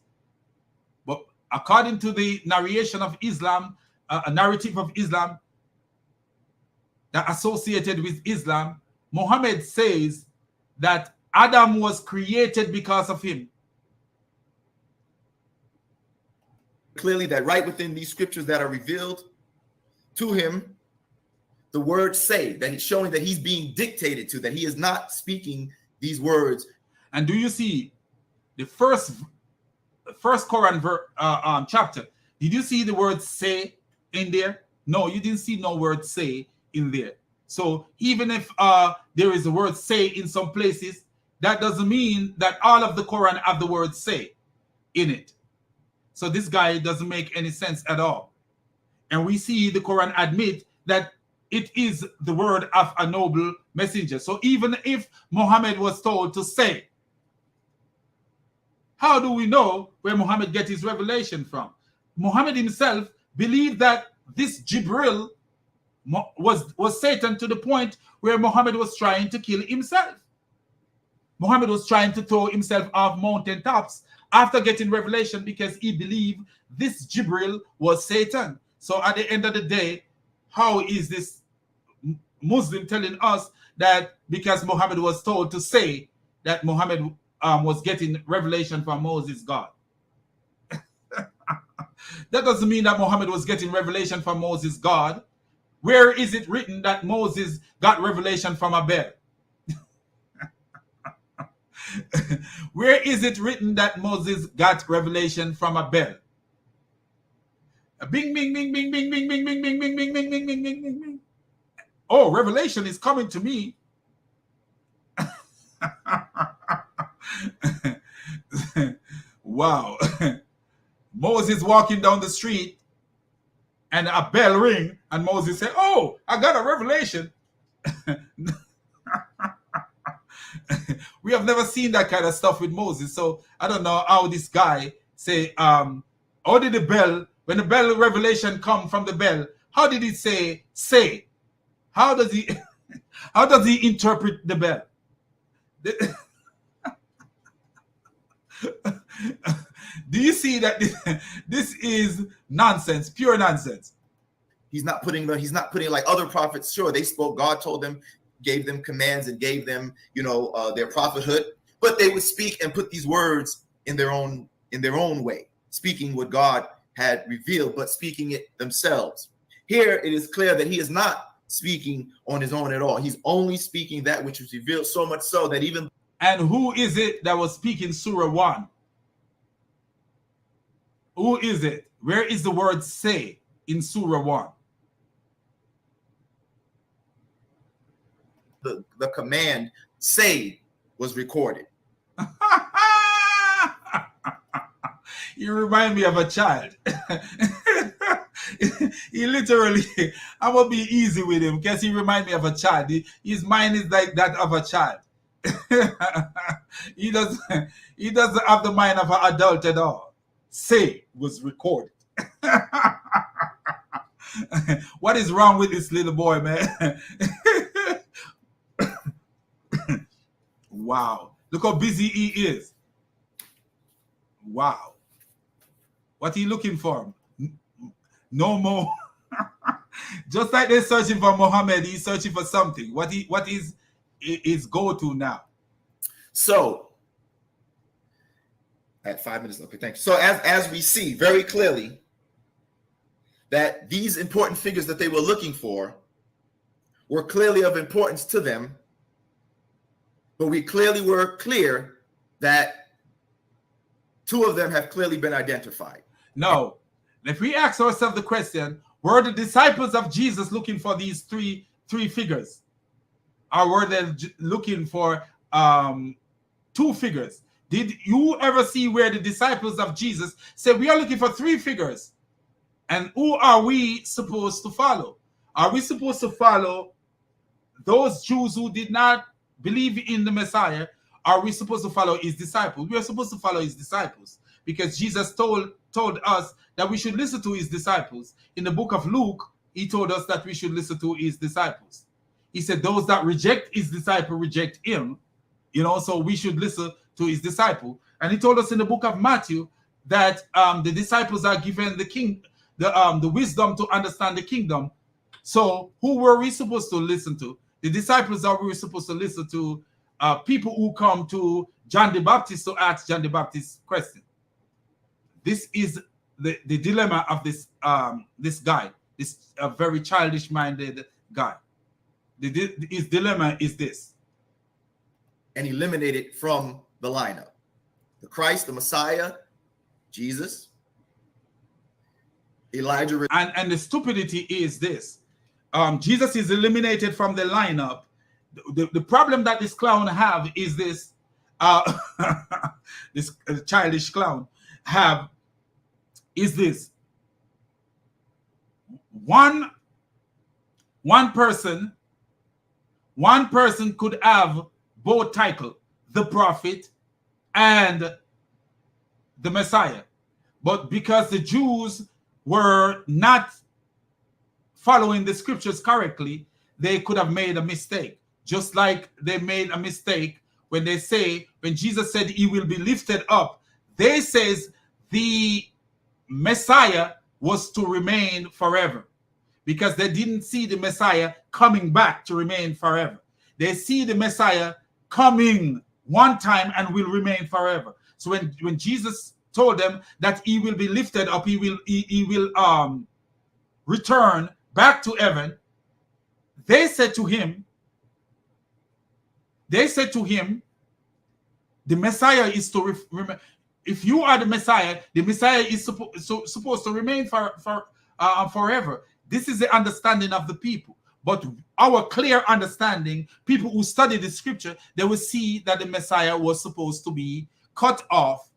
[SPEAKER 1] But according to the narration of Islam, a narrative of Islam that associated with Islam, Muhammad says that Adam was created because of him.
[SPEAKER 3] Clearly that right within these scriptures that are revealed to him, the words say that he's showing that he's being dictated to, that he is not speaking these words.
[SPEAKER 1] And do you see the first Quran chapter? Did you see the word say in there? No, you didn't see no word say in there. So even if there is a word say in some places, that doesn't mean that all of the Quran have the word say in it. So this guy doesn't make any sense at all. And we see the Quran admit that it is the word of a noble messenger. So even if Muhammad was told to say, how do we know where Muhammad gets his revelation from? Muhammad himself believed that this Jibril was Satan to the point where Muhammad was trying to kill himself. Muhammad was trying to throw himself off mountaintops after getting revelation because he believed this Jibril was Satan. So at the end of the day, how is this Muslim telling us that because Muhammad was told to say that Muhammad was getting revelation from Moses' God? That doesn't mean that Muhammad was getting revelation from Moses' God. Where is it written that Moses got revelation from Abel? Where is it written that Moses got revelation from Abel? Bing, bing, bing, bing, bing, bing, bing, bing, bing, bing, bing, bing, bing, bing, bing, bing, bing. Oh, revelation is coming to me. Wow. Moses walking down the street and a bell ring and Moses said, oh, I got a revelation. We have never seen that kind of stuff with Moses. So I don't know how this guy say, how did the bell, when the bell revelation come from the bell, how did it say? How does he interpret the bell? Do you see that this is nonsense, pure nonsense?
[SPEAKER 3] He's not putting like other prophets. Sure, they spoke. God told them, gave them commands, and gave them, their prophethood. But they would speak and put these words in their own way, speaking what God had revealed, but speaking it themselves. Here, it is clear that he is not speaking on his own at all. He's only speaking that which was revealed, so much so that even.
[SPEAKER 1] And who is it that was speaking Surah 1? Who is it? Where is the word say in Surah 1?
[SPEAKER 3] The command say was recorded.
[SPEAKER 1] You remind me of a child. He literally, I'm gonna be easy with him because he reminds me of a child. His mind is like that of a child. He doesn't have the mind of an adult at all. Say was recorded. What is wrong with this little boy, man? Wow. Look how busy he is. Wow. What are you looking for? No more. Just like they're searching for Muhammad, he's searching for something. What is his go-to now?
[SPEAKER 3] So, at 5 minutes, okay, thanks. So as we see very clearly that these important figures that they were looking for were clearly of importance to them, but we clearly were clear that two of them have clearly been identified.
[SPEAKER 1] No. If we ask ourselves the question, were the disciples of Jesus looking for these three figures? Or were they looking for two figures? Did you ever see where the disciples of Jesus said, we are looking for three figures? And who are we supposed to follow? Are we supposed to follow those Jews who did not believe in the Messiah? Are we supposed to follow his disciples? We are supposed to follow his disciples because Jesus told us that we should listen to his disciples. In the book of Luke, he told us that we should listen to his disciples. He said those that reject his disciple reject him, so we should listen to his disciple. And he told us in the book of Matthew that the disciples are given the wisdom to understand the kingdom. So who were we supposed to listen to? The disciples are we were supposed to listen to people who come to John the Baptist to ask John the Baptist question. This is the dilemma of this guy, this very childish-minded guy. His dilemma is this.
[SPEAKER 3] And eliminated from the lineup. The Christ, the Messiah, Jesus, Elijah.
[SPEAKER 1] And the stupidity is this. Jesus is eliminated from the lineup. The problem that this clown have is this. This childish clown have is this. One person could have both title, the prophet and the Messiah. But because the Jews were not following the scriptures correctly, they could have made a mistake. Just like they made a mistake when Jesus said he will be lifted up, they says the Messiah was to remain forever because they didn't see the Messiah coming back to remain forever. They see the Messiah coming one time and will remain forever. So when Jesus told them that he will be lifted up, he will return back to heaven, they said to him, the Messiah is to remember. If you are the Messiah is supposed to remain forever. This is the understanding of the people. But our clear understanding, people who study the scripture, they will see that the Messiah was supposed to be cut off,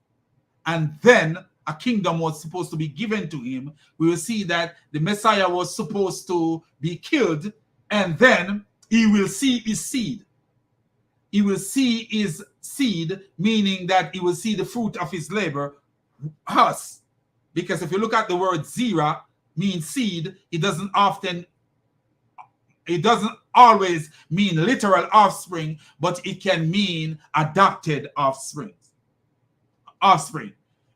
[SPEAKER 1] and then a kingdom was supposed to be given to him. We will see that the Messiah was supposed to be killed, and then he will see his seed. He will see his seed, meaning that he will see the fruit of his labor, us. Because if you look at the word zera, means seed, it doesn't always mean literal offspring, but it can mean adopted offspring.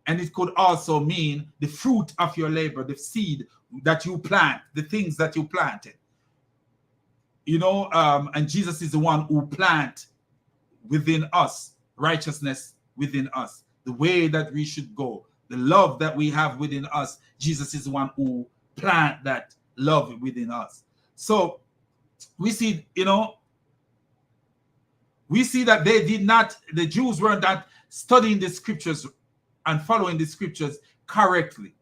[SPEAKER 1] And it could also mean the fruit of your labor, the seed that you plant, the things that you planted. And Jesus is the one who plant within us righteousness within us, the way that we should go, the love that we have within us. Jesus is the one who plant that love within us. So we see, we see that the Jews were not studying the scriptures and following the scriptures correctly.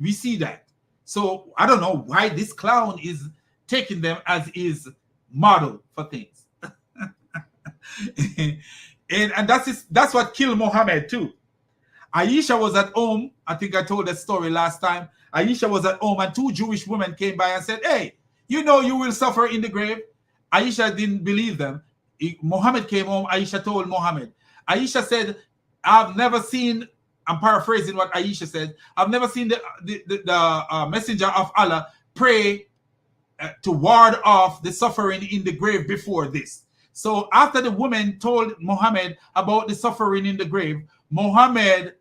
[SPEAKER 1] We see that. So I don't know why this clown is taking them as his model for things. and that's what killed Muhammad too. Aisha was at home. I think I told that story last time. Aisha was at home and two Jewish women came by and said, hey, you know you will suffer in the grave. Aisha didn't believe them. Muhammad came home. Aisha told Muhammad. Aisha said, I've never seen, I'm paraphrasing what Aisha said, I've never seen the messenger of Allah pray to ward off the suffering in the grave before this. So after the woman told Muhammad about the suffering in the grave, Muhammad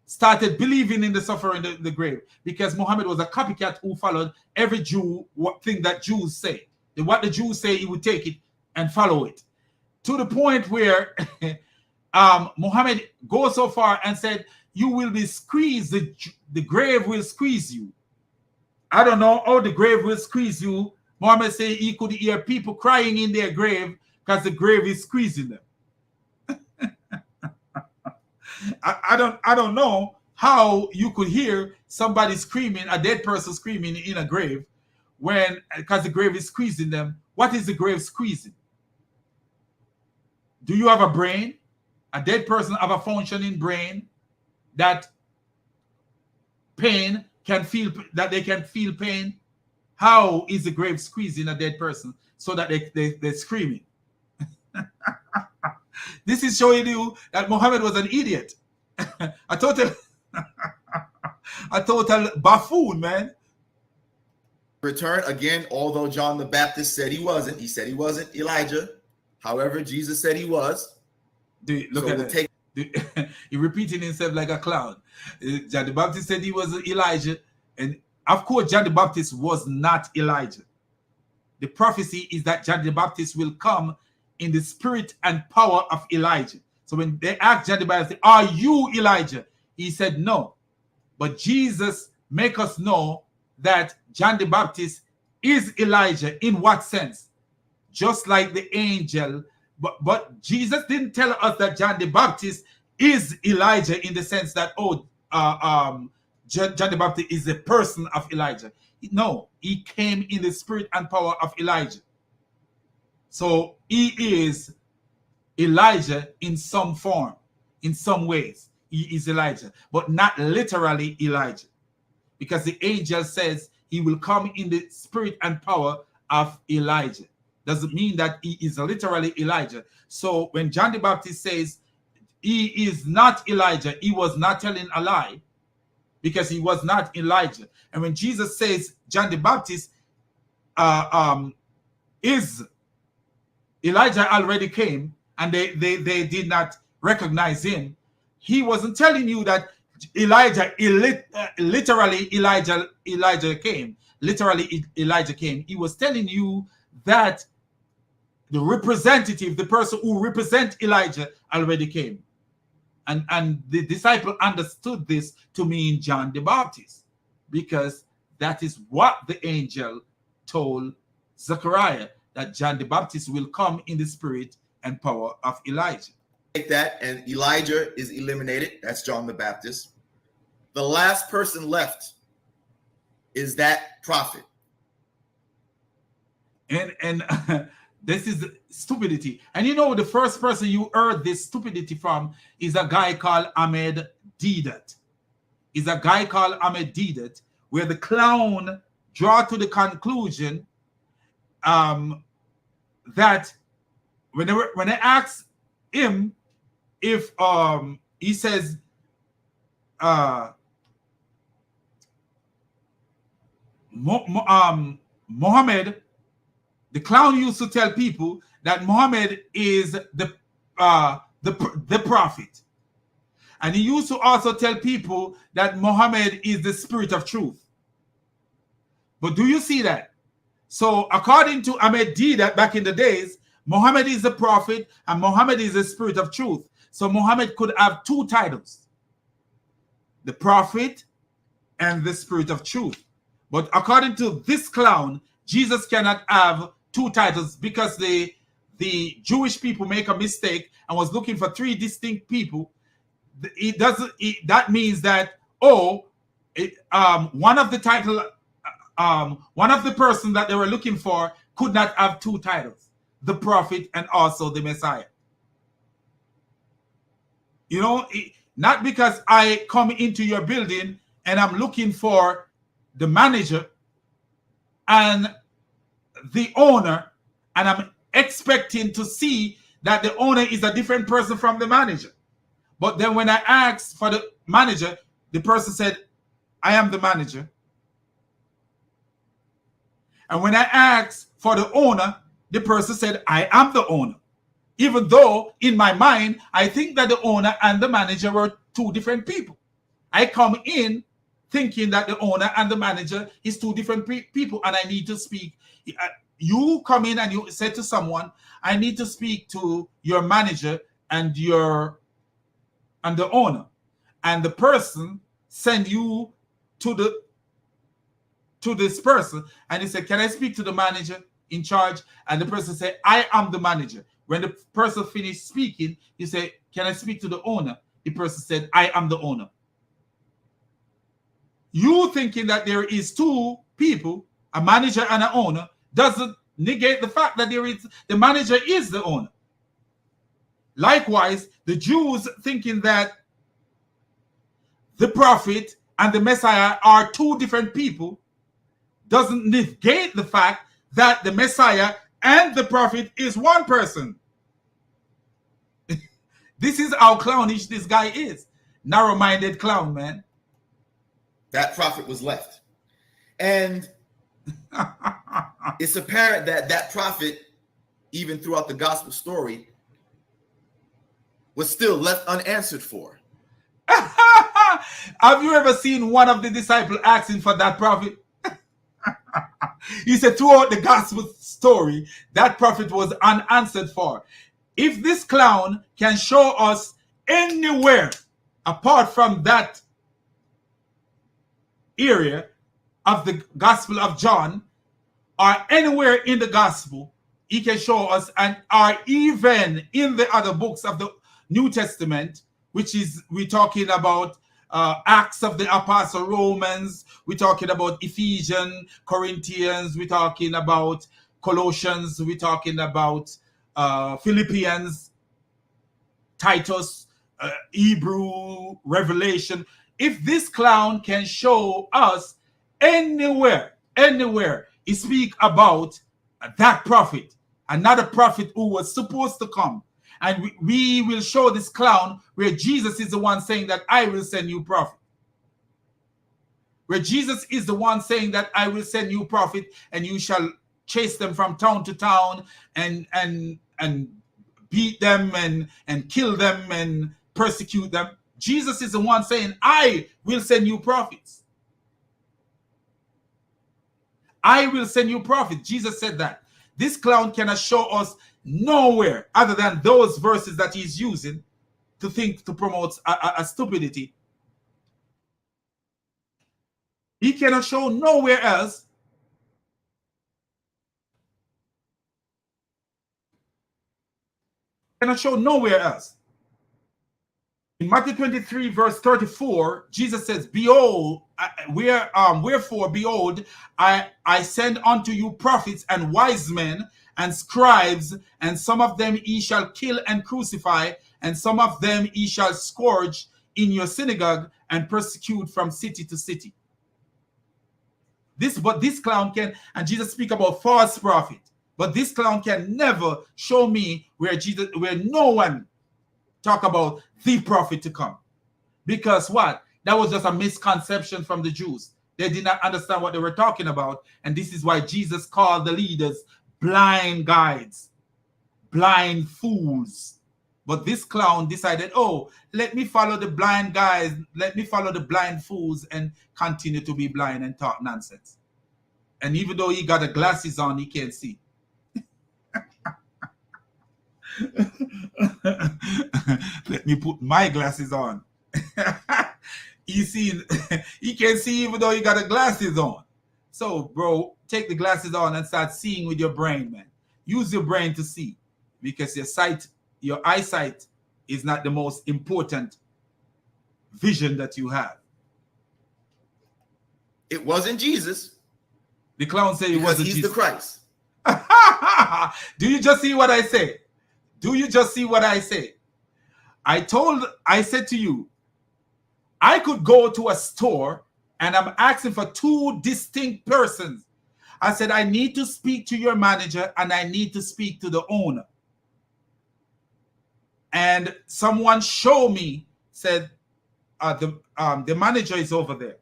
[SPEAKER 1] started believing in the suffering in the grave, because Muhammad was a copycat who followed every Jew thing that Jews say. What the Jews say, he would take it and follow it, to the point where Muhammad goes so far and said, you will be squeezed, the grave will squeeze you. I don't know how the grave will squeeze you. Muhammad said he could hear people crying in their grave because the grave is squeezing them. I don't know how you could hear somebody screaming, a dead person screaming in a grave, because the grave is squeezing them. What is the grave squeezing? Do you have a brain? A dead person have a functioning brain that pain can feel, that they can feel pain? How is the grave squeezing a dead person so that they're screaming? This is showing you that Muhammad was an idiot. a total buffoon, man.
[SPEAKER 3] Return again, although John the Baptist said he wasn't. He said he wasn't Elijah. However, Jesus said he was.
[SPEAKER 1] Dude, look at that. He repeating himself like a clown. John the Baptist said he was Elijah. And of course, John the Baptist was not Elijah. The prophecy is that John the Baptist will come in the spirit and power of Elijah. So when they asked John the Baptist, are you Elijah? He said no. But Jesus make us know that John the Baptist is Elijah. In what sense? Just like the angel. But Jesus didn't tell us that John the Baptist is Elijah in the sense that, John the Baptist is a person of Elijah. No, he came in the spirit and power of Elijah. So he is Elijah in some form, in some ways. He is Elijah, but not literally Elijah. Because the angel says he will come in the spirit and power of Elijah. Doesn't mean that he is literally Elijah. So when John the Baptist says he is not Elijah, he was not telling a lie, because he was not Elijah. And when Jesus says John the Baptist is Elijah already came, and they did not recognize him, he wasn't telling you that Elijah literally Elijah came. Literally Elijah came. He was telling you that the representative, the person who represents Elijah, already came. And the disciple understood this to mean John the Baptist, because that is what the angel told Zechariah, that John the Baptist will come in the spirit and power of Elijah.
[SPEAKER 3] Take that, and Elijah is eliminated. That's John the Baptist. The last person left is that prophet. And
[SPEAKER 1] this is stupidity. And you know, the first person you heard this stupidity from is a guy called Ahmed Deedat. Is a guy called Ahmed Deedat, where the clown draw to the conclusion that when they ask him if he says Muhammad, the clown used to tell people that Muhammad is the prophet, and he used to also tell people that Muhammad is the spirit of truth. But do you see that? So according to Ahmed Deedat, back in the days, Muhammad is the prophet and Muhammad is the spirit of truth. So Muhammad could have two titles, the prophet and the spirit of truth. But according to this clown, Jesus cannot have two titles, because the the Jewish people make a mistake and was looking for three distinct people, it doesn't. That means that one of the title, one of the person that they were looking for could not have two titles: the prophet and also the Messiah. You know, not because I come into your building and I'm looking for the manager and the owner, and I'm expecting to see that the owner is a different person from the manager. But then when I asked for the manager, the person said, I am the manager. And when I asked for the owner, the person said, I am the owner. Even though in my mind, I think that the owner and the manager were two different people. I come in thinking that the owner and the manager is two different people, and I need to speak. You come in and you say to someone, I need to speak to your manager and the owner, and the person send you to this person, and he said, can I speak to the manager in charge? And the person said, I am the manager. When the person finished speaking, he said, can I speak to the owner? The person said, I am the owner. You thinking that there is two people, a manager and an owner, doesn't negate the fact that the manager is the owner. Likewise, the Jews thinking that the prophet and the Messiah are two different people doesn't negate the fact that the Messiah and the prophet is one person. This is how clownish this guy is. Narrow-minded clown, man.
[SPEAKER 3] That prophet was left. And it's apparent that that prophet, even throughout the gospel story, was still left unanswered for.
[SPEAKER 1] Have you ever seen one of the disciples asking for that prophet? He said throughout the gospel story, that prophet was unanswered for. If this clown can show us anywhere apart from that area of the Gospel of John, or anywhere in the gospel, he can show us, and are even in the other books of the New Testament, which is, we're talking about Acts of the Apostle, Romans, we're talking about Ephesians, Corinthians, we're talking about Colossians, we're talking about Philippians, Titus, Hebrew, Revelation. If this clown can show us anywhere he speak about that prophet, another prophet who was supposed to come, and we will show this clown where Jesus is the one saying that I will send you prophet. Where Jesus is the one saying that I will send you prophet, and you shall chase them from town to town and beat them and kill them and persecute them. Jesus is the one saying, I will send you prophets. I will send you prophets. Jesus said that. This clown cannot show us nowhere other than those verses that he's using to promote a stupidity. He cannot show nowhere else. Cannot show nowhere else. In Matthew 23, verse 34, Jesus says, behold, wherefore, behold, I send unto you prophets and wise men and scribes, and some of them ye shall kill and crucify, and some of them ye shall scourge in your synagogue and persecute from city to city. But this clown can, and Jesus speak about false prophet, but this clown can never show me where no one talk about the prophet to come. Because what? That was just a misconception from the Jews. They did not understand what they were talking about. And this is why Jesus called the leaders blind guides, blind fools. But this clown decided, oh, let me follow the blind guys, let me follow the blind fools and continue to be blind and talk nonsense. And even though he got the glasses on, he can't see. Let me put my glasses on. He can see even though you got the glasses on. So, bro, take the glasses on and start seeing with your brain, man. Use your brain to see. because your eyesight is not the most important vision that you have.
[SPEAKER 3] It wasn't Jesus.
[SPEAKER 1] The clown said it
[SPEAKER 3] Because
[SPEAKER 1] wasn't
[SPEAKER 3] he's
[SPEAKER 1] Jesus.
[SPEAKER 3] the Christ.
[SPEAKER 1] Do you just see what I say? Do you just see what I say? I said to you, I could go to a store and I'm asking for two distinct persons. I said, I need to speak to your manager and I need to speak to the owner. And someone showed me, said, the manager is over there.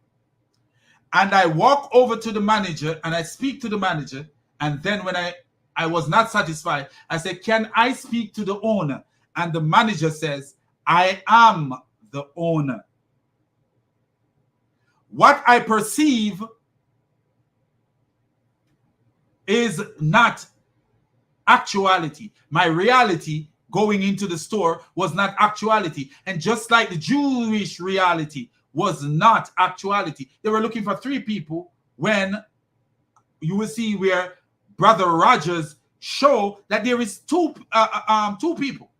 [SPEAKER 1] And I walk over to the manager and I speak to the manager. And then when I was not satisfied, I said, can I speak to the owner? And the manager says, I am the owner. What I perceive is not actuality. My reality going into the store was not actuality. And just like the Jewish reality was not actuality, they were looking for three people, when you will see where Brother Rogers show that there is two people.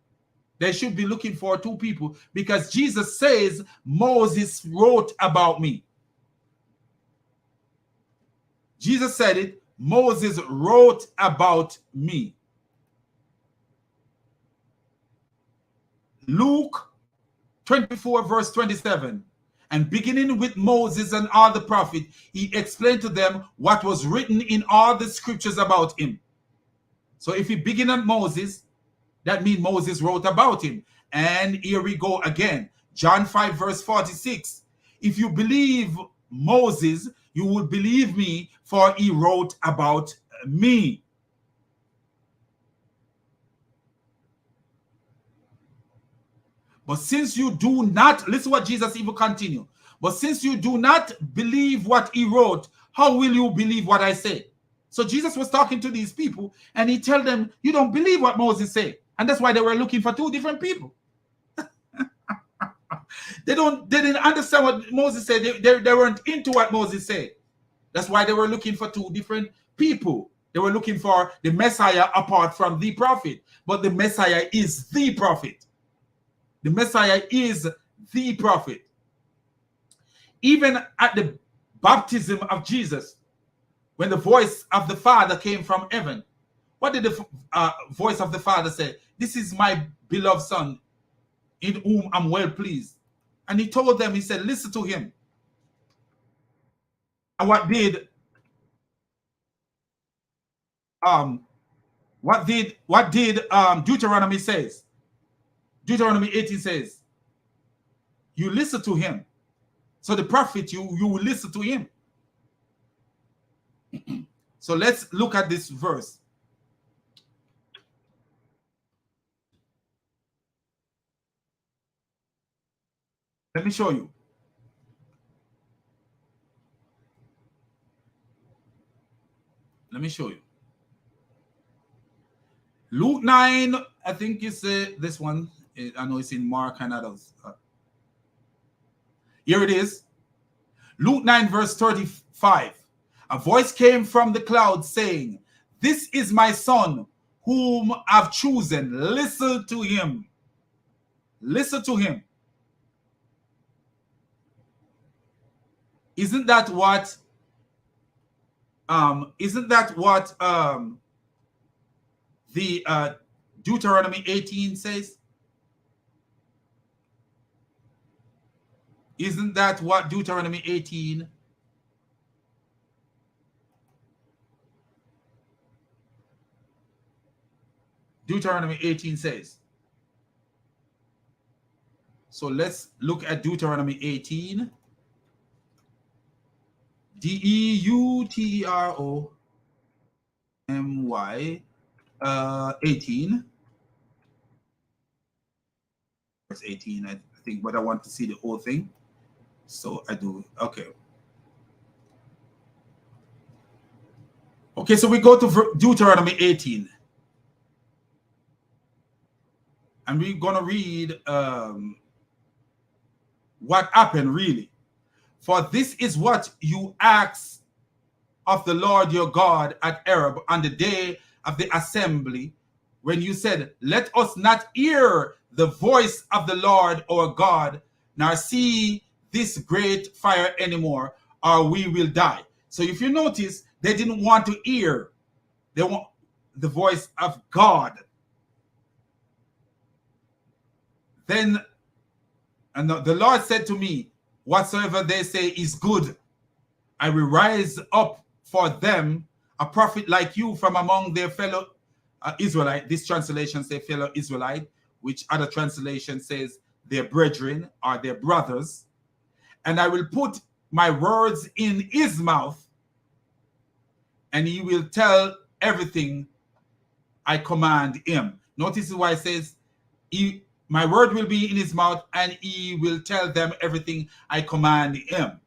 [SPEAKER 1] They should be looking for two people, because Jesus says Moses wrote about me. Jesus said it. Moses wrote about me. Luke 24 verse 27. And beginning with Moses and all the prophets, he explained to them what was written in all the scriptures about him. So if he begin at Moses, that means Moses wrote about him. And here we go again. John 5 verse 46. If you believe Moses, you will believe me, for he wrote about me. But since you do not, listen what Jesus even continue. But since you do not believe what he wrote, how will you believe what I say? So Jesus was talking to these people and he told them, you don't believe what Moses said. And that's why they were looking for two different people. They didn't understand what Moses said. They weren't into what Moses said. That's why they were looking for two different people. They were looking for the Messiah apart from the prophet. But the Messiah is the prophet. The Messiah is the prophet. Even at the baptism of Jesus, when the voice of the Father came from heaven, what did the voice of the Father say? This is my beloved Son, in whom I'm well pleased. And he told them, he said, listen to him. And what did Deuteronomy says? Deuteronomy 18 says, you listen to him. So the prophet, you will listen to him. So let's look at this verse. Let me show you. Let me show you. Luke 9, I think it's this one. I know it's in Mark and others. Here it is. Luke 9 verse 35. A voice came from the cloud saying, this is my son whom I've chosen. Listen to him. Listen to him. Isn't that what the Deuteronomy 18 says? Isn't that what Deuteronomy 18 says? So let's look at Deuteronomy 18. Deuteronomy 18. Verse 18, I think, but I want to see the whole thing. So I do. Okay. Okay, so we go to Deuteronomy 18. And we're going to read what happened really. For this is what you asked of the Lord your God at Horeb on the day of the assembly, when you said, let us not hear the voice of the Lord our God, nor see this great fire anymore, or we will die. So if you notice, they didn't want to hear the voice of God. Then and the Lord said to me, whatsoever they say is good, I will rise up for them a prophet like you from among their fellow Israelite. This translation says fellow Israelite, which other translation says their brethren or their brothers. And I will put my words in his mouth, and he will tell everything I command him. Notice why it says, my word will be in his mouth, and he will tell them everything I command him.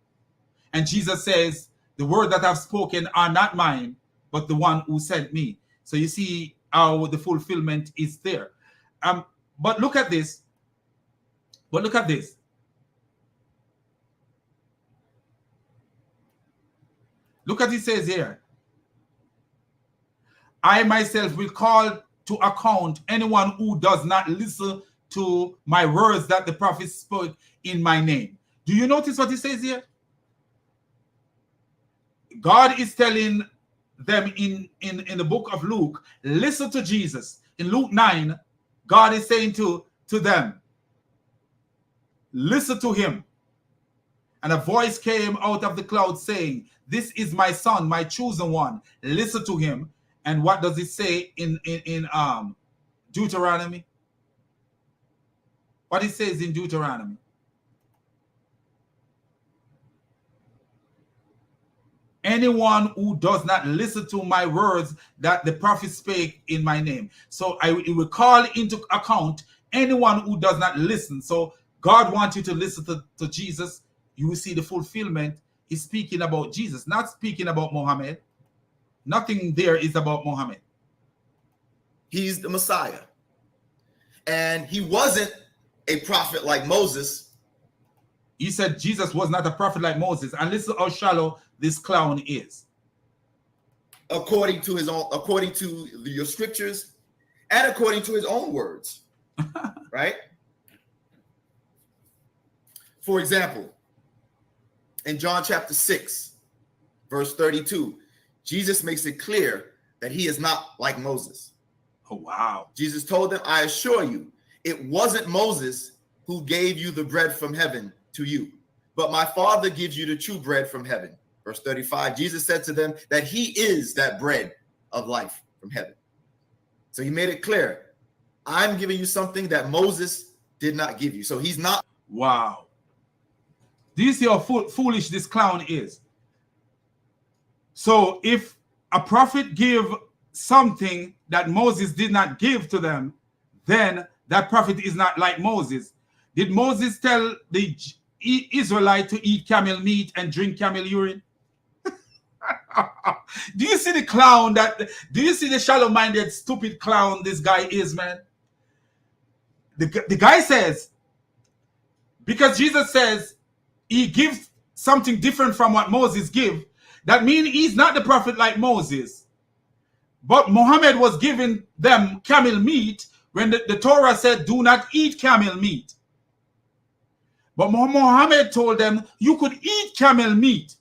[SPEAKER 1] And Jesus says, the word that I've spoken are not mine, but the one who sent me. So you see how the fulfillment is there. But look at this. But look at this. Look at it says here. I myself will call to account anyone who does not listen to my words that the prophets spoke in my name. Do you notice what he says here? God is telling them in the book of Luke, listen to Jesus. In Luke 9, God is saying to them, listen to him. And a voice came out of the cloud saying, this is my son, my chosen one. Listen to him. And what does it say in Deuteronomy? What it says in Deuteronomy? Anyone who does not listen to my words that the prophet spake in my name. So it will call into account anyone who does not listen. So God wants you to listen to Jesus. You will see the fulfillment. He's speaking about Jesus, not speaking about Muhammad. Nothing there is about Muhammad.
[SPEAKER 3] He's the Messiah. And he wasn't a prophet like Moses.
[SPEAKER 1] He said Jesus was not a prophet like Moses. And listen how shallow this clown is.
[SPEAKER 3] According to your scriptures and according to his own words. Right? For example, in John chapter 6, verse 32, Jesus makes it clear that he is not like Moses.
[SPEAKER 1] Oh, wow.
[SPEAKER 3] Jesus told them, I assure you, it wasn't Moses who gave you the bread from heaven to you, but my Father gives you the true bread from heaven. Verse 35, Jesus said to them that he is that bread of life from heaven. So he made it clear, I'm giving you something that Moses did not give you. So he's not.
[SPEAKER 1] Wow. Do you see how foolish this clown is? So if a prophet give something that Moses did not give to them, then that prophet is not like Moses. Did Moses tell the Israelite to eat camel meat and drink camel urine? Do you see the clown do you see the shallow-minded, stupid clown this guy is, man? The guy says, because Jesus says he gives something different from what Moses gave, that means he's not the prophet like Moses. But Muhammad was giving them camel meat when the Torah said, do not eat camel meat. But Muhammad told them, you could eat camel meat.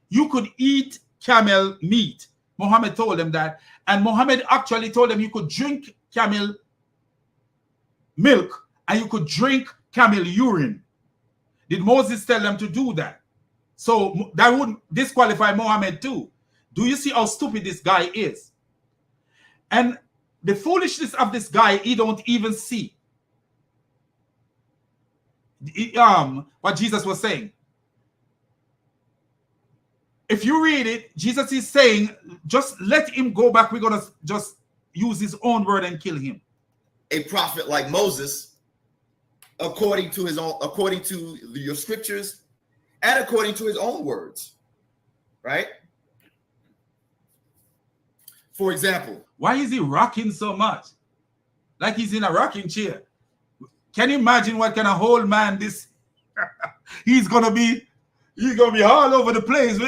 [SPEAKER 1] You could eat camel meat. Muhammad told them that. And Muhammad actually told them you could drink camel milk and you could drink camel urine. Did Moses tell them to do that? So that would disqualify Muhammad too. Do you see how stupid this guy is? And the foolishness of this guy, he don't even see what Jesus was saying. If you read it, Jesus is saying, just let him go back. We're going to just use his own word and kill him.
[SPEAKER 3] A prophet like Moses, according to your scriptures and according to his own words, right? For example,
[SPEAKER 1] why is he rocking so much? Like he's in a rocking chair. Can you imagine what kind of old man this? He's gonna be all over the place.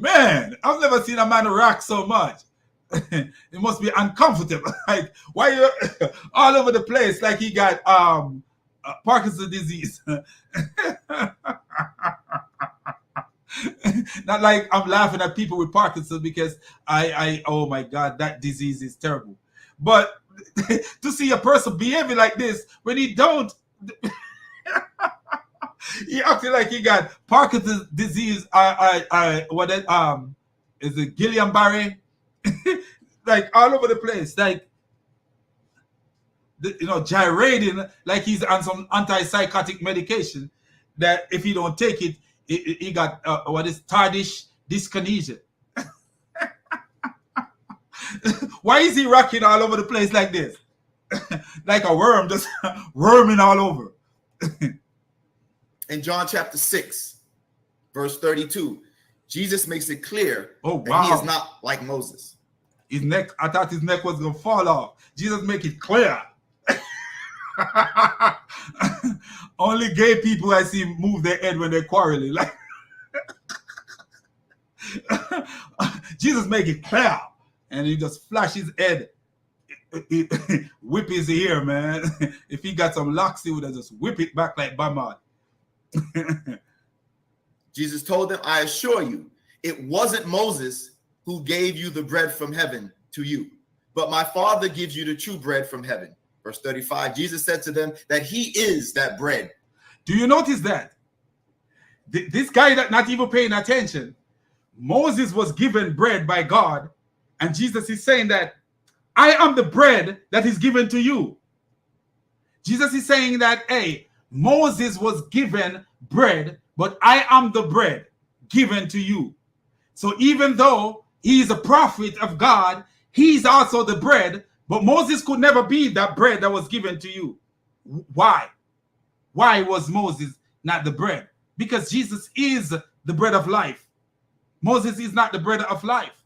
[SPEAKER 1] Man, I've never seen a man rock so much. It must be uncomfortable. Like, why you all over the place like he got Parkinson's disease? Not like I'm laughing at people with Parkinson's, because I oh my God, that disease is terrible. But to see a person behaving like this when he don't, he acting like he got Parkinson's disease. What is it, Guillain-Barré? Like all over the place, like gyrating like he's on some antipsychotic medication. That if he don't take it, he got what is tardive dyskinesia. Why is he rocking all over the place like this? Like a worm, just worming all over.
[SPEAKER 3] In John chapter 6, verse 32, Jesus makes it clear that he is not like Moses.
[SPEAKER 1] His neck, I thought his neck was going to fall off. Jesus make it clear. Only gay people I see move their head when they're quarreling. Like, Jesus make it clear. And he just flash his head. Whip his ear, man. If he got some locks, he would have just whip it back like Bamad.
[SPEAKER 3] Jesus told them, I assure you, it wasn't Moses who gave you the bread from heaven to you, but my Father gives you the true bread from heaven. Verse 35, Jesus said to them that he is that bread.
[SPEAKER 1] Do you notice that? This guy that not even paying attention, Moses was given bread by God, and Jesus is saying that I am the bread that is given to you. Jesus is saying that, hey, Moses was given bread, but I am the bread given to you. So even though he is a prophet of God, he's also the bread, but Moses could never be that bread that was given to you. Why? Why was Moses not the bread? Because Jesus is the bread of life. Moses is not the bread of life.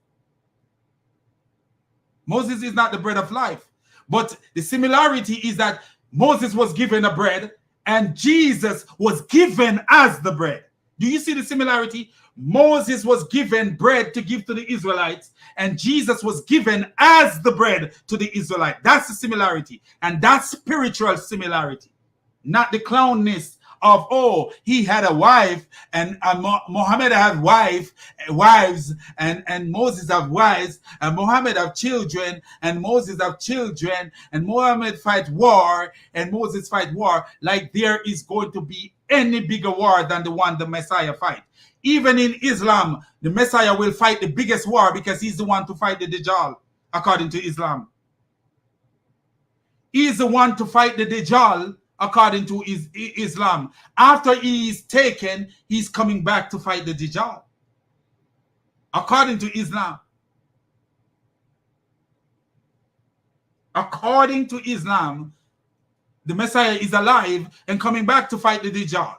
[SPEAKER 1] Moses is not the bread of life. But the similarity is that Moses was given a bread and Jesus was given as the bread. Do you see the similarity? Moses was given bread to give to the Israelites, and Jesus was given as the bread to the Israelites. That's the similarity, and that's spiritual similarity, not the clownness of, oh, he had a wife, and Muhammad had wives, and Moses have wives, and Muhammad have children, and Moses have children, and Muhammad fight war, and Moses fight war, like there is going to be any bigger war than the one the Messiah fight. Even in Islam, the Messiah will fight the biggest war because he's the one to fight the Dajjal, according to Islam. He is the one to fight the Dajjal, according to Islam. After he is taken, he's coming back to fight the Dajjal, according to Islam. According to Islam, the Messiah is alive and coming back to fight the Dajjal.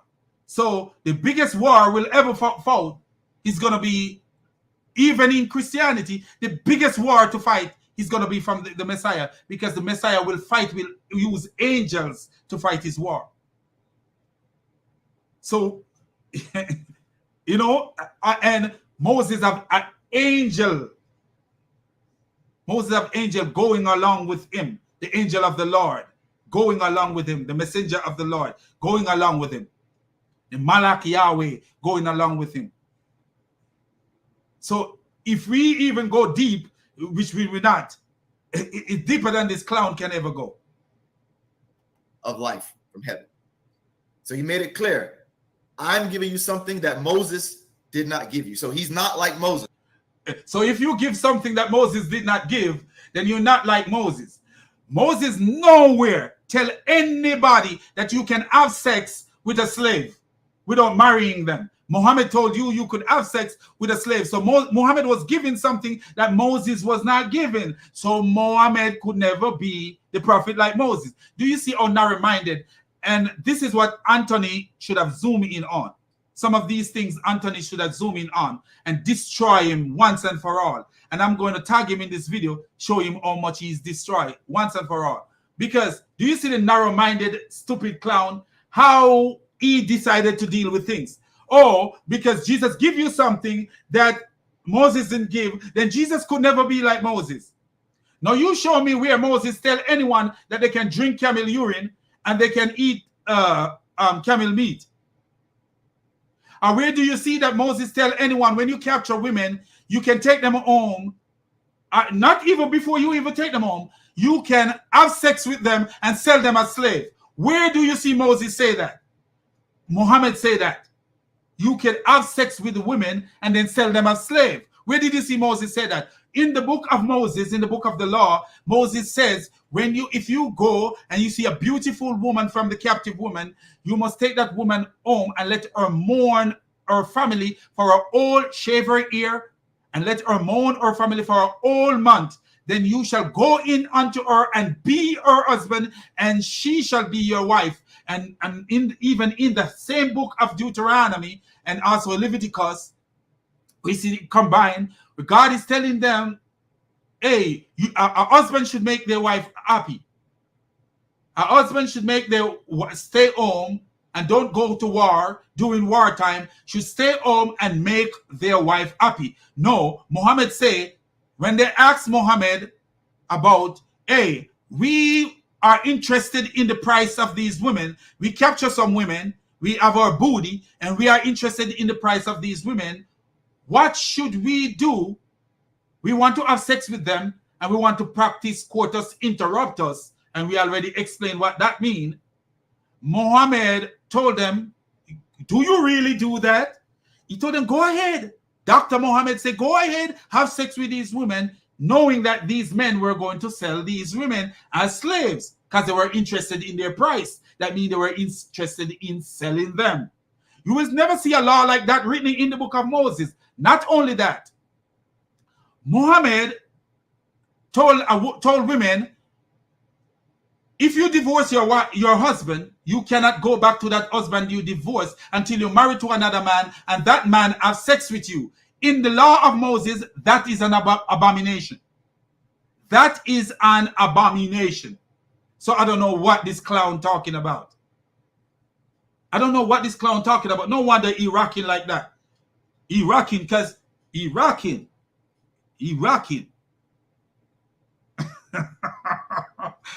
[SPEAKER 1] So the biggest war we'll ever fought is going to be, even in Christianity, the biggest war to fight is going to be from the Messiah, because the Messiah will use angels to fight his war. So, and Moses have an angel. Moses have angel going along with him, the angel of the Lord going along with him, the messenger of the Lord going along with him, the Malach Yahweh going along with him. So if we even go deep, which we will not, it's deeper than this clown can ever go.
[SPEAKER 3] Of life from heaven. So he made it clear, I'm giving you something that Moses did not give you. So he's not like Moses.
[SPEAKER 1] So if you give something that Moses did not give, then you're not like Moses. Moses nowhere tell anybody that you can have sex with a slave without marrying them. Muhammad told you you could have sex with a slave. So Muhammad was given something that Moses was not given. So Muhammad could never be the prophet like Moses. Do you see how narrow-minded? And this is what Anthony should have zoomed in on. Some of these things Anthony should have zoomed in on and destroy him once and for all. And I'm going to tag him in this video, show him how much he's destroyed once and for all. Because do you see the narrow-minded, stupid clown? How he decided to deal with things. Oh, because Jesus give you something that Moses didn't give, then Jesus could never be like Moses. Now you show me where Moses tell anyone that they can drink camel urine and they can eat camel meat. And where do you see that Moses tell anyone when you capture women, you can take them home, not even before you even take them home, you can have sex with them and sell them as slaves? Where do you see Moses say that? Muhammad say that. You can have sex with the women and then sell them as slaves. Where did you see Moses say that? In the book of Moses, in the book of the law, Moses says, if you go and you see a beautiful woman from the captive woman, you must take that woman home and let her mourn her family for her old, shave her ear, and let her mourn her family for her whole month. Then you shall go in unto her and be her husband, and she shall be your wife. And even in the same book of Deuteronomy and also Leviticus, we see it combined. God is telling them, hey, a husband should make their wife happy. A husband should make their stay home and don't go to war during wartime, should stay home and make their wife happy. No, Muhammad say, when they asked Muhammad about, hey, we are interested in the price of these women, we capture some women, we have our booty, and we are interested in the price of these women, what should we do? We want to have sex with them, and we want to practice coitus interruptus, and we already explained what that means. Muhammad told them, do you really do that? He told them, go ahead. Dr. Muhammad said, go ahead, have sex with these women, knowing that these men were going to sell these women as slaves because they were interested in their price. That means they were interested in selling them. You will never see a law like that written in the book of Moses. Not only that, Muhammad told women, if you divorce your husband, you cannot go back to that husband you divorced until you're married to another man and that man have sex with you. In the law of Moses, that is an abomination. That is an abomination. So I don't know what this clown talking about. I don't know what this clown talking about. No wonder he rocking like that. He rocking because he rocking. He rocking.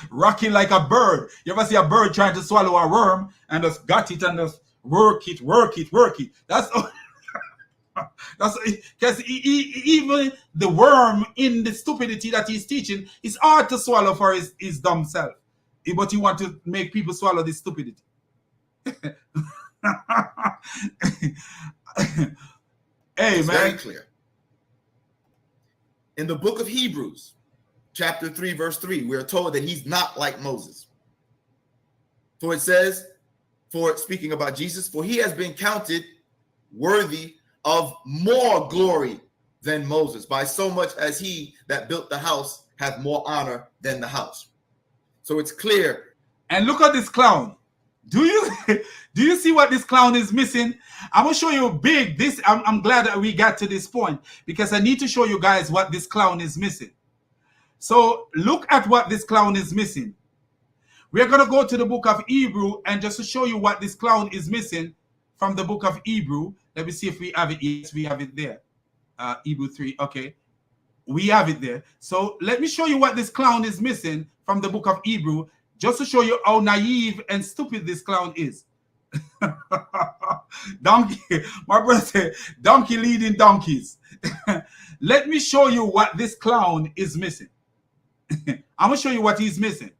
[SPEAKER 1] Rocking like a bird. You ever see a bird trying to swallow a worm and just got it and just work it. That's because even the worm in the stupidity that he's teaching is hard to swallow for his dumb self. But he want to make people swallow this stupidity. Hey,
[SPEAKER 3] it's
[SPEAKER 1] man.
[SPEAKER 3] very clear. In the book of Hebrews, chapter 3, verse 3, we are told that he's not like Moses. For it says, speaking about Jesus, for he has been counted worthy of more glory than Moses, by so much as he that built the house hath more honor than the house. So it's clear.
[SPEAKER 1] And look at this clown. Do you see what this clown is missing? I'm gonna show you big. I'm glad that we got to this point because I need to show you guys what this clown is missing. So look at what this clown is missing. We're gonna go to the book of Hebrew and just to show you what this clown is missing from the book of Hebrew. Let me see if we have it. Yes, we have it there. Hebrew 3. Okay, we have it there. So let me show you what this clown is missing from the book of Hebrew, just to show you how naive and stupid this clown is. Donkey, my brother said, donkey leading donkeys. Let me show you what this clown is missing. I'm gonna show you what he's missing.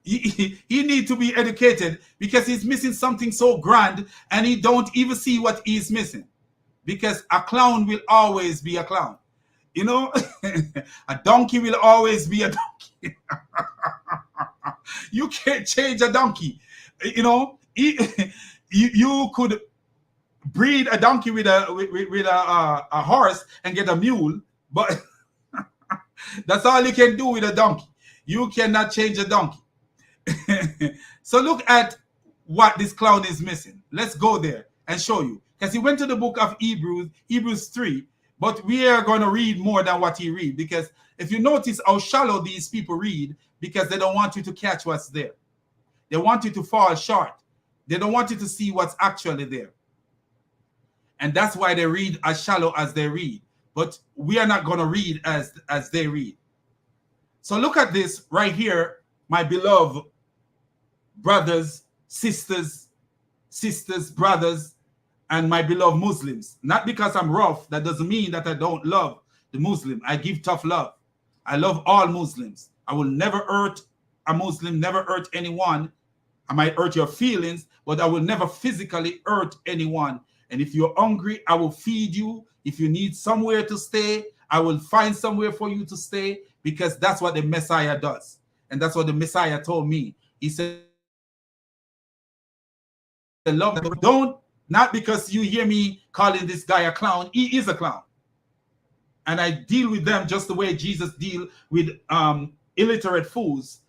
[SPEAKER 1] He need to be educated because he's missing something so grand and he don't even see what he's missing. Because a clown will always be a clown. You know, a donkey will always be a donkey. You can't change a donkey. You know, you could breed a donkey with a horse and get a mule, but that's all you can do with a donkey. You cannot change a donkey. So look at what this clown is missing. Let's go there and show you. Because he went to the book of Hebrews 3, but we are going to read more than what he read. Because if you notice how shallow these people read, because they don't want you to catch what's there. They want you to fall short. They don't want you to see what's actually there. And that's why they read as shallow as they read. But we are not going to read as they read. So look at this right here, my beloved brothers, sisters, brothers, and my beloved Muslims. Not because I'm rough, that doesn't mean that I don't love the Muslim. I give tough love. I love all Muslims. I will never hurt a Muslim, never hurt anyone. I might hurt your feelings, but I will never physically hurt anyone. And if you're hungry, I will feed you. If you need somewhere to stay, I will find somewhere for you to stay, because that's what the Messiah does. And that's what the Messiah told me. He said, love, don't, not because you hear me calling this guy a clown. He is a clown. And I deal with them just the way Jesus deal with illiterate fools,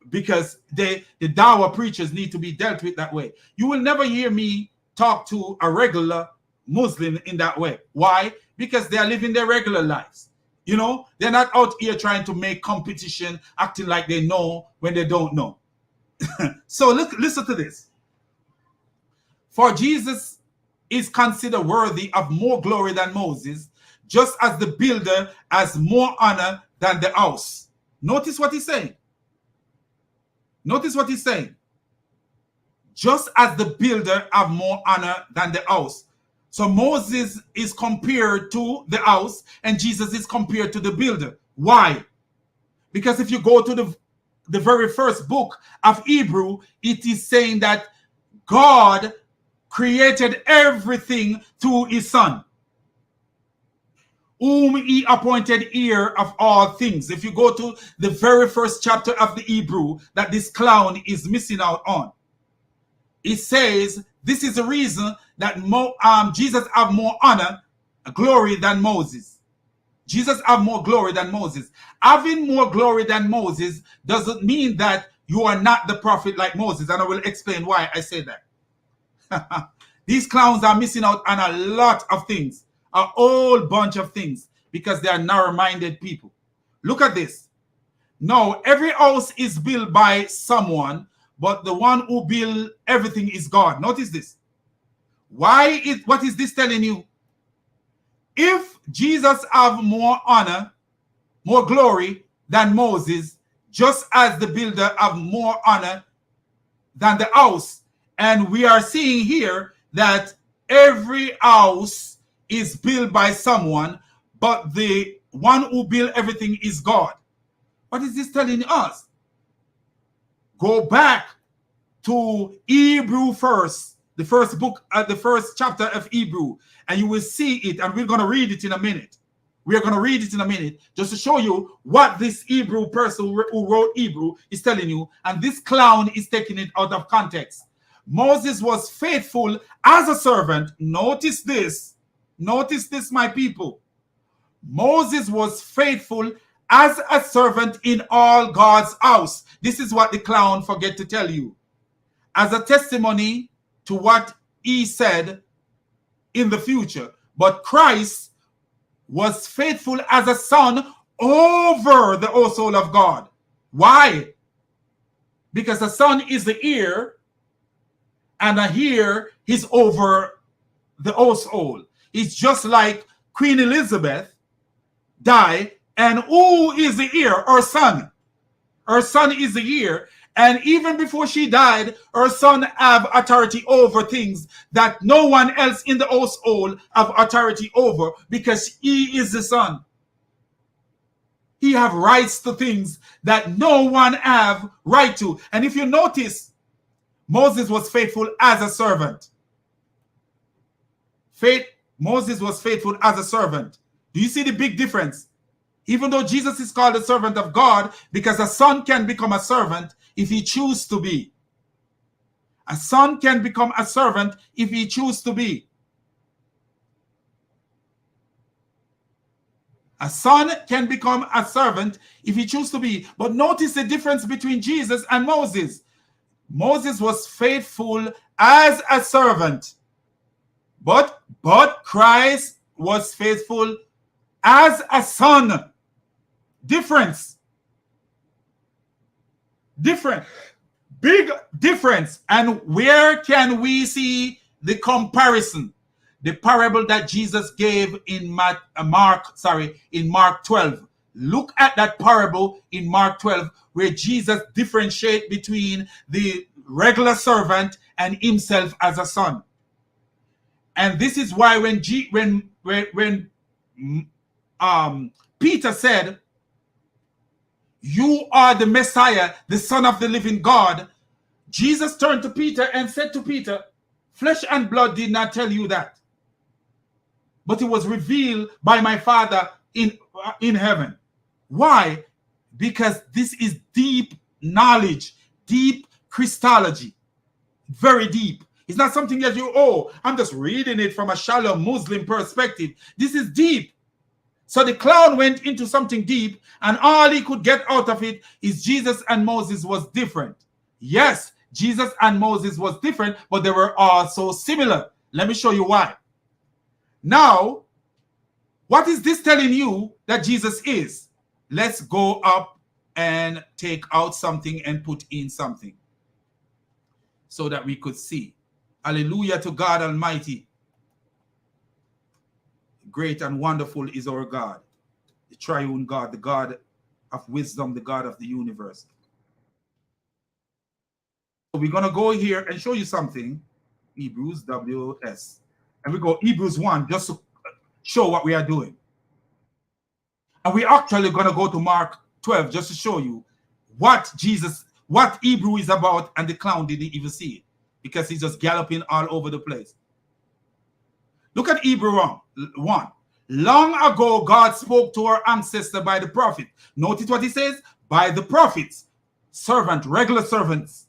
[SPEAKER 1] because the Dawa preachers need to be dealt with that way. You will never hear me talk to a regular Muslim in that way. Why? Because they are living their regular lives. You know, they're not out here trying to make competition, acting like they know when they don't know. So listen to this. For Jesus is considered worthy of more glory than Moses, just as the builder has more honor than the house. Notice what he's saying. Notice what he's saying. Just as the builder have more honor than the house. So Moses is compared to the house, and Jesus is compared to the builder. Why? Because if you go to the very first book of Hebrew, it is saying that God created everything through his son, whom he appointed heir of all things. If you go to the very first chapter of the Hebrew that this clown is missing out on, it says this is the reason that Jesus have more honor, glory than Moses. Jesus have more glory than Moses. Having more glory than Moses doesn't mean that you are not the prophet like Moses, and I will explain why I say that. These clowns are missing out on a lot of things, a whole bunch of things, because they are narrow-minded people. Look at this. No, every house is built by someone, but the one who built everything is God. Notice this. What is this telling you? If Jesus have more honor, more glory than Moses, just as the builder have more honor than the house, and we are seeing here that every house is built by someone, but the one who built everything is God. What is this telling us? Go back to Hebrew first, the first book, the first chapter of Hebrew, and you will see it, and we're going to read it in a minute. We are going to read it in a minute just to show you what this Hebrew person who wrote Hebrew is telling you, and this clown is taking it out of context. Moses was faithful as a servant. Notice this. Notice this, my people. Moses was faithful as a servant in all God's house. This is what the clown forget to tell you. As a testimony to what he said in the future. But Christ was faithful as a son over the household of God. Why? Because a son is the heir, and a heir is over the household. It's just like Queen Elizabeth died, and who is the heir? Her son. Her son is the heir. And even before she died, her son have authority over things that no one else in the household have authority over, because he is the son. He have rights to things that no one have right to. And if you notice, Moses was faithful as a servant. Moses was faithful as a servant. Do you see the big difference? Even though Jesus is called a servant of God, because a son can become a servant if he chooses to be. A son can become a servant if he chooses to be. A son can become a servant if he chooses to be. But notice the difference between Jesus and Moses. Moses was faithful as a servant, but Christ was faithful as a son. Difference. Different. Big difference. And where can we see the comparison? the parable that Jesus gave in Mark 12. Look at that parable in Mark 12 where Jesus differentiates between the regular servant and himself as a son. And this is why when Peter said, "You are the Messiah, the Son of the living God," Jesus turned to Peter and said to Peter, "Flesh and blood did not tell you that, but it was revealed by my Father in heaven." Why? Because this is deep knowledge, deep Christology, very deep. It's not something that I'm just reading it from a shallow Muslim perspective. This is deep. So the clown went into something deep, and all he could get out of it is Jesus and Moses was different. Yes, Jesus and Moses was different, but they were also similar. Let me show you why. Now, what is this telling you that Jesus is? Let's go up and take out something and put in something so that we could see. Hallelujah to God Almighty. Great and wonderful is our God, the triune God, the God of wisdom, the God of the universe. So we're going to go here and show you something. Hebrews WS. And we go Hebrews 1 just to show what we are doing. And we're actually going to go to Mark 12 just to show you what Hebrew is about, and the clown didn't even see it because he's just galloping all over the place. Look at Hebrew 1. Long ago, God spoke to our ancestor by the prophet. Notice what he says? By the prophets, regular servants,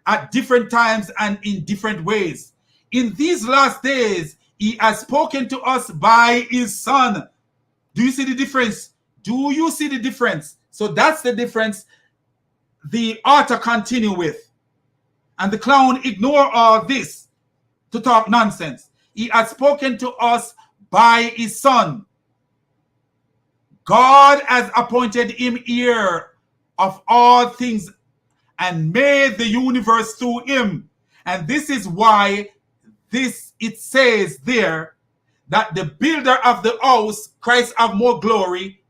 [SPEAKER 1] at different times and in different ways. In these last days, he has spoken to us by his Son. Do you see the difference? Do you see the difference? So that's the difference the author continue with. And the clown ignore all this to talk nonsense. He has spoken to us by his Son. God has appointed him heir of all things and made the universe through him. And this is why it says there that the builder of the house, Christ, have more glory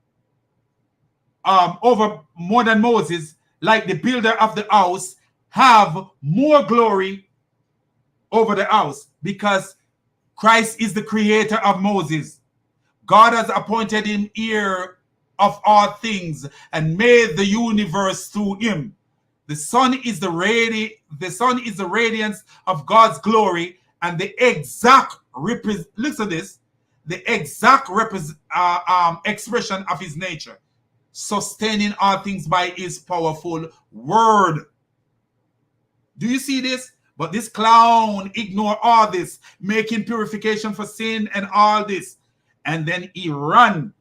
[SPEAKER 1] over more than Moses, like the builder of the house have more glory over the house, because Christ is the creator of Moses. God has appointed him heir of all things and made the universe through him. The Son is the radiance of God's glory and the exact listen to this, the exact expression of his nature, sustaining all things by his powerful word. Do you see this? But this clown ignore all this, making purification for sin and all this, and then he run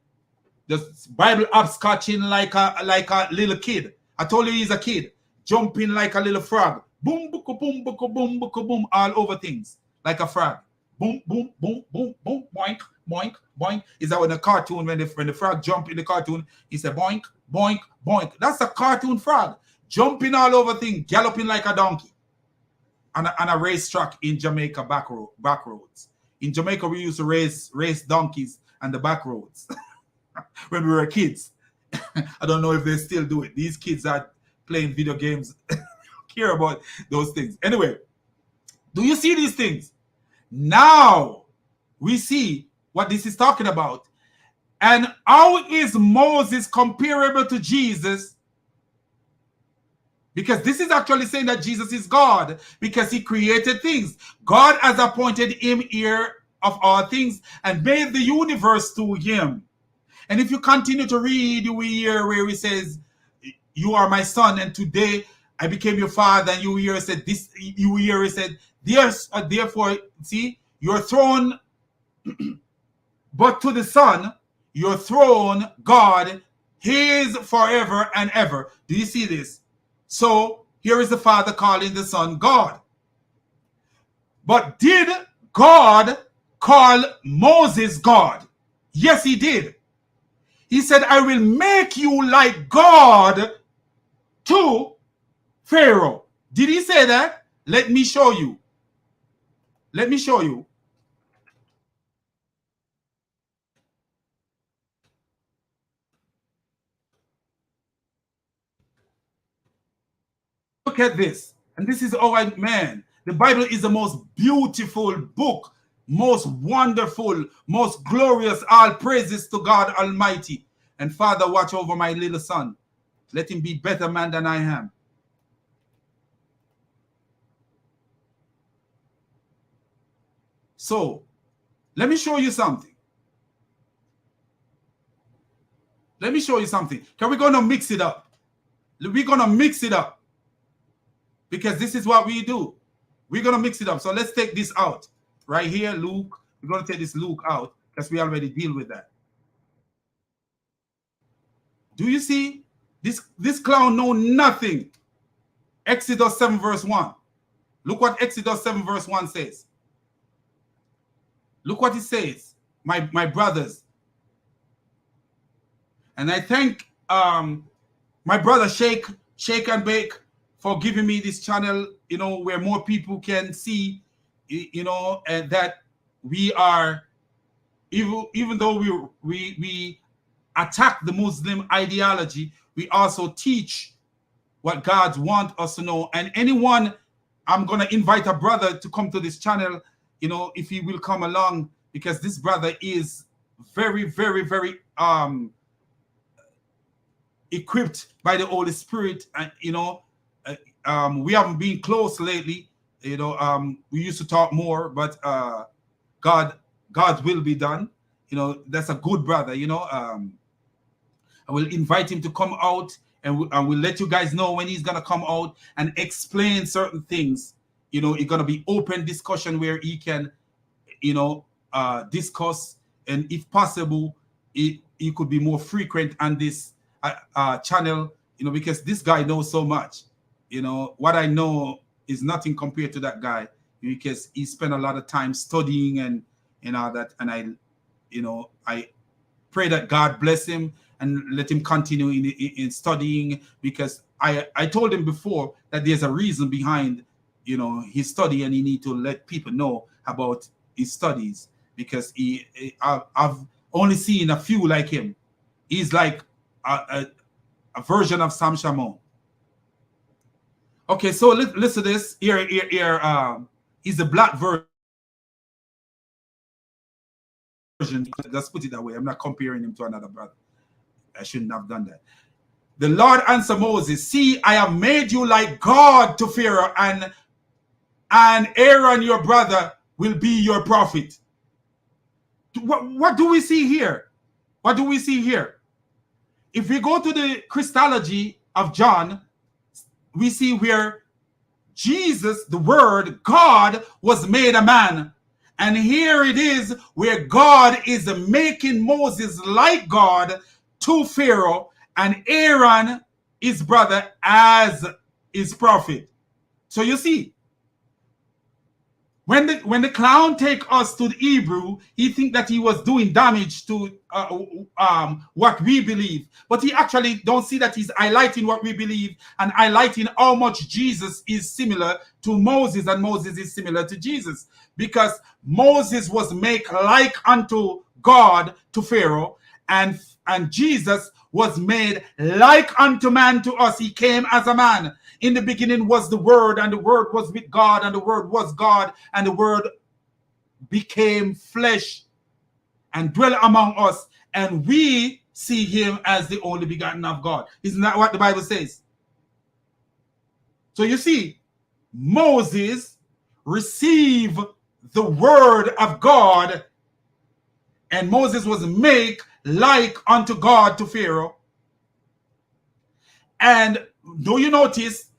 [SPEAKER 1] the Bible upscotching like a little kid. I told you he's a kid, jumping like a little frog, boom, boom, boom, boom, boom, boom, boom, all over things like a frog. Boom, boom, boom, boom, boom, boink, boink, boink. Is that when the cartoon, when the frog jump in the cartoon, he said boink, boink, boink. That's a cartoon frog jumping all over things, galloping like a donkey on a racetrack in Jamaica back roads. In Jamaica, we used to race donkeys on the back roads when we were kids. I don't know if they still do it. These kids are playing video games, care about those things. Anyway, do you see these things? Now we see what this is talking about. And how is Moses comparable to Jesus? Because this is actually saying that Jesus is God, because he created things. God has appointed him heir of all things and made the universe through him. And if you continue to read, you will hear where he says, "You are my son, and today I became your father." And you hear he said this. You hear he said, "Therefore, see, your throne, but to the Son, your throne, God, his forever and ever." Do you see this? So here is the Father calling the Son God. But did God call Moses God? Yes, he did. He said, "I will make you like God to Pharaoh." Did he say that? Let me show you. Let me show you. Look at this. And this is man, the Bible is the most beautiful book, most wonderful, most glorious. All praises to God Almighty. And Father, watch over my little son. Let him be better man than I am. So, let me show you something. Let me show you something. We're going to mix it up. We're going to mix it up. Because this is what we do. We're going to mix it up. So let's take this out. Right here, Luke. We're going to take this Luke out because we already deal with that. Do you see? This clown know nothing. Exodus 7 verse 1. Look what Exodus 7 verse 1 says. Look what it says, my brothers. And I thank my brother Shake and Bake for giving me this channel, you know, where more people can see, you know, and that we are, even though we attack the Muslim ideology, we also teach what God wants us to know. And anyone, I'm going to invite a brother to come to this channel, you know, if he will come along, because this brother is very, very, very equipped by the Holy Spirit. And, you know, we haven't been close lately. You know, we used to talk more, but God's will be done. You know, that's a good brother, you know. I will invite him to come out, and we'll let you guys know when he's going to come out and explain certain things. You know, it's going to be open discussion where he can, you know, discuss, and if possible, he could be more frequent on this channel, you know, because this guy knows so much. You know, what I know is nothing compared to that guy, because he spent a lot of time studying and all that. And I pray that God bless him and let him continue in studying, because I told him before that there's a reason behind, you know, his study, and he need to let people know about his studies, because I've only seen a few like him. He's like a version of Sam Shamoun. Okay, so listen to this. Here, he's a black version. Let's put it that way. I'm not comparing him to another brother. I shouldn't have done that. The Lord answered Moses, "See, I have made you like God to Pharaoh, and Aaron your brother will be your prophet." What do we see here? What do we see here? If we go to the Christology of John, we see where Jesus, the Word, God, was made a man. And here it is where God is making Moses like God to Pharaoh, and Aaron, his brother, as his prophet. So you see, when the clown take us to the Hebrew, he think that he was doing damage to what we believe, but he actually don't see that he's highlighting what we believe and highlighting how much Jesus is similar to Moses, and Moses is similar to Jesus, because Moses was made like unto God to Pharaoh, and Jesus was made like unto man to us. He came as a man. In the beginning was the Word, and the Word was with God, and the Word was God, and the Word became flesh and dwelt among us, and we see him as the only begotten of God. Isn't that what the Bible says? So you see, Moses received the Word of God, and Moses was made like unto God to Pharaoh. And do you notice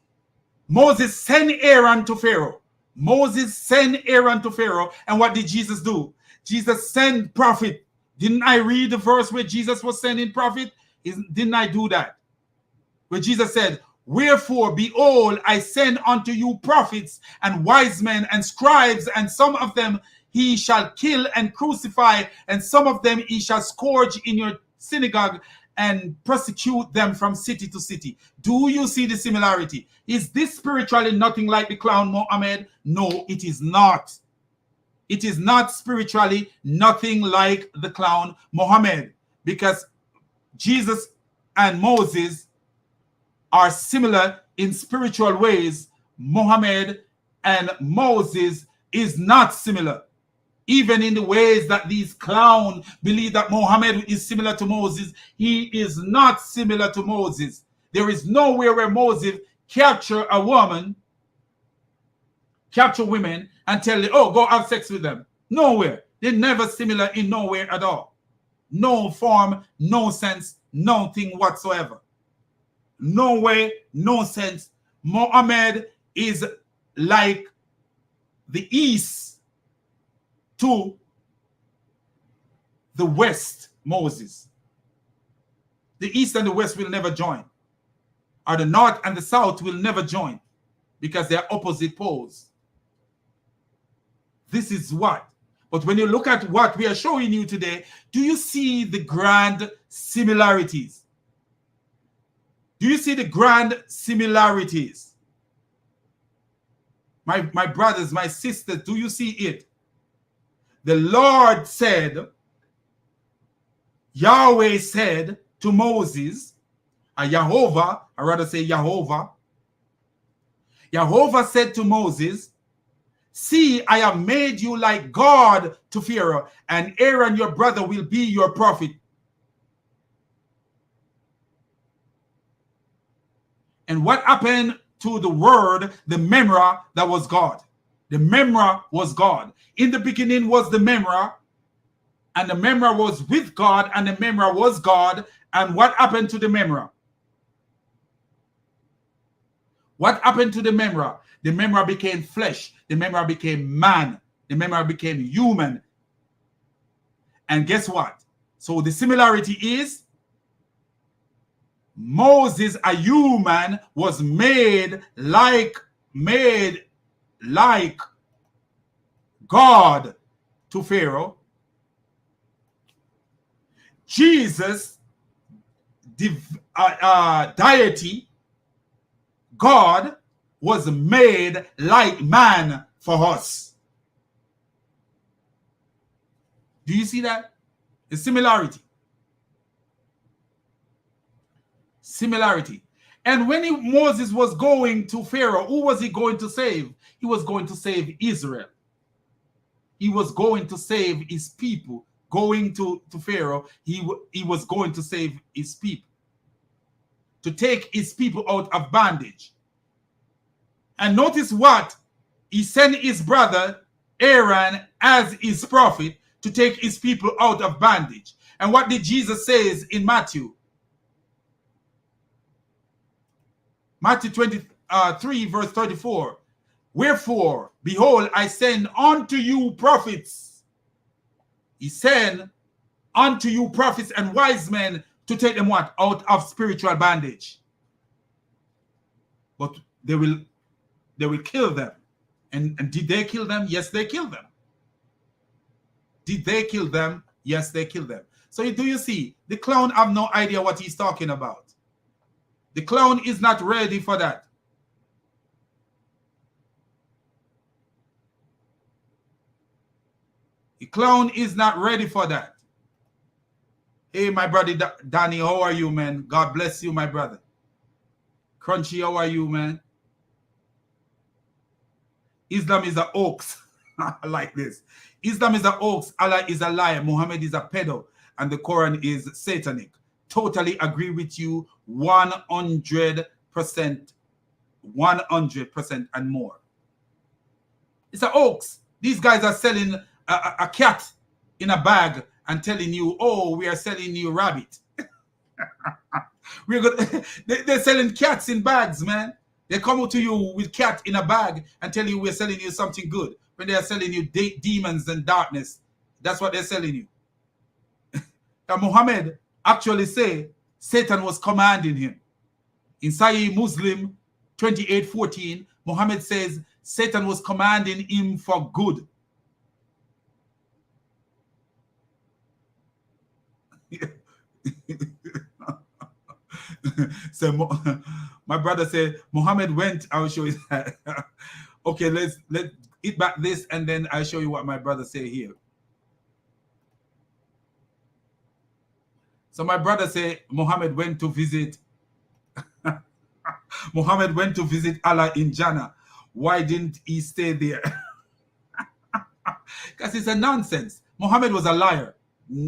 [SPEAKER 1] Moses sent Aaron to Pharaoh? Moses sent Aaron to Pharaoh. And what did Jesus do? Jesus sent prophet. Didn't I read the verse where Jesus was sending prophet? Didn't I do that? Where Jesus said, "Wherefore, behold, I send unto you prophets and wise men and scribes, and some of them he shall kill and crucify, and some of them he shall scourge in your synagogue and persecute them from city to city." Do you see the similarity? Is this spiritually nothing like the clown Muhammad? No, it is not. It is not spiritually nothing like the clown Muhammad, because Jesus and Moses are similar in spiritual ways, Muhammad and Moses is not similar. Even in the ways that these clowns believe that Muhammad is similar to Moses, he is not similar to Moses. There is nowhere where Moses capture a woman, capture women, and tell them, oh, go have sex with them. Nowhere. They're never similar in nowhere at all. No form, no sense, nothing whatsoever. No way, no sense. Muhammad is like the East to the West, Moses. The East and the West will never join. Or the North and the South will never join because they're opposite poles. This is what. But when you look at what we are showing you today, do you see the grand similarities? Do you see the grand similarities? My brothers, my sisters, do you see it? The Lord said, Yahweh said to Moses, Jehovah, I rather say Jehovah. Jehovah said to Moses, see, I have made you like God to Pharaoh, and Aaron your brother will be your prophet. And what happened to the word, the Memra, that was God? The Memra was God. In the beginning was the Memra, and the Memra was with God, and the Memra was God. And what happened to the Memra? What happened to the Memra? The Memra became flesh. The Memra became man. The Memra became human. And guess what? So the similarity is Moses, a human, was made like God to Pharaoh. Jesus, deity, God, was made like man for us. Do you see that? The similarity. Similarity. And when Moses was going to Pharaoh, who was he going to save? He was going to save Israel. He was going to save his people. Going to Pharaoh, he was going to save his people. To take his people out of bondage. And notice what? He sent his brother Aaron as his prophet to take his people out of bondage. And what did Jesus say in Matthew? Matthew 23, verse 34. Wherefore, behold, I send unto you prophets. He sent unto you prophets and wise men to take them what? Out of spiritual bondage. But they will kill them. And did they kill them? Yes, they killed them. Did they kill them? Yes, they killed them. So do you see? The clown have no idea what he's talking about. The clown is not ready for that. The clown is not ready for that. Hey, my brother Danny, how are you, man? God bless you, my brother. Crunchy, how are you, man? Islam is a hoax. I like this. Islam is a hoax. Allah is a liar. Muhammad is a pedo. And the Quran is satanic. Totally agree with you 100%. 100% and more. It's a hoax. These guys are selling a cat in a bag and telling you, oh, we are selling you rabbit. They're selling cats in bags, man. They come to you with cat in a bag and tell you we're selling you something good. When they are selling you demons and darkness, that's what they're selling you. And Muhammad actually say Satan was commanding him. In Sahih Muslim 28:14, Muhammad says Satan was commanding him for good. So my brother said Muhammad went. I will show you that. Okay, let's eat back this and then I'll show you what my brother said here. So my brother said Muhammad went to visit Muhammad went to visit Allah in Jannah. Why didn't he stay there? Because it's a nonsense. Muhammad was a liar,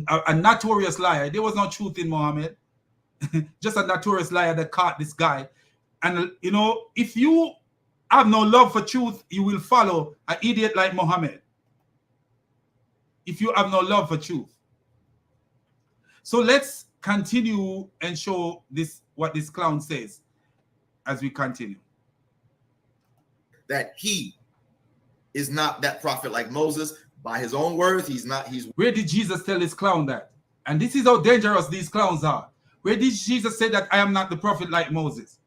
[SPEAKER 1] a notorious liar. There was no truth in Muhammad. Just a notorious liar that caught this guy. And, you know, if you have no love for truth, you will follow an idiot like Muhammad. If you have no love for truth. So let's continue and show this what this clown says as we continue.
[SPEAKER 3] That he is not that prophet like Moses. By his own words, he's not.
[SPEAKER 1] Where did Jesus tell this clown that? And this is how dangerous these clowns are. Where did Jesus say that I am not the prophet like Moses?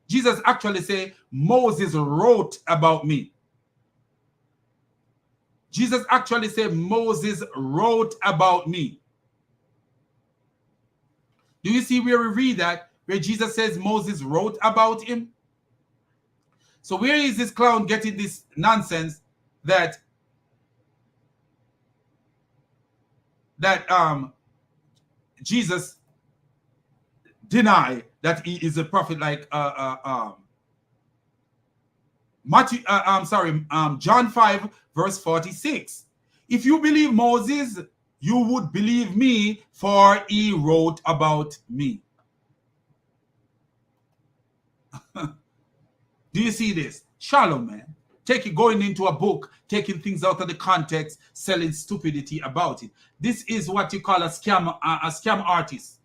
[SPEAKER 1] Jesus actually said, Moses wrote about me. Jesus actually said, Moses wrote about me. Do you see where we read that? Where Jesus says Moses wrote about him? So where is this clown getting this nonsense that Jesus deny that he is a prophet like John 5 verse 46. If you believe Moses, you would believe me, for he wrote about me. Do you see this? Shallow, man. Going into a book, taking things out of the context, selling stupidity about it. This is what you call a scam artist.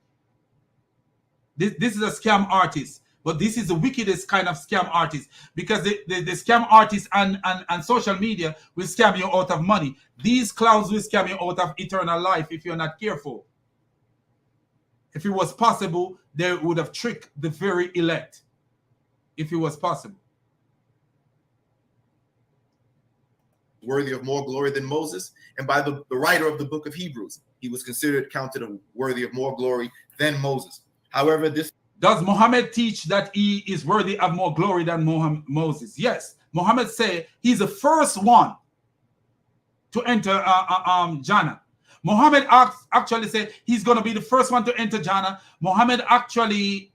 [SPEAKER 1] This is a scam artist, but this is the wickedest kind of scam artist, because the scam artists and social media will scam you out of money. These clowns will scam you out of eternal life if you're not careful. If it was possible, they would have tricked the very elect. If it was possible.
[SPEAKER 3] Worthy of more glory than Moses, and by the writer of the book of Hebrews, he was counted worthy of more glory than Moses. However,
[SPEAKER 1] does Muhammad teach that he is worthy of more glory than Moses? Yes. Muhammad said he's the first one to enter Jannah. Muhammad actually said he's going to be the first one to enter Jannah. Muhammad actually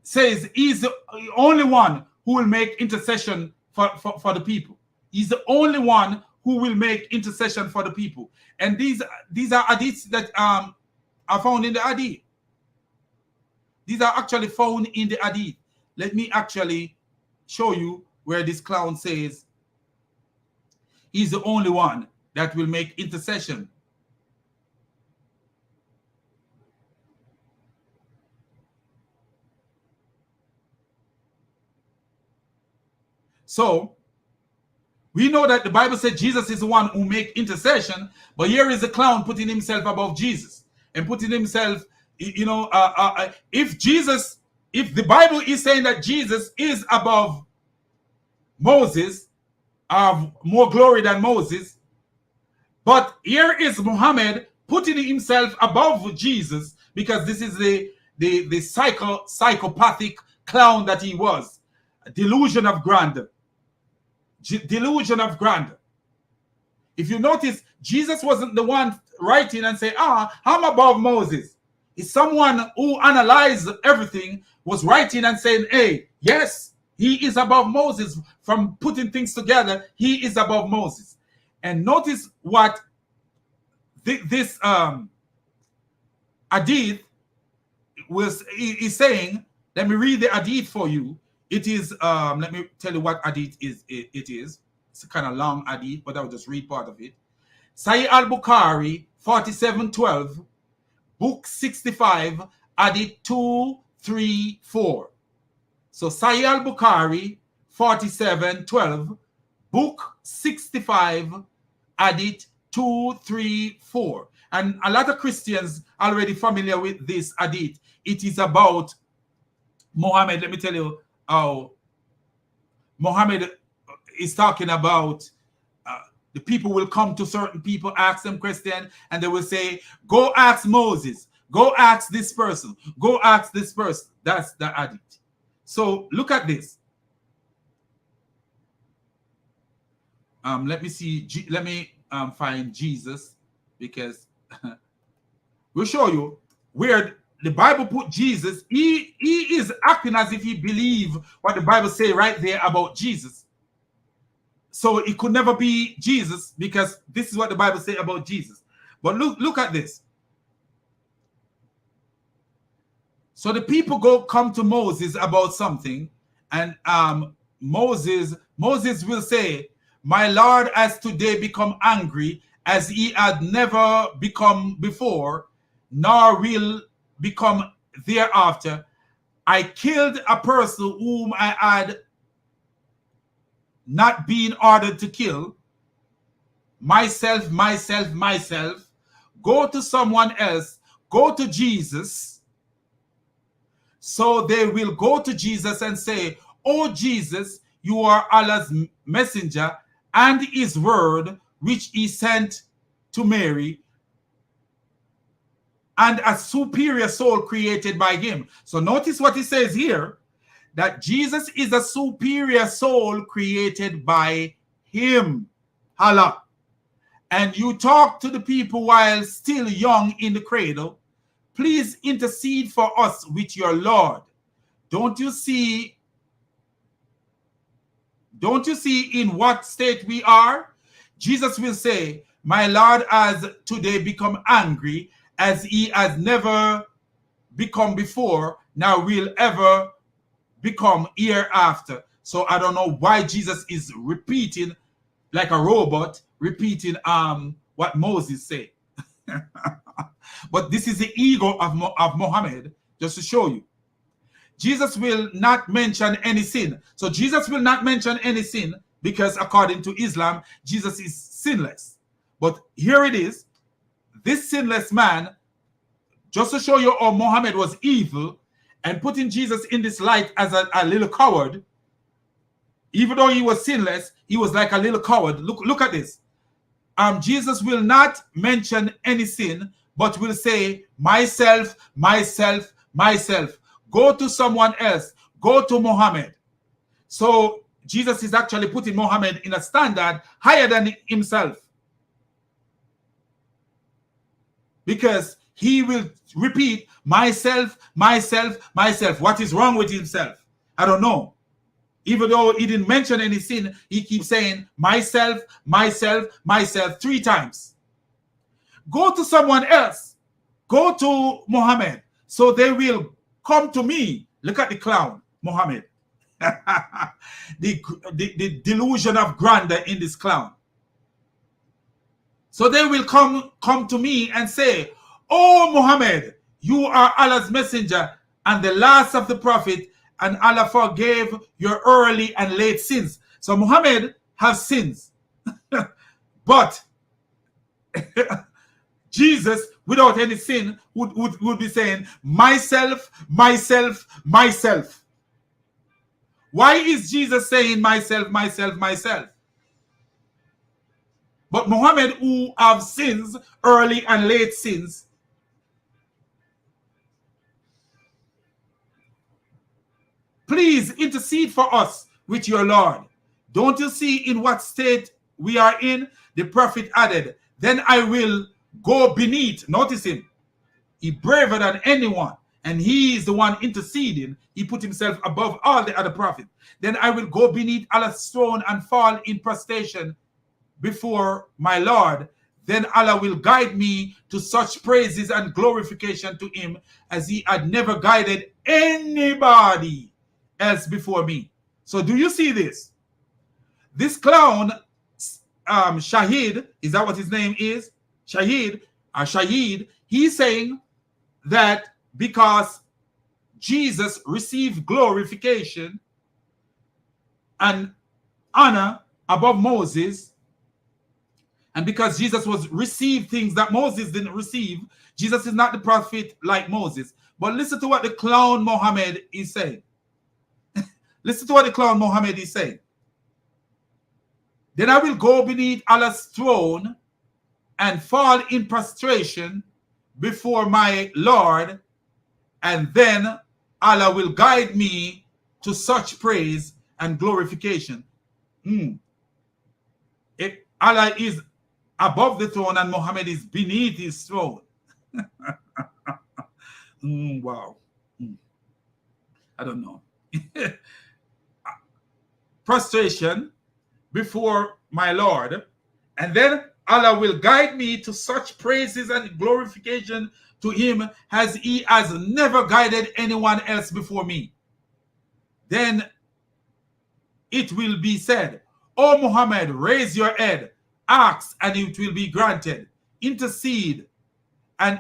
[SPEAKER 1] says he's the only one who will make intercession for the people. He's the only one who will make intercession for the people. And these are hadiths that are found in the hadith. These are actually found in the hadith. Let me actually show you where this clown says he's the only one that will make intercession. So we know that the Bible said Jesus is the one who make intercession, but here is the clown putting himself above Jesus and putting himself, you know, if the Bible is saying that Jesus is above Moses, of more glory than Moses, but here is Muhammad putting himself above Jesus, because this is the psychopathic clown that he was. A delusion of grandeur. Delusion of grandeur. If you notice, Jesus wasn't the one writing and say, I'm above Moses. It's someone who analyzed everything, was writing and saying, hey, yes, he is above Moses. From putting things together, he is above Moses. And notice what this hadith is saying. Let me read the hadith for you. It is, let me tell you what hadith it is. It's a kind of long hadith, but I'll just read part of it. Sahih al-Bukhari, 4712, book 65, hadith 234. So Sahih al-Bukhari, 4712, book 65, hadith 234. And a lot of Christians are already familiar with this hadith. It is about Muhammad. Let me tell you how Muhammad is talking about the people will come to certain people, ask them question, and they will say, go ask Moses, go ask this person, go ask this person. That's the hadith. So look at this. Let me see. Let me find Jesus, because we'll show you where the Bible put Jesus, he is acting as if he believe what the Bible say right there about Jesus. So it could never be Jesus, because this is what the Bible say about Jesus. But look at this. So the people come to Moses about something, and Moses will say, "My Lord has today become angry as he had never become before, nor will become thereafter. I killed a person whom I had not been ordered to kill. Myself. Go to someone else. Go to Jesus." So they will go to Jesus and say, "Oh Jesus, you are Allah's messenger and his word, which he sent to Mary, and a superior soul created by him." So notice what he says here, that Jesus is a superior soul created by him. Allah. "And you talk to the people while still young in the cradle. Please intercede for us with your Lord. Don't you see in what state we are?" Jesus will say, "My Lord has today become angry as he has never become before, now will ever become hereafter." So I don't know why Jesus is repeating like a robot, repeating what Moses said. But this is the ego of Muhammad, just to show you. Jesus will not mention any sin. So Jesus will not mention any sin because according to Islam, Jesus is sinless. But here it is. This sinless man, just to show you how Muhammad was evil and putting Jesus in this light as a little coward, even though he was sinless, he was like a little coward. Look at this. Jesus will not mention any sin, but will say, "Myself. Go to someone else. Go to Muhammad." So Jesus is actually putting Muhammad in a standard higher than himself, because he will repeat, "Myself. What is wrong with himself? I don't know. Even though he didn't mention any sin, he keeps saying, "Myself, 3 times. Go to someone else. Go to Muhammad. So they will come to me." Look at the clown, Muhammad. the delusion of grandeur in this clown. So they will come to me and say, "Oh Muhammad, you are Allah's messenger and the last of the prophet, and Allah forgave your early and late sins." So Muhammad has sins. But Jesus, without any sin, would be saying, "Myself. Why is Jesus saying myself? But Muhammad, who have sins, early and late sins, "Please intercede for us with your Lord. Don't you see in what state we are in?" The prophet added, "Then I will go beneath." Notice him. He braver than anyone, and he is the one interceding. He put himself above all the other prophets. "Then I will go beneath Allah's throne and fall in prostration before my Lord. Then Allah will guide me to such praises and glorification to him as he had never guided anybody else before me." So do you see this? This clown, Shahid, is that what his name is? Shahid, he's saying that because Jesus received glorification and honor above Moses, and because Jesus was received things that Moses didn't receive, Jesus is not the prophet like Moses. But listen to what the clown Muhammad is saying. Listen to what the clown Muhammad is saying. "Then I will go beneath Allah's throne and fall in prostration before my Lord, and then Allah will guide me to such praise and glorification." If Allah is above the throne and Muhammad is beneath his throne. Wow. I don't know. Prostration before my Lord, and then Allah will guide me to such praises and glorification to him as he has never guided anyone else before me. Then it will be said, O Muhammad, raise your head, ask, and it will be granted. Intercede, and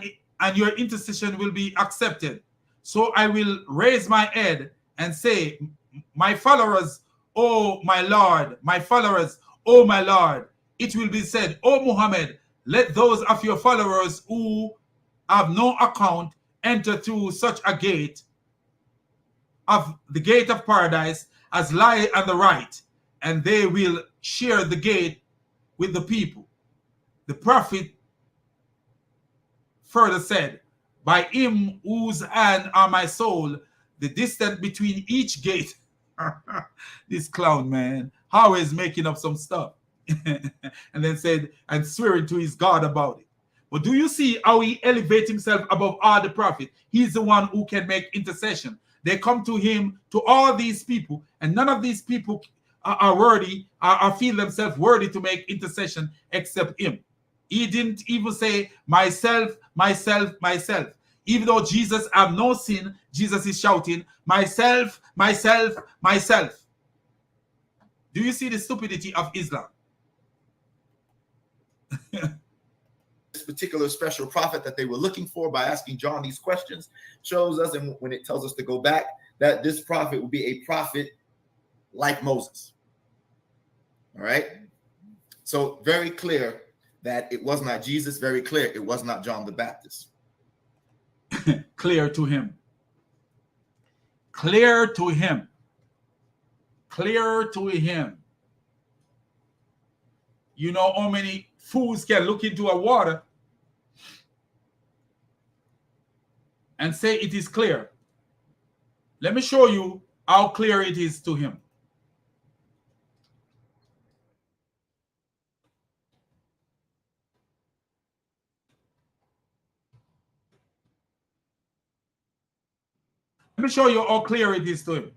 [SPEAKER 1] your intercession will be accepted. So I will raise my head and say, my followers, O my Lord, my followers, O my Lord. It will be said, O Muhammad, let those of your followers who have no account enter through such a gate of the gate of paradise as lie on the right, and they will share the gate with the people. The prophet further said, by him whose hand are my soul, the distance between each gate. This clown, man, always making up some stuff. And then said, and swearing to his God about it. But do you see how he elevates himself above all the prophet? He's the one who can make intercession. They come to him, to all these people, and none of these people are worthy, or feel themselves worthy to make intercession except him. He didn't even say, myself, myself, myself. Even though Jesus have no sin, Jesus is shouting, myself, myself, myself. Do you see the stupidity of Islam?
[SPEAKER 3] This particular special prophet that they were looking for by asking John these questions shows us, and when it tells us to go back, that this prophet will be a prophet like Moses. All right. So very clear that it was not Jesus. Very clear it was not John the Baptist.
[SPEAKER 1] Clear to him. Clear to him. Clear to him. You know how many fools can look into a water and say it is clear. Let me show you how clear it is to him. Let me show you how clear it is to him.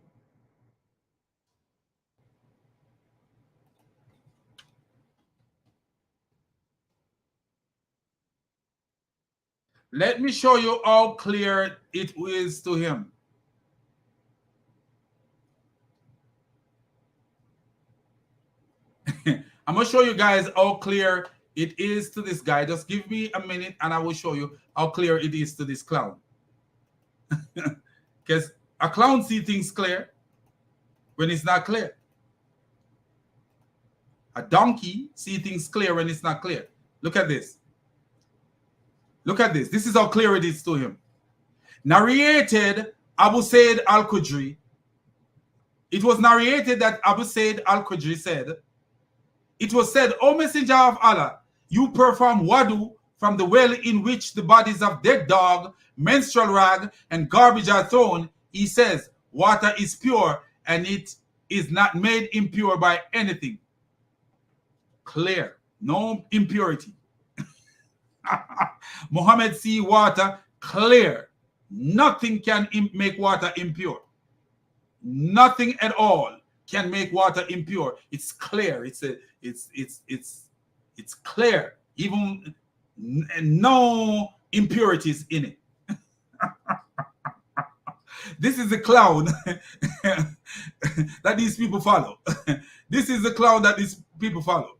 [SPEAKER 1] Let me show you how clear it is to him. I'm going to show you guys how clear it is to this guy. Just give me a minute and I will show you how clear it is to this clown. Because a clown sees things clear when it's not clear. A donkey sees things clear when it's not clear. Look at this. Look at this. This is how clear it is to him. Narrated Abu Sayyid al-Khudri. It was narrated that Abu Sayyid al-Khudri said, it was said, O Messenger of Allah, you perform wudu from the well in which the bodies of dead dog, menstrual rag, and garbage are thrown. He says, water is pure and it is not made impure by anything. Clear. No impurity. Muhammad see water clear. Nothing can make water impure. Nothing at all can make water impure. It's clear. It's clear. Even no impurities in it. This is the cloud that these people follow. This is the cloud that these people follow.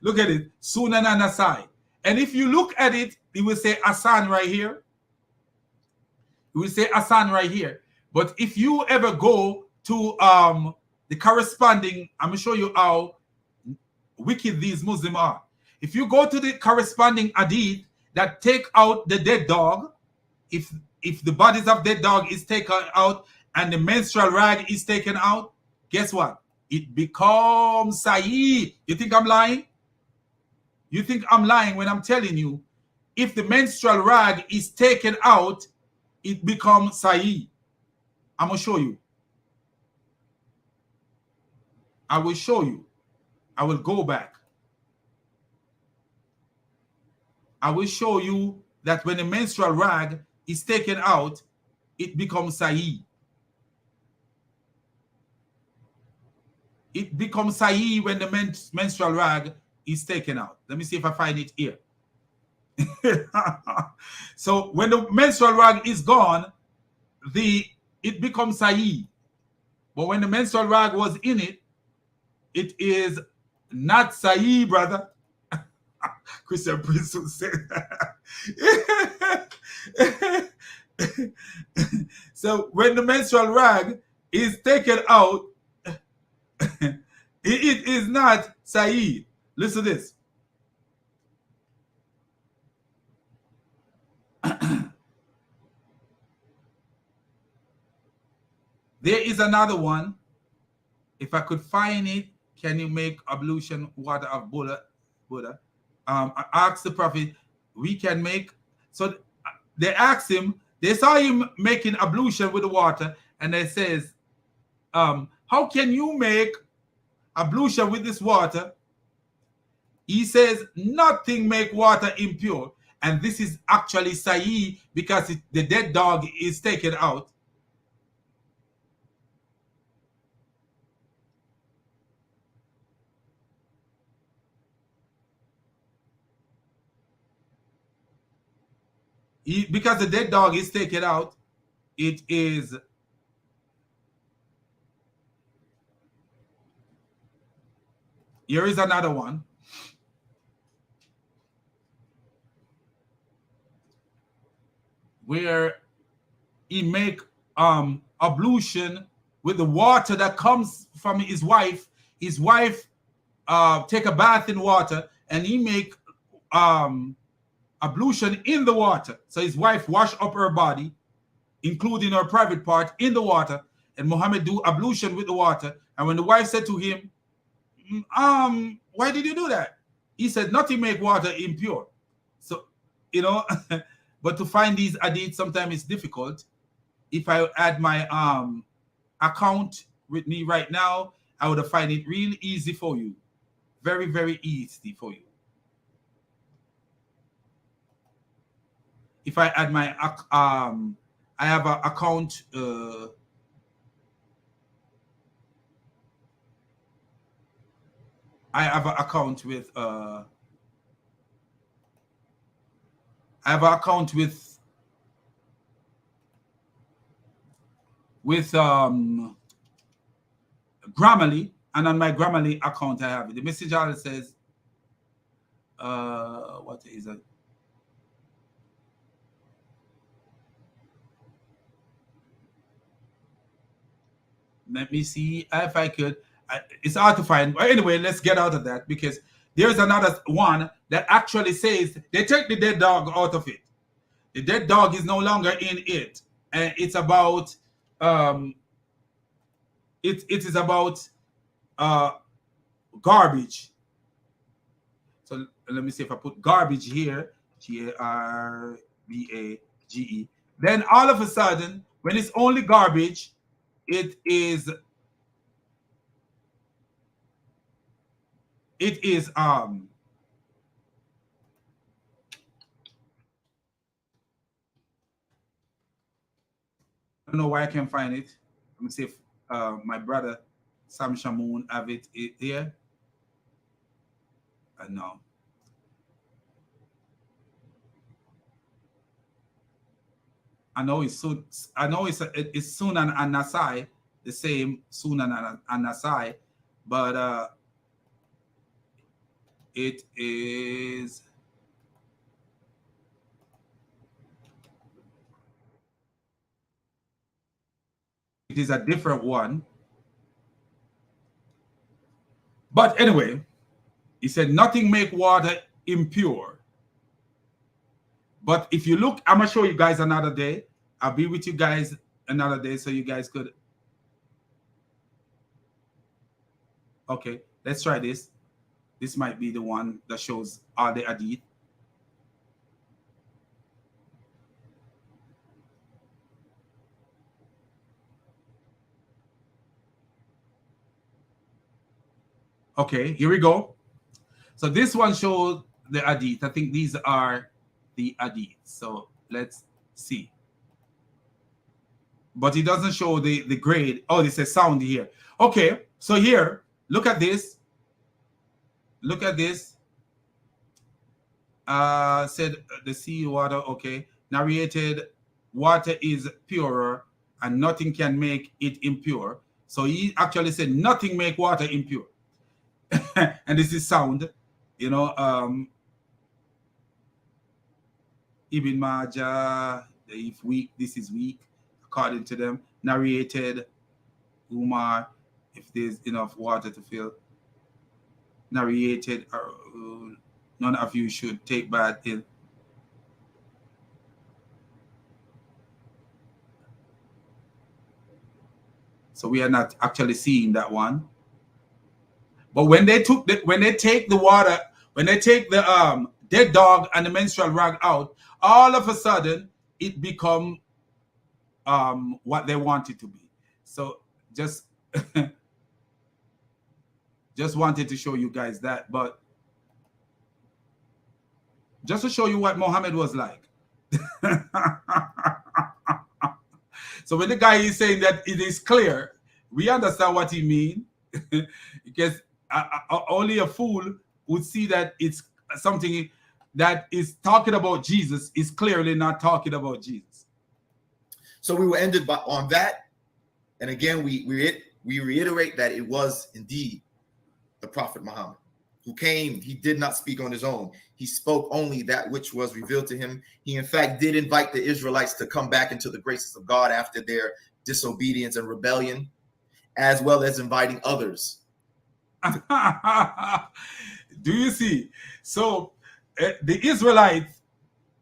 [SPEAKER 1] Look at it. Sunan and Nasai. And if you look at it, it will say Asan right here. It will say Asan right here. But if you ever go to the corresponding, I'm going to show you how wicked these Muslims are. If you go to the corresponding hadith that take out the dead dog, if the bodies of dead dog is taken out and the menstrual rag is taken out, guess what? It becomes sahih. You think I'm lying? You think I'm lying when I'm telling you, if the menstrual rag is taken out, it becomes sahih. I'm going to show you. I will show you. I will go back. I will show you that when the menstrual rag is taken out, it becomes Sahih. It becomes Sahih when the menstrual rag is taken out. Let me see if I find it here. So when the menstrual rag is gone, it becomes Sahih. But when the menstrual rag was in it, it is not Sahih, brother. Christian Prince would say that. So when the menstrual rag is taken out, it is not Sahih. Listen to this. There is another one. If I could find it, can you make ablution water of Buddha? I asked the prophet, we can make. So they asked him, they saw him making ablution with the water, and they says, how can you make ablution with this water? He says, nothing make water impure. And this is actually Sahih because the dead dog is taken out. Because the dead dog is taken out, it is here is another one. Where he make ablution with the water that comes from his wife. His wife take a bath in water, and he make ablution in the water. So his wife wash up her body, including her private part, in the water, and Muhammad do ablution with the water. And when the wife said to him, why did you do that? He said, nothing make water impure. So, but to find these hadiths sometimes it's difficult. If I add my account with me right now, I would have find it real easy for you. Very, very easy for you. If I add my I have an account I have an account with Grammarly, and on my Grammarly account I have it. The message says what is it? Let me see if I could. It's hard to find. But anyway, let's get out of that because there's another one that actually says they take the dead dog out of it. The dead dog is no longer in it, and it's about it is about garbage. So let me see if I put garbage here, Garbage. Then all of a sudden, when it's only garbage, it is I don't know why I can't find it. Let me see if my brother Sam Shamoon have it here. No. I know it's soon. I know it's Sunan and Nasai, the same Sunan and Nasai, but it is. It is a different one. But anyway, he said nothing make water impure. But if you look, I'm gonna show you guys another day. I'll be with you guys another day so you guys could. Okay, let's try this. This might be the one that shows all the hadith. Okay, here we go. So this one shows the hadith. I think these are the hadith. So let's see. but it doesn't show the grade. Oh, it says sound here. Okay, so here, look at this. Look at this. Said the sea water. Okay, narrated water is purer and nothing can make it impure. So he actually said nothing make water impure. And this is sound, you know. Ibn Majah, if weak, this is weak, according to them. Narrated Umar, if there's enough water to fill. Narrated, none of you should take bath in. So we are not actually seeing that one. But when they take the water, when they take the dead dog and the menstrual rag out, all of a sudden it become what they want it to be. So just just wanted to show you guys that, but just to show you what Muhammad was like. So when the guy is saying that it is clear, we understand what he means, because only a fool would see that it's something that is talking about Jesus is clearly not talking about Jesus.
[SPEAKER 3] So we were ended on that, and again we reiterate that it was indeed the Prophet Muhammad who came. He did not speak on his own. He spoke only that which was revealed to him. He in fact did invite the Israelites to come back into the graces of God after their disobedience and rebellion, as well as inviting others.
[SPEAKER 1] Do you see? So the Israelites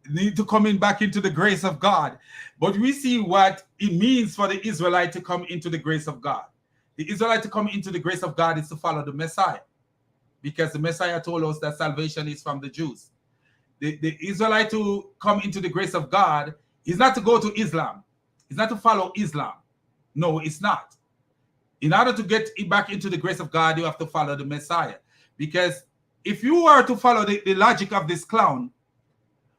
[SPEAKER 1] need to come in back into the grace of God, but we see what it means for the Israelite to come into the grace of God. The Israelite to come into the grace of God is to follow the Messiah, because the Messiah told us that salvation is from the Jews. The Israelite to come into the grace of God is not to go to Islam. It's not to follow Islam. No, it's not. In order to get back into the grace of God, you have to follow the Messiah. Because if you are to follow the logic of this clown,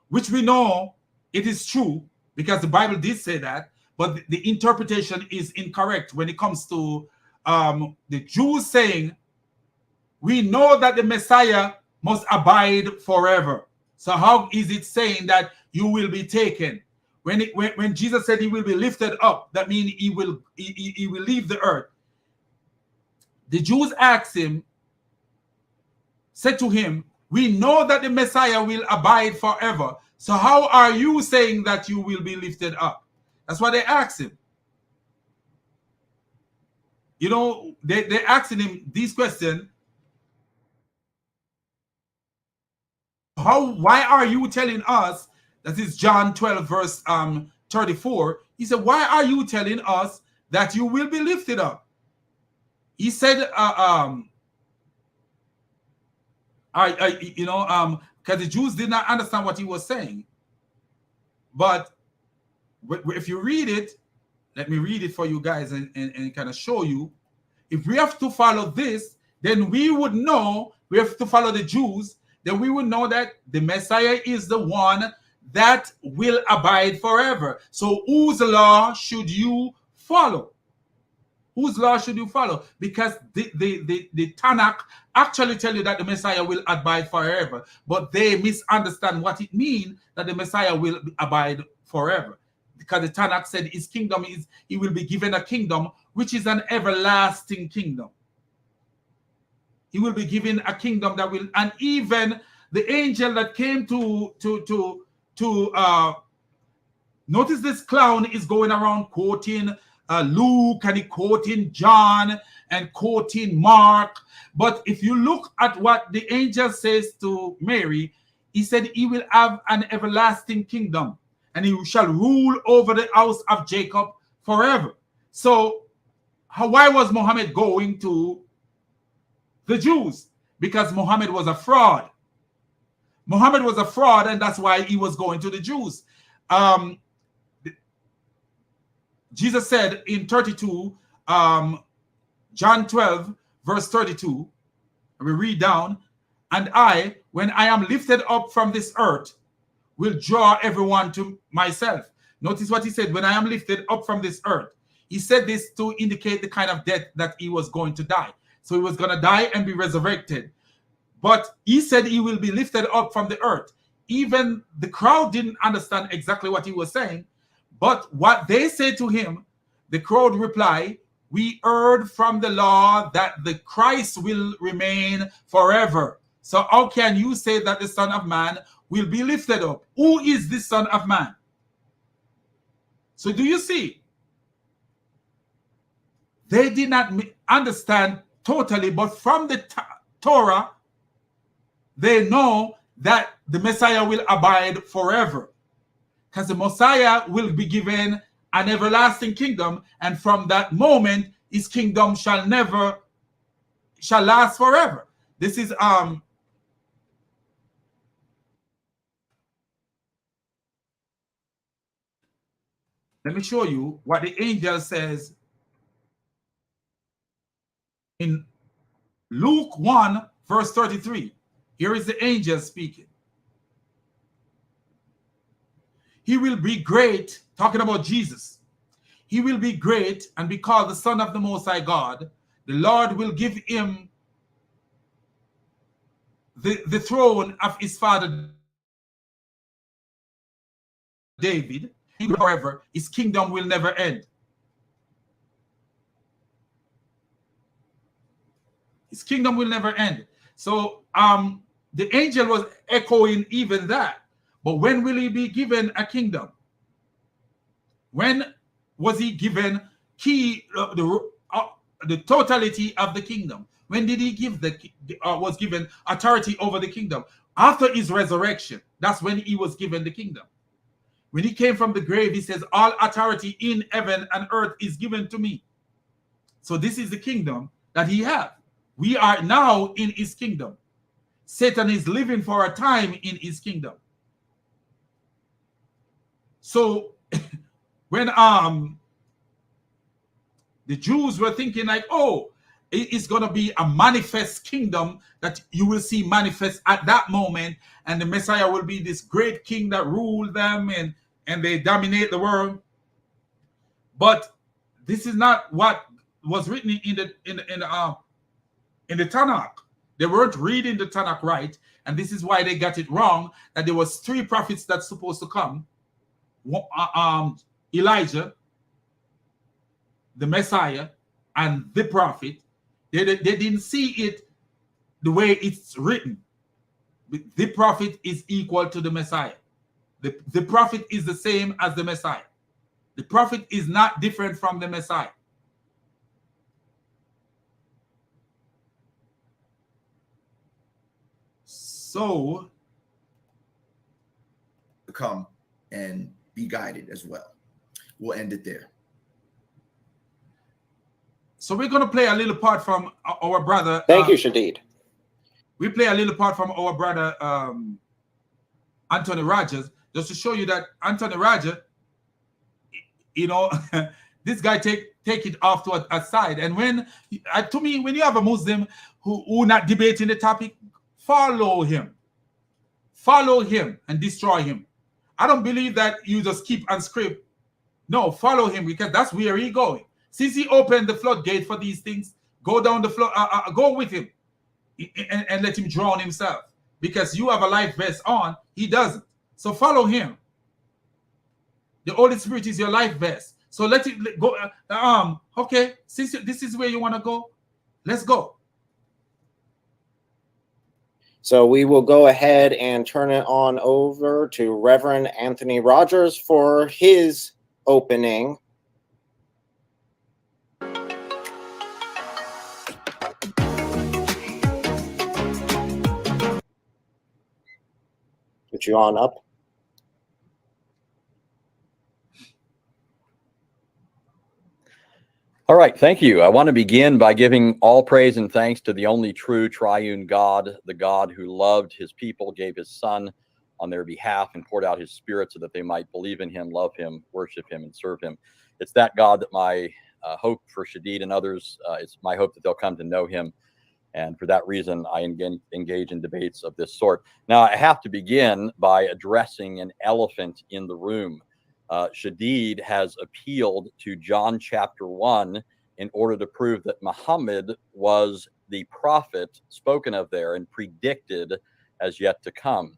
[SPEAKER 1] which we know it is true, because the Bible did say that, but the interpretation is incorrect when it comes to the Jews saying, we know that the Messiah must abide forever. So how is it saying that you will be taken? When Jesus said he will be lifted up, that means he will leave the earth. The Jews asked him, said to him, we know that the Messiah will abide forever. So how are you saying that you will be lifted up? That's what they asked him. You know, they asking him these questions. Why are you telling us, that is John 12 verse 34, he said, why are you telling us that you will be lifted up? He said, because the Jews did not understand what he was saying. But if you read it, let me read it for you guys and kind of show you. If we have to follow this, then we would know, we have to follow the Jews, then we would know that the Messiah is the one that will abide forever. So whose law should you follow? Whose law should you follow? Because the Tanakh actually tell you that the Messiah will abide forever, but they misunderstand what it means that the Messiah will abide forever. Because the Tanakh said his kingdom is, he will be given a kingdom which is an everlasting kingdom. He will be given a kingdom that will, and even the angel that came to notice this clown is going around quoting Luke, and he quoting John and quoting Mark. But if you look at what the angel says to Mary, he said he will have an everlasting kingdom and he shall rule over the house of Jacob forever. So why was Muhammad going to the Jews? Because Muhammad was a fraud. Muhammad was a fraud, and that's why he was going to the Jews. Jesus said in 32, John 12, verse 32, and we read down, and I, when I am lifted up from this earth, will draw everyone to myself. Notice what he said, when I am lifted up from this earth. He said this to indicate the kind of death that he was going to die. So he was going to die and be resurrected. But he said he will be lifted up from the earth. Even the crowd didn't understand exactly what he was saying. But what they said to him, the crowd replied, we heard from the law that the Christ will remain forever. So how can you say that the Son of Man will be lifted up? Who is the Son of Man? So do you see? They did not understand totally, but from the Torah, they know that the Messiah will abide forever. Because the Messiah will be given an everlasting kingdom, and from that moment, his kingdom shall last forever. This is let me show you what the angel says in Luke 1, verse 33. Here is the angel speaking. He will be great, talking about Jesus. He will be great and be called the Son of the Most High God. The Lord will give him the throne of his father David. However, his kingdom will never end. His kingdom will never end. So the angel was echoing even that. But when will he be given a kingdom? When was he given the totality of the kingdom? When did he give was given authority over the kingdom? After his resurrection. That's when he was given the kingdom. When he came from the grave, he says, all authority in heaven and earth is given to me. So this is the kingdom that he has. We are now in his kingdom. Satan is living for a time in his kingdom. So when the Jews were thinking like, oh, it's going to be a manifest kingdom that you will see manifest at that moment, and the Messiah will be this great king that ruled them and they dominate the world. But this is not what was written in the Tanakh. They weren't reading the Tanakh right, and this is why they got it wrong, that there was 3 prophets that's supposed to come. Elijah, the Messiah, and the prophet. They didn't see it the way it's written. The prophet is equal to the Messiah. The prophet is the same as the Messiah. The prophet is not different from the Messiah. So
[SPEAKER 3] come and be guided as well. We'll end it there.
[SPEAKER 1] So we're going to play a little part from our brother.
[SPEAKER 2] Thank you, Shadid.
[SPEAKER 1] We play a little part from our brother Anthony Rogers, just to show you that Anthony Rogers, you know, this guy take it off to a side. And when to me, when you have a Muslim who not debating the topic, follow him and destroy him. I don't believe that you just keep unscript. No, follow him, because that's where he's going. Since he opened the floodgate for these things, go down the flood, go with him and let him drown himself. Because you have a life vest on, he doesn't. So follow him. The Holy Spirit is your life vest. So let it go. Okay, since this is where you want to go, let's go.
[SPEAKER 2] So we will go ahead and turn it on over to Reverend Anthony Rogers for his opening. Put you on up.
[SPEAKER 4] All right, thank you. I want to begin by giving all praise and thanks to the only true triune God, the God who loved his people, gave his son on their behalf, and poured out his spirit so that they might believe in him, love him, worship him, and serve him. It's that God that my hope for Shadid and others, it's my hope that they'll come to know him. And for that reason, I engage in debates of this sort. Now, I have to begin by addressing an elephant in the room. Shadid has appealed to John chapter 1 in order to prove that Muhammad was the prophet spoken of there and predicted as yet to come.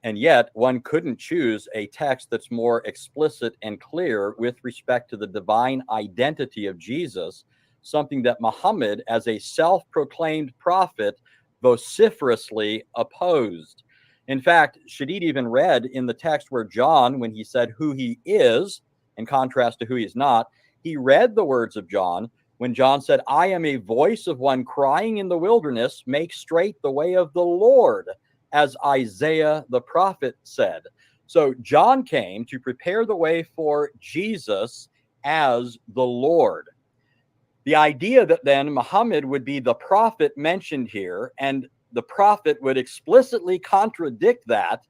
[SPEAKER 4] And yet one couldn't choose a text that's more explicit and clear with respect to the divine identity of Jesus, something that Muhammad, as a self-proclaimed prophet, vociferously opposed. In fact, Shadid even read in the text where John, when he said who he is, in contrast to who he is not, he read the words of John when John said, I am a voice of one crying in the wilderness, make straight the way of the Lord, as Isaiah the prophet said. So John came to prepare the way for Jesus as the Lord. The idea that then Muhammad would be the prophet mentioned here, and the prophet would explicitly contradict that,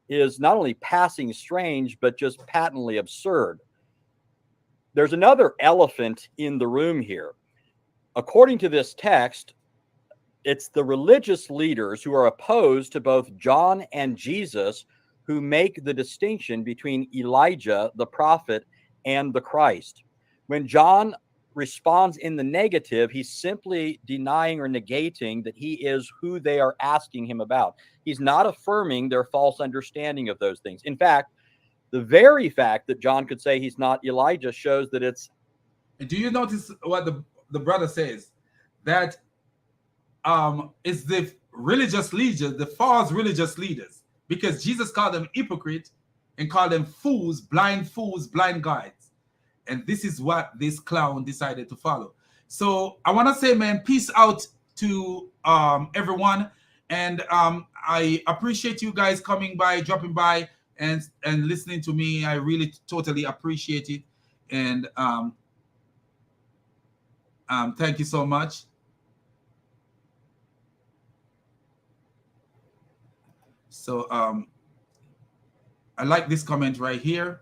[SPEAKER 4] is not only passing strange, but just patently absurd. There's another elephant in the room here. According to this text, it's the religious leaders who are opposed to both John and Jesus who make the distinction between Elijah, the prophet, and the Christ. When John responds in the negative, he's simply denying or negating that he is who they are asking him about. He's not affirming their false understanding of those things. In fact, the very fact that John could say he's not Elijah shows that it's...
[SPEAKER 1] Do you notice what the brother says? That it's the religious leaders, the false religious leaders, because Jesus called them hypocrite and called them fools, blind guides. And this is what this clown decided to follow. So I want to say, man, peace out to everyone. And I appreciate you guys coming by, dropping by, and listening to me. I really totally appreciate it. And thank you so much. So I like this comment right here.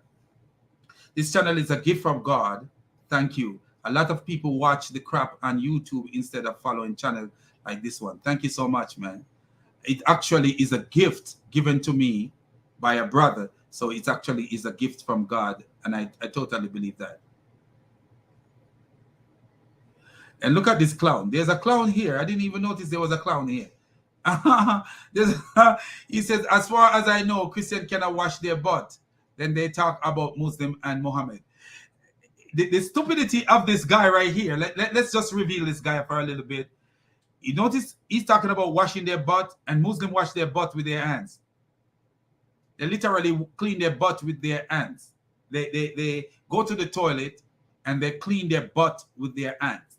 [SPEAKER 1] This channel is a gift from God. Thank you. A lot of people watch the crap on YouTube instead of following channels like this one. Thank you so much, man. It actually is a gift given to me by a brother. So it actually is a gift from God. And I totally believe that. And look at this clown. There's a clown here. I didn't even notice there was a clown here. He says, as far as I know, Christians cannot wash their butt. Then they talk about Muslim and Muhammad. The stupidity of this guy right here. Let's just reveal this guy for a little bit. You notice he's talking about washing their butt, and Muslims wash their butt with their hands. They literally clean their butt with their hands. They go to the toilet and they clean their butt with their hands.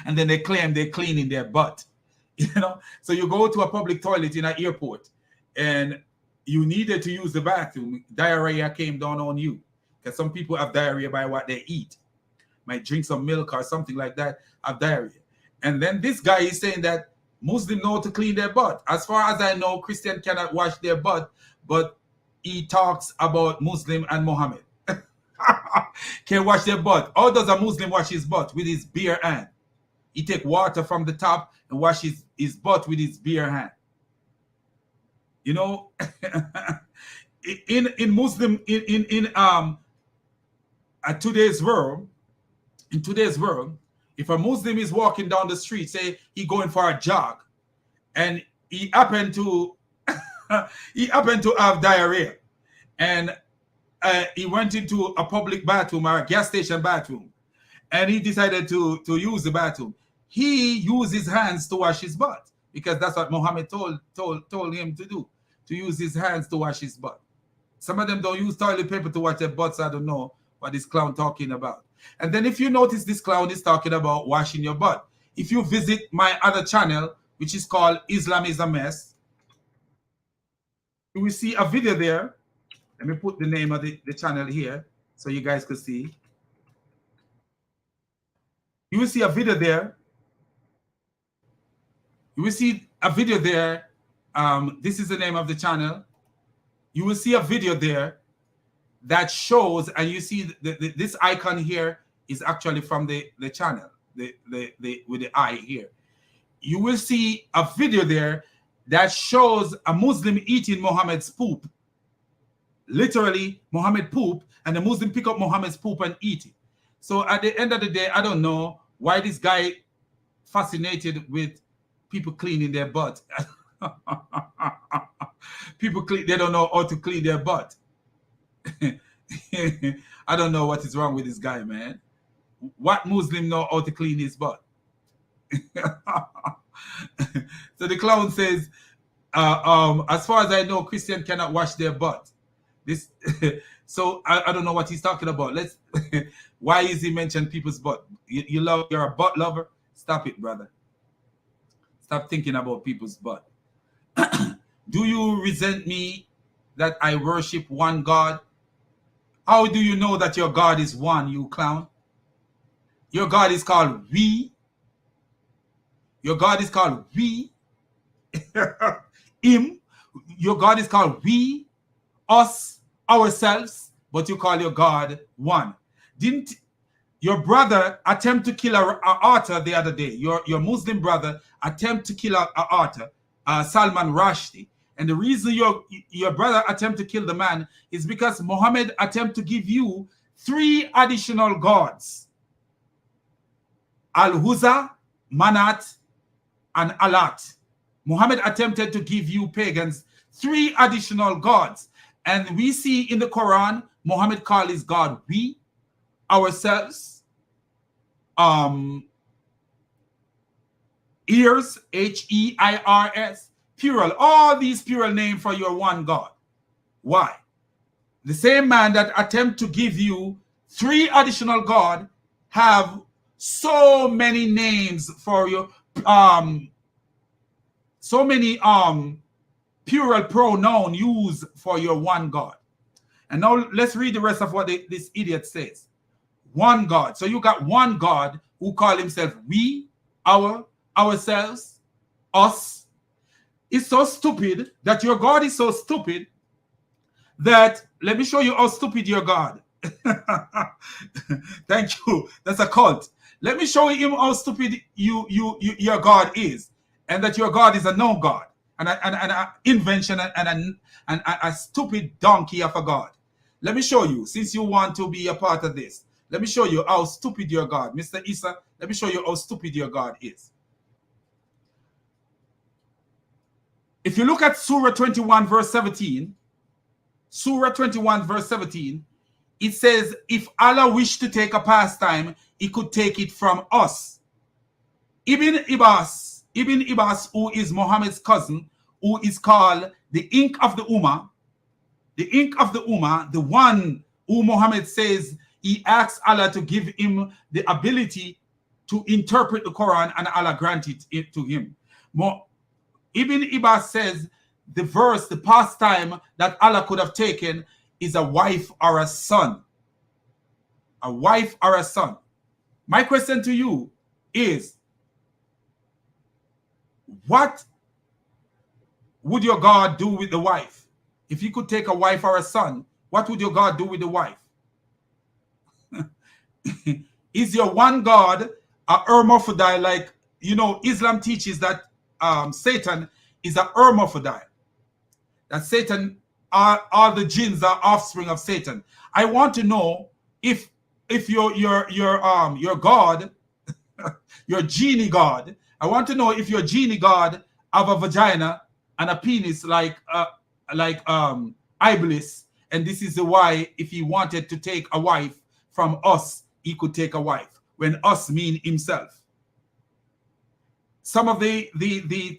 [SPEAKER 1] And then they claim they're cleaning their butt. You know, so you go to a public toilet in an airport and you needed to use the bathroom. Diarrhea came down on you, because some people have diarrhea by what they eat. Might drink some milk or something like that, have diarrhea. And then this guy is saying that Muslims know to clean their butt. As far as I know, Christians cannot wash their butt, but he talks about Muslim and Muhammad. Can wash their butt. How does a Muslim wash his butt? With his bare hand. He take water from the top and wash his butt with his bare hand. You know, in Muslim, in today's world, if a Muslim is walking down the street, say he going for a jog, and he happened to have diarrhea, and he went into a public bathroom or a gas station bathroom, and he decided to use the bathroom. He used his hands to wash his butt, because that's what Muhammad told him to do, to use his hands to wash his butt. Some of them don't use toilet paper to wash their butts. I don't know what this clown talking about. And then if you notice, this clown is talking about washing your butt. If you visit my other channel, which is called Islam is a Mess, you will see a video there. Let me put the name of the channel here so you guys can see. You will see a video there. You will see a video there. This is the name of the channel. You will see a video there that shows, and you see this icon here is actually from the channel, with the eye here. You will see a video there that shows a Muslim eating Muhammad's poop literally Muhammad poop, and the Muslim pick up Muhammad's poop and eat it. So at the end of the day, I don't know why this guy fascinated with people cleaning their butt. People clean, they don't know how to clean their butt. I don't know what is wrong with this guy, man. What Muslim know how to clean his butt? So the clown says, as far as I know, Christian cannot wash their butt. This, so I don't know what he's talking about. Let's. Why is he mentioning people's butt? You're a butt lover. Stop it, brother. Stop thinking about people's butt. Do you resent me that I worship one God? How do you know that your God is one, you clown? Your God is called we. Your God is called we. Him. Your God is called we, us, ourselves, but you call your God one. Didn't your brother attempt to kill an author the other day? Your Muslim brother attempt to kill an author, Salman Rushdie. And the reason your brother attempt to kill the man is because Muhammad attempt to give you 3 additional gods. Al-Huzza, Manat, and Alat. Muhammad attempted to give you pagans 3 additional gods. And we see in the Quran, Muhammad called his God we, ourselves, ears, H-E-I-R-S, plural, all these plural names for your one God. Why? The same man that attempt to give you 3 additional God have so many names for your so many plural pronoun used for your one God. And now let's read the rest of what this idiot says. One God. So you got one God who call himself we, ourselves, us. It's so stupid that your God is so stupid that, let me show you how stupid your God. Thank you. That's a cult. Let me show him how stupid your God is, and that your God is a no God, and an invention, and a stupid donkey of a God. Let me show you, since you want to be a part of this. Let me show you how stupid your God, Mr. Issa. Let me show you how stupid your God is. If you look at Surah 21, verse 17, Surah 21, verse 17, it says, if Allah wished to take a pastime, he could take it from us. Ibn Abbas, who is Muhammad's cousin, who is called the ink of the Ummah, the one who Muhammad says he asks Allah to give him the ability to interpret the Quran, and Allah granted it to him. Ibn Abbas says the verse, the pastime that Allah could have taken is a wife or a son. A wife or a son. My question to you is, what would your God do with the wife? If you could take a wife or a son, what would your God do with the wife? Is your one God a hermaphrodite? Like, you know, Islam teaches that Satan is a hermaphrodite. That Satan, all the jinns are offspring of Satan. I want to know if your God, your genie God, I want to know if your genie God have a vagina and a penis like Iblis, and this is why if he wanted to take a wife from us, he could take a wife. When us mean himself. Some of the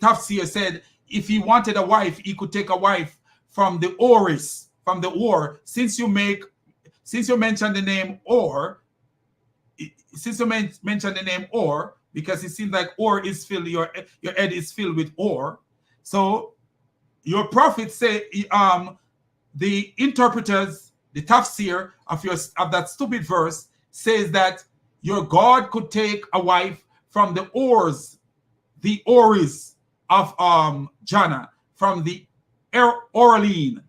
[SPEAKER 1] tafsir said if he wanted a wife, he could take a wife from the Oris, from the Or. Since you mentioned the name Or, because it seems like Or is filled, your head is filled with Or. So your prophet say, the interpreters, the tafsir of that stupid verse says that your God could take a wife from the Oris of Jannah, from the Orlean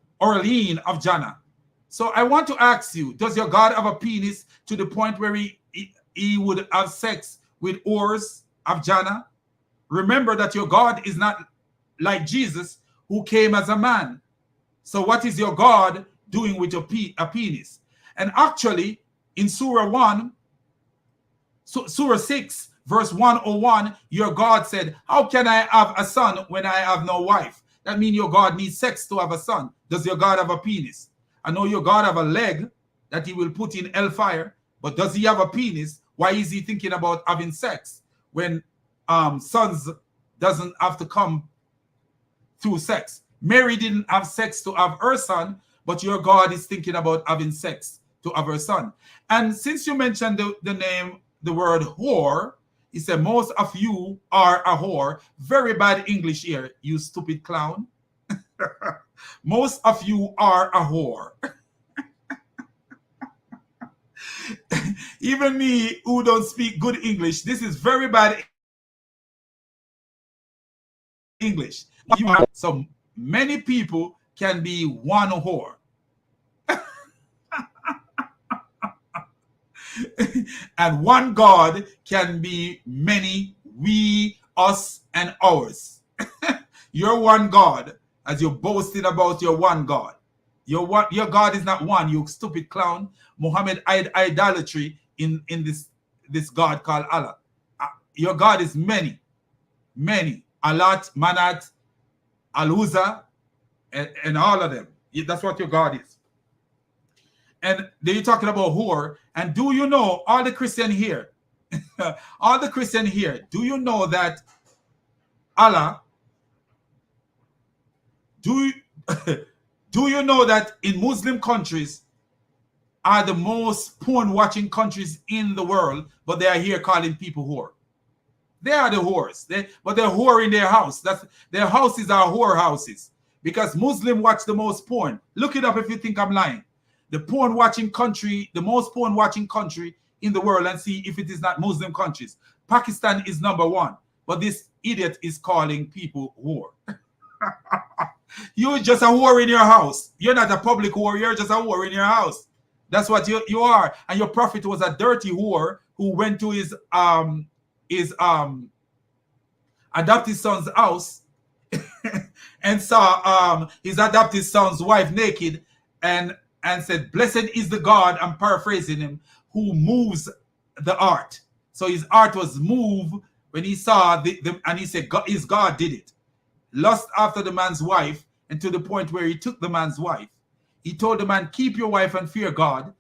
[SPEAKER 1] of Jannah. So I want to ask you, does your God have a penis to the point where he would have sex with Ors of Jannah? Remember that your God is not like Jesus, who came as a man. So what is your God doing with a penis. And actually, in Surah 1, Surah 6, verse 101, your God said, how can I have a son when I have no wife? That means your God needs sex to have a son. Does your God have a penis? I know your God have a leg that he will put in hellfire, but does he have a penis? Why is he thinking about having sex when sons doesn't have to come through sex? Mary didn't have sex to have her son, but your God is thinking about having sex to have her son. And since you mentioned the word whore, he said, most of you are a whore. Very bad English here, you stupid clown. Most of you are a whore. Even me, who don't speak good English, this is very bad English. So many people can be one whore. And one God can be many, we, us, and ours. You're one God, as you're boasting about your one God. Your God is not one, you stupid clown. Muhammad had idolatry in this God called Allah. Your God is many. Alat, Manat, Al-Uzza, and all of them. That's what your God is. And then you're talking about whore. And do you know, all the Christian here, do you know that Allah, do you know that in Muslim countries are the most porn-watching countries in the world, but they are here calling people whore? They are the whores, but they're whore in their house. Their houses are whore houses because Muslims watch the most porn. Look it up if you think I'm lying. The most porn-watching country in the world, and see if it is not Muslim countries. Pakistan is number one, but this idiot is calling people whore. You're just a whore in your house. You're not a public whore. You're just a whore in your house. That's what you are. And your prophet was a dirty whore who went to his adopted son's house and saw his adopted son's wife naked and said, blessed is the God, I'm paraphrasing him, who moves the art. So his art was moved when he saw and he said, his God did it. Lust after the man's wife, and to the point where he took the man's wife. He told the man, keep your wife and fear God.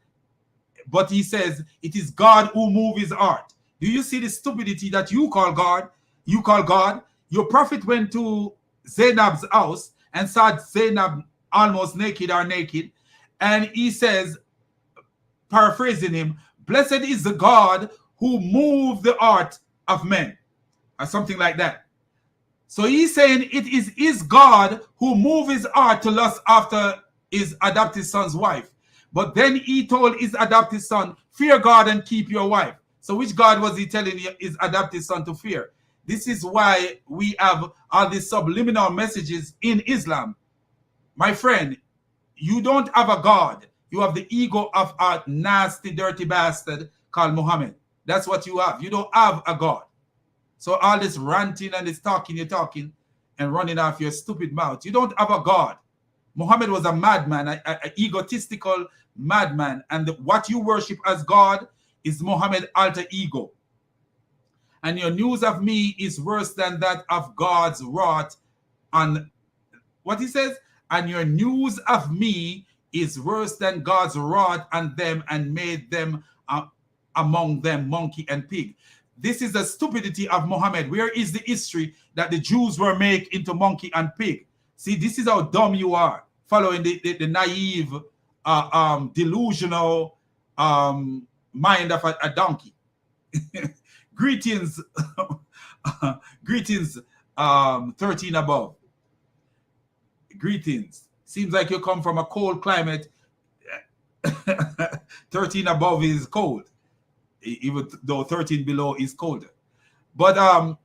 [SPEAKER 1] But he says, it is God who moves his art. Do you see the stupidity that you call God? You call God? Your prophet went to Zainab's house and saw Zainab almost naked or naked. And he says, paraphrasing him, blessed is the God who moved the art of men, or something like that. So he's saying it is his God who moved his art to lust after his adopted son's wife. But then he told his adopted son, fear God and keep your wife. So which God was he telling his adopted son to fear? This is why we have all these subliminal messages in Islam. My friend, you don't have a God. You have the ego of a nasty, dirty bastard called Muhammad. That's what you have. You don't have a God. So all this ranting and this talking, you're talking and running off your stupid mouth. You don't have a God. Muhammad was a madman, an egotistical madman. And what you worship as God is Muhammad's alter ego. And your news of me is worse than that of God's wrath on what he says. And your news of me is worse than God's wrath on them and made them among them monkey and pig. This is the stupidity of Muhammad. Where is the history that the Jews were made into monkey and pig? See, this is how dumb you are, following the naive, delusional mind of a donkey. Greetings, greetings, 13 above. Greetings. Seems like you come from a cold climate. 13 above is cold, even though 13 below is colder. But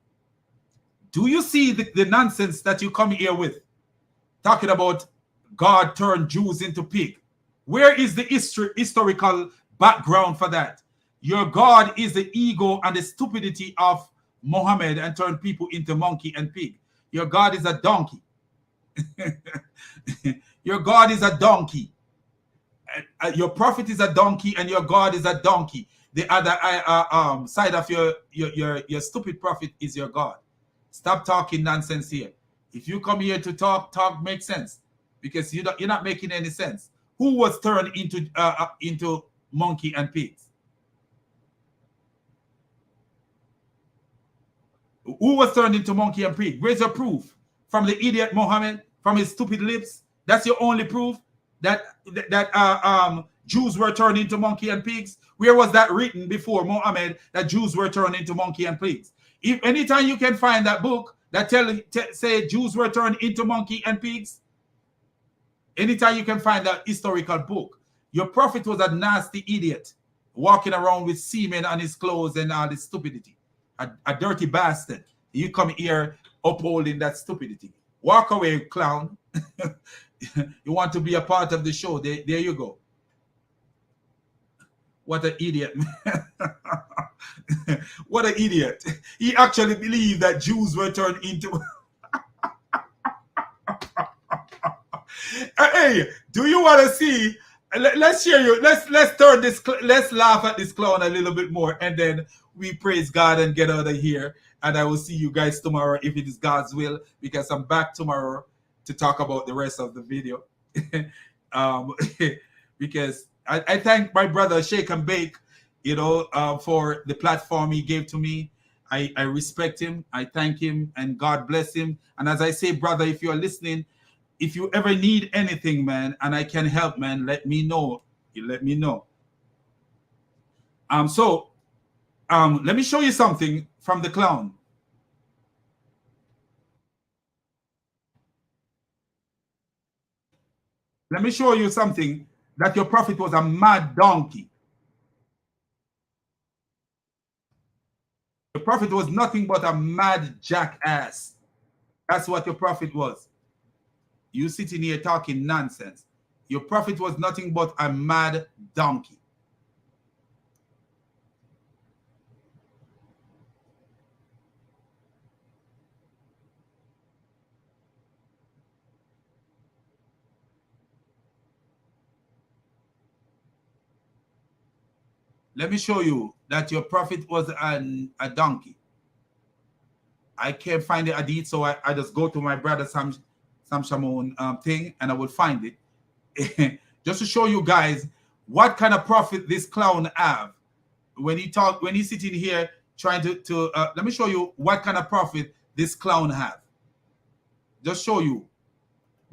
[SPEAKER 1] do you see the nonsense that you come here with? Talking about God turned Jews into pig. Where is the historical background for that? Your God is the ego and the stupidity of Muhammad and turned people into monkey and pig. Your God is a donkey. Your God is a donkey. Your prophet is a donkey and your God is a donkey. The other side of your stupid prophet is your God. Stop talking nonsense here. If you come here to talk makes sense, because you're not making any sense. Who was turned into monkey and pigs? Who was turned into monkey and pig? Where's your proof? From the idiot Muhammad, from his stupid lips? That's your only proof that Jews were turned into monkey and pigs? Where was that written before Muhammad that Jews were turned into monkey and pigs? If anytime you can find that book that say Jews were turned into monkey and pigs, anytime you can find that historical book, your prophet was a nasty idiot walking around with semen on his clothes and all this stupidity. A dirty bastard. You come here upholding that stupidity. Walk away, clown. You want to be a part of the show. There you go. What an idiot, man. What an idiot. He actually believed that Jews were turned into... Hey, do you want to see... Let's share you. Let's turn this... Let's laugh at this clown a little bit more, and then we praise God and get out of here. And I will see you guys tomorrow if it is God's will, because I'm back tomorrow to talk about the rest of the video. Because I thank my brother Shake and Bake, for the platform he gave to me. I respect him. I thank him, and God bless him. And as I say, brother, if you're listening, if you ever need anything, man, and I can help, man, let me know. You let me know. Let me show you something from the clown. Let me show you something that your prophet was a mad donkey. The prophet was nothing but a mad jackass. That's what your prophet was. You sitting here talking nonsense. Your prophet was nothing but a mad donkey. Let me show you that your prophet was a donkey. I can't find the hadith, so I just go to my brother Sam Shamoun thing, and I will find it. Just to show you guys what kind of prophet this clown have. When he's sitting here trying to let me show you what kind of prophet this clown have. Just show you.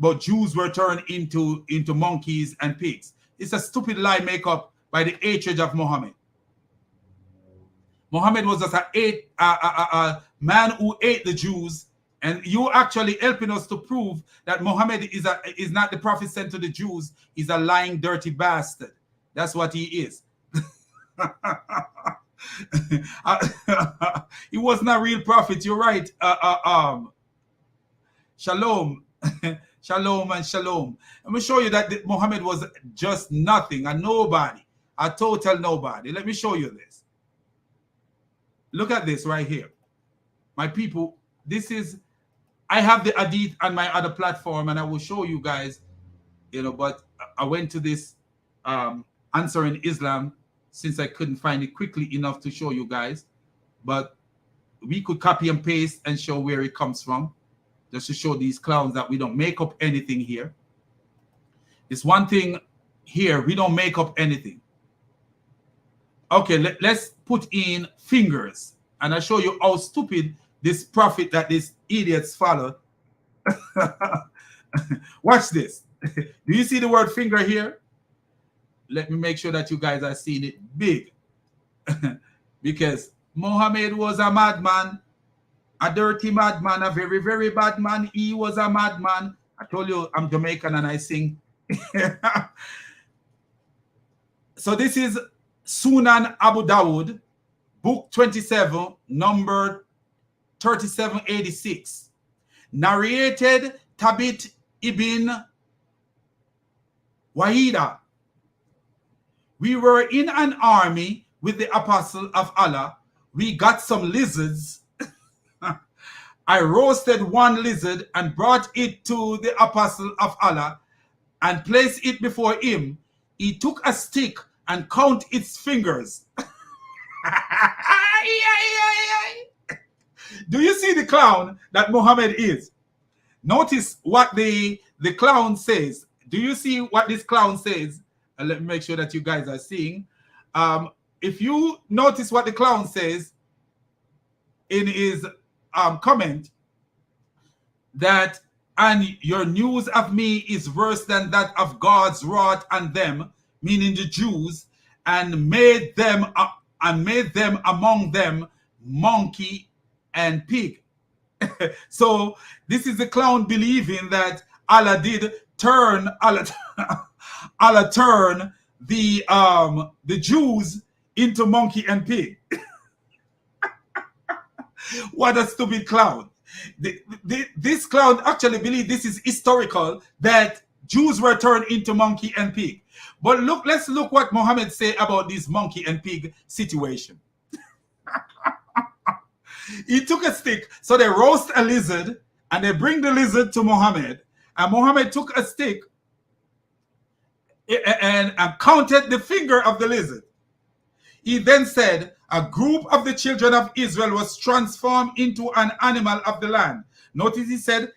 [SPEAKER 1] But Jews were turned into monkeys and pigs. It's a stupid lie make up by the hatred of Muhammad. Muhammad was just a man who ate the Jews, and you actually helping us to prove that Muhammad is not the prophet sent to the Jews. He's a lying, dirty bastard. That's what he is. He was not a real prophet. You're right. Shalom. Shalom and shalom. Let me show you that Muhammad was just nothing, a nobody, a total nobody. Let me show you this. Look at this right here. My people, I have the hadith on my other platform, and I will show you guys, but I went to this Answering Islam since I couldn't find it quickly enough to show you guys. But we could copy and paste and show where it comes from, just to show these clowns that we don't make up anything here. It's one thing here, we don't make up anything. Okay, let's put in fingers, and I'll show you how stupid this prophet that these idiots follow. Watch this. Do you see the word finger here? Let me make sure that you guys are seeing it big. Because Muhammad was a madman, a dirty madman, a very, very bad man. He was a madman. I told you I'm Jamaican and I sing. So this is Sunan Abu Dawud, book 27, number 3786. Narrated Tabit ibn Wahida. We were in an army with the apostle of Allah. We got some lizards. I roasted one lizard and brought it to the apostle of Allah and placed it before him. he took a stick and count its fingers. Do you see the clown that Muhammad is? Notice what the clown says. Do you see what this clown says? Let me make sure that you guys are seeing. If you notice what the clown says in his comment, that and your news of me is worse than that of God's wrath on them, meaning the Jews, and made them among them monkey and pig. So this is the clown believing that Allah did turn Allah turn the Jews into monkey and pig. What a stupid clown. This clown actually believes this is historical, that Jews were turned into monkey and pig. But let's look what Muhammad say about this monkey and pig situation. He took a stick, so they roast a lizard and they bring the lizard to Muhammad, and Muhammad took a stick and counted the finger of the lizard. He then said, a group of the children of Israel was transformed into an animal of the land. Notice he said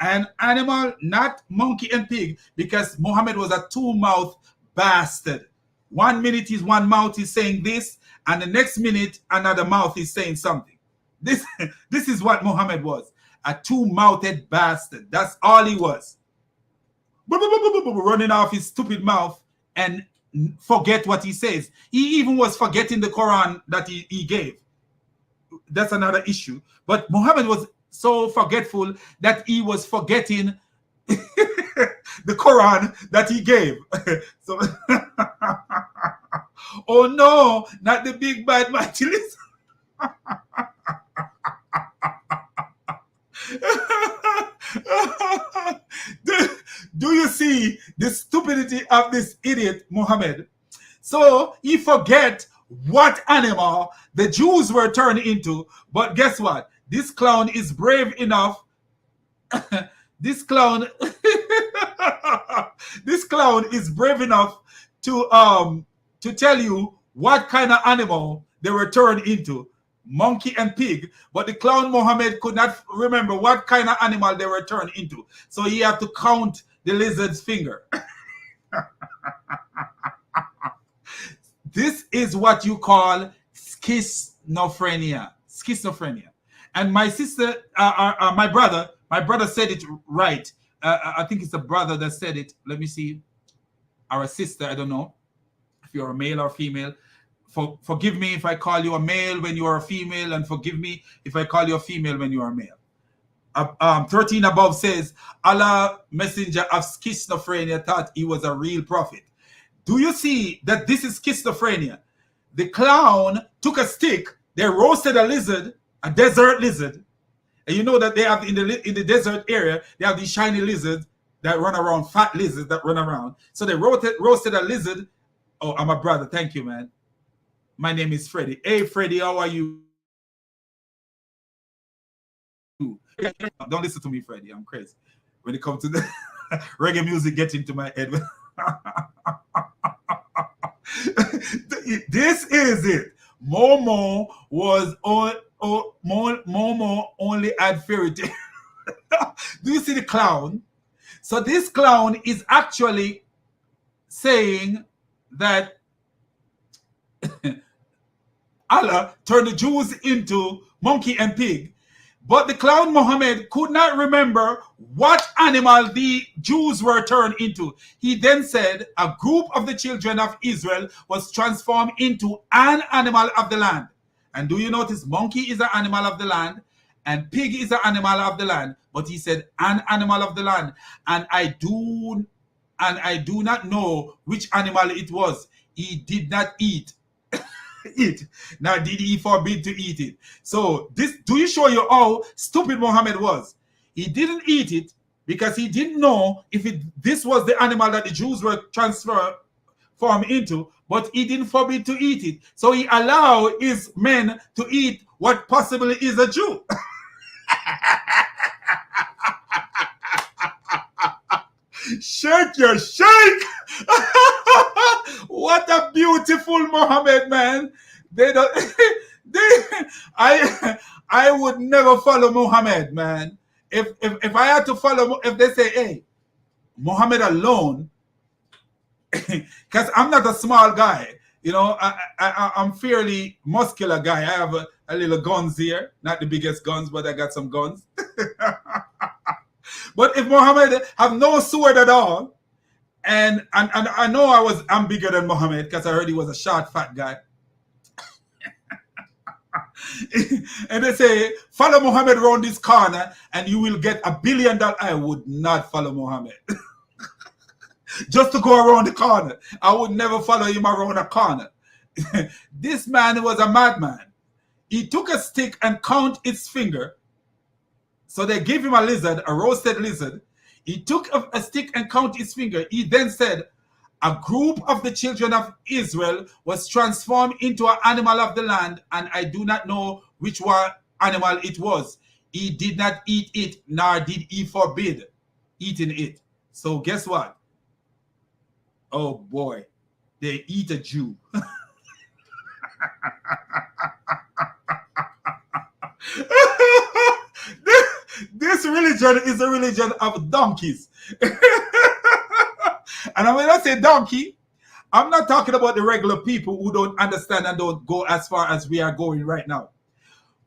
[SPEAKER 1] an animal, not monkey and pig, because Muhammad was a two-mouthed bastard. 1 minute his one mouth is saying this, and the next minute another mouth is saying something. This is what Muhammad was, a two-mouthed bastard. That's all he was. Running off his stupid mouth and forget what he says. He even was forgetting the Quran that he gave. That's another issue. But Muhammad was so forgetful that he was forgetting the Quran that he gave. So, oh no, not the big bad mighty list. Do you see the stupidity of this idiot Muhammad? So he forget what animal the Jews were turned into, but guess what? This clown is brave enough. This clown is brave enough to tell you what kind of animal they were turned into. Monkey and pig, but the clown Muhammad could not remember what kind of animal they were turned into, so he had to count the lizard's finger. This is what you call schizophrenia. And my sister, my brother said it right. I think it's a brother that said it. Let me see, or a sister, I don't know if you're a male or female. Forgive me if I call you a male when you are a female, and forgive me if I call you a female when you are a male. 13 above says, Allah, messenger of schizophrenia, thought he was a real prophet. Do you see that this is schizophrenia? The clown took a stick, they roasted a lizard, a desert lizard, and you know that they have in the desert area, they have these shiny lizards that run around, fat lizards that run around. So they roasted a lizard. Oh, I'm a brother. Thank you, man. My name is Freddie. Hey, Freddie, how are you? Don't listen to me, Freddie. I'm crazy. When it comes to the reggae music, gets into my head. This is it. Momo was Momo only had fairy tale. Do you see the clown? So this clown is actually saying that Allah turned the Jews into monkey and pig, but the clown Muhammad could not remember what animal the Jews were turned into. He then said a group of the children of Israel was transformed into an animal of the land. And do you notice monkey is an animal of the land and pig is an animal of the land, but he said an animal of the land. And I do not know which animal it was. He did not eat it. Now did he forbid to eat it? So this, do you show you how stupid Muhammad was? He didn't eat it because he didn't know if this was the animal that the Jews were transformed into, but he didn't forbid to eat it. So he allowed his men to eat what possibly is a Jew. Shake your shake. What a beautiful Muhammad, man. They don't I would never follow Muhammad, man. If I had to follow, if they say, hey, Muhammad alone, because I'm not a small guy, you know, I'm fairly muscular guy. I have a little guns here, not the biggest guns, but I got some guns. But if Muhammad have no sword at all, and I know I'm bigger than Muhammad because I heard he was a short, fat guy. And they say, follow Muhammad around this corner and you will get $1 billion. I would not follow Muhammad. Just to go around the corner. I would never follow him around a corner. This man was a madman. He took a stick and count its finger. So they gave him a lizard, a roasted lizard. He took a stick and counted his finger. He then said, a group of the children of Israel was transformed into an animal of the land, and I do not know which one animal it was. He did not eat it, nor did he forbid eating it. So guess what? Oh boy, they eat a Jew. This religion is a religion of donkeys. And when I say donkey, I'm not talking about the regular people who don't understand and don't go as far as we are going right now.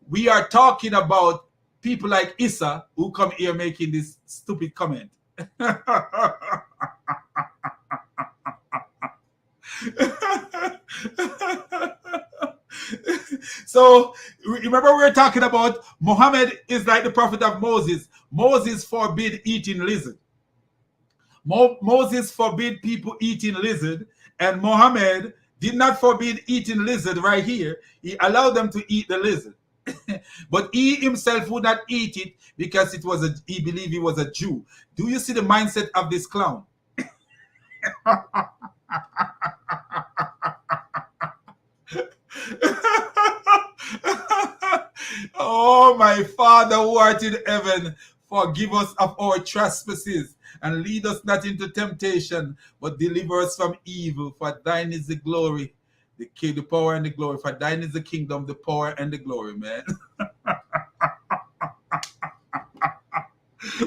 [SPEAKER 1] We are talking about people like Issa who come here making this stupid comment. So remember we were talking about Muhammad is like the prophet of Moses. Moses forbid eating lizard. Moses forbid people eating lizard, and Muhammad did not forbid eating lizard right here. He allowed them to eat the lizard. But he himself would not eat it because he believed he was a Jew. Do you see the mindset of this clown? Oh, my Father who art in heaven, forgive us of our trespasses and lead us not into temptation, but deliver us from evil. For thine is the glory, the power and the glory. For thine is the kingdom, the power and the glory, man.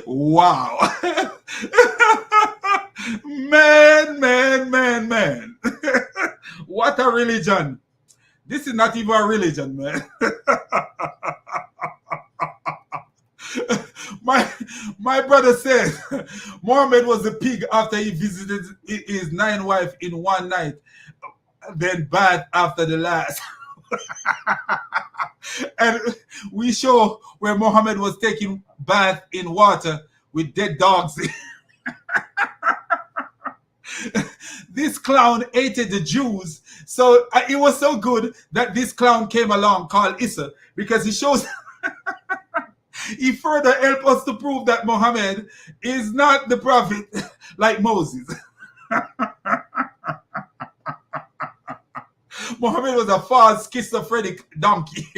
[SPEAKER 1] Wow. Man. What a religion. This is not even a religion, man. My brother said Muhammad was a pig after he visited his 9 wives in one night, then bath after the last. And we show where Muhammad was taking bath in water with dead dogs. This clown hated the Jews, so it was so good that this clown came along called Issa, because he shows he further helped us to prove that Muhammad is not the prophet like Moses. Muhammad was a false schizophrenic donkey.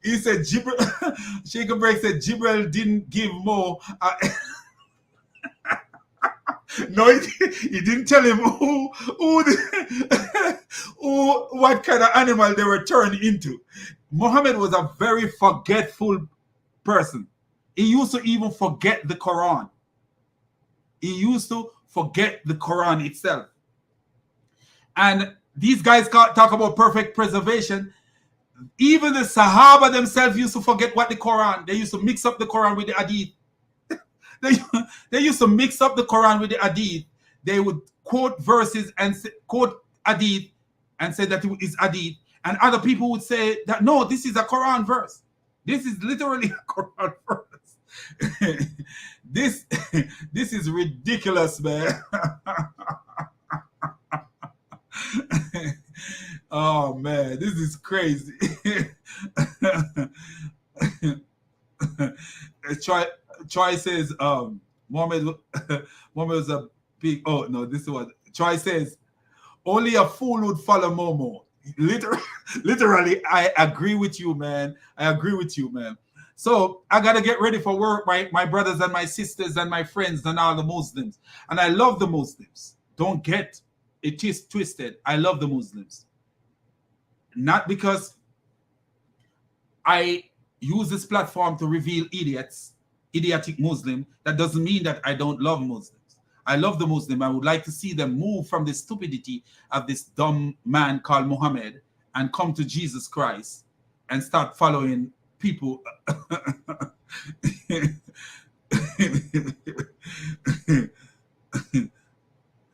[SPEAKER 1] He said Sheikh Break said Jibril didn't give Mo no, he didn't tell him what kind of animal they were turned into. Muhammad was a very forgetful person. He used to even forget the Quran. He used to forget the Quran itself. And these guys talk about perfect preservation. Even the Sahaba themselves used to forget what the Quran. They used to mix up the Quran with the Hadith. They used to mix up the Quran with the Hadith. They would quote verses and quote Hadith and say that it is Hadith. And other people would say that, no, this is a Quran verse. This is literally a Quran verse. This is ridiculous, man. Oh man, this is crazy. Troy says Muhammad was a big. Oh no, this is what Troy says. Only a fool would follow Momo. Literally, I agree with you, man. I agree with you, man. So I gotta get ready for work, my brothers and my sisters and my friends and all the Muslims. And I love the Muslims. Don't get it twisted. I love the Muslims. Not because I use this platform to reveal idiotic Muslim. That doesn't mean that I don't love Muslims. I love the Muslim. I would like to see them move from the stupidity of this dumb man called Muhammad and come to Jesus Christ and start following people.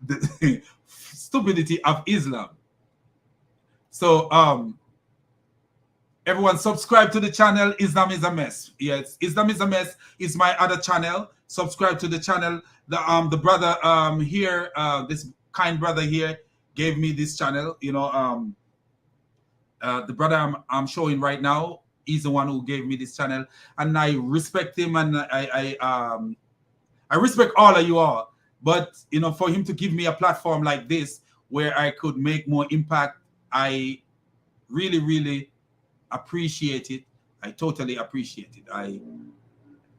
[SPEAKER 1] The stupidity of Islam. So everyone subscribe to the channel. Islam is a mess. Yes, Islam is a mess is my other channel. Subscribe to the channel. The brother here, this kind brother here gave me this channel. You know, the brother I'm showing right now, he's the one who gave me this channel, and I respect him, and I respect all of you all. But you know, for him to give me a platform like this where I could make more impact, I really, really appreciate it. I totally appreciate it. I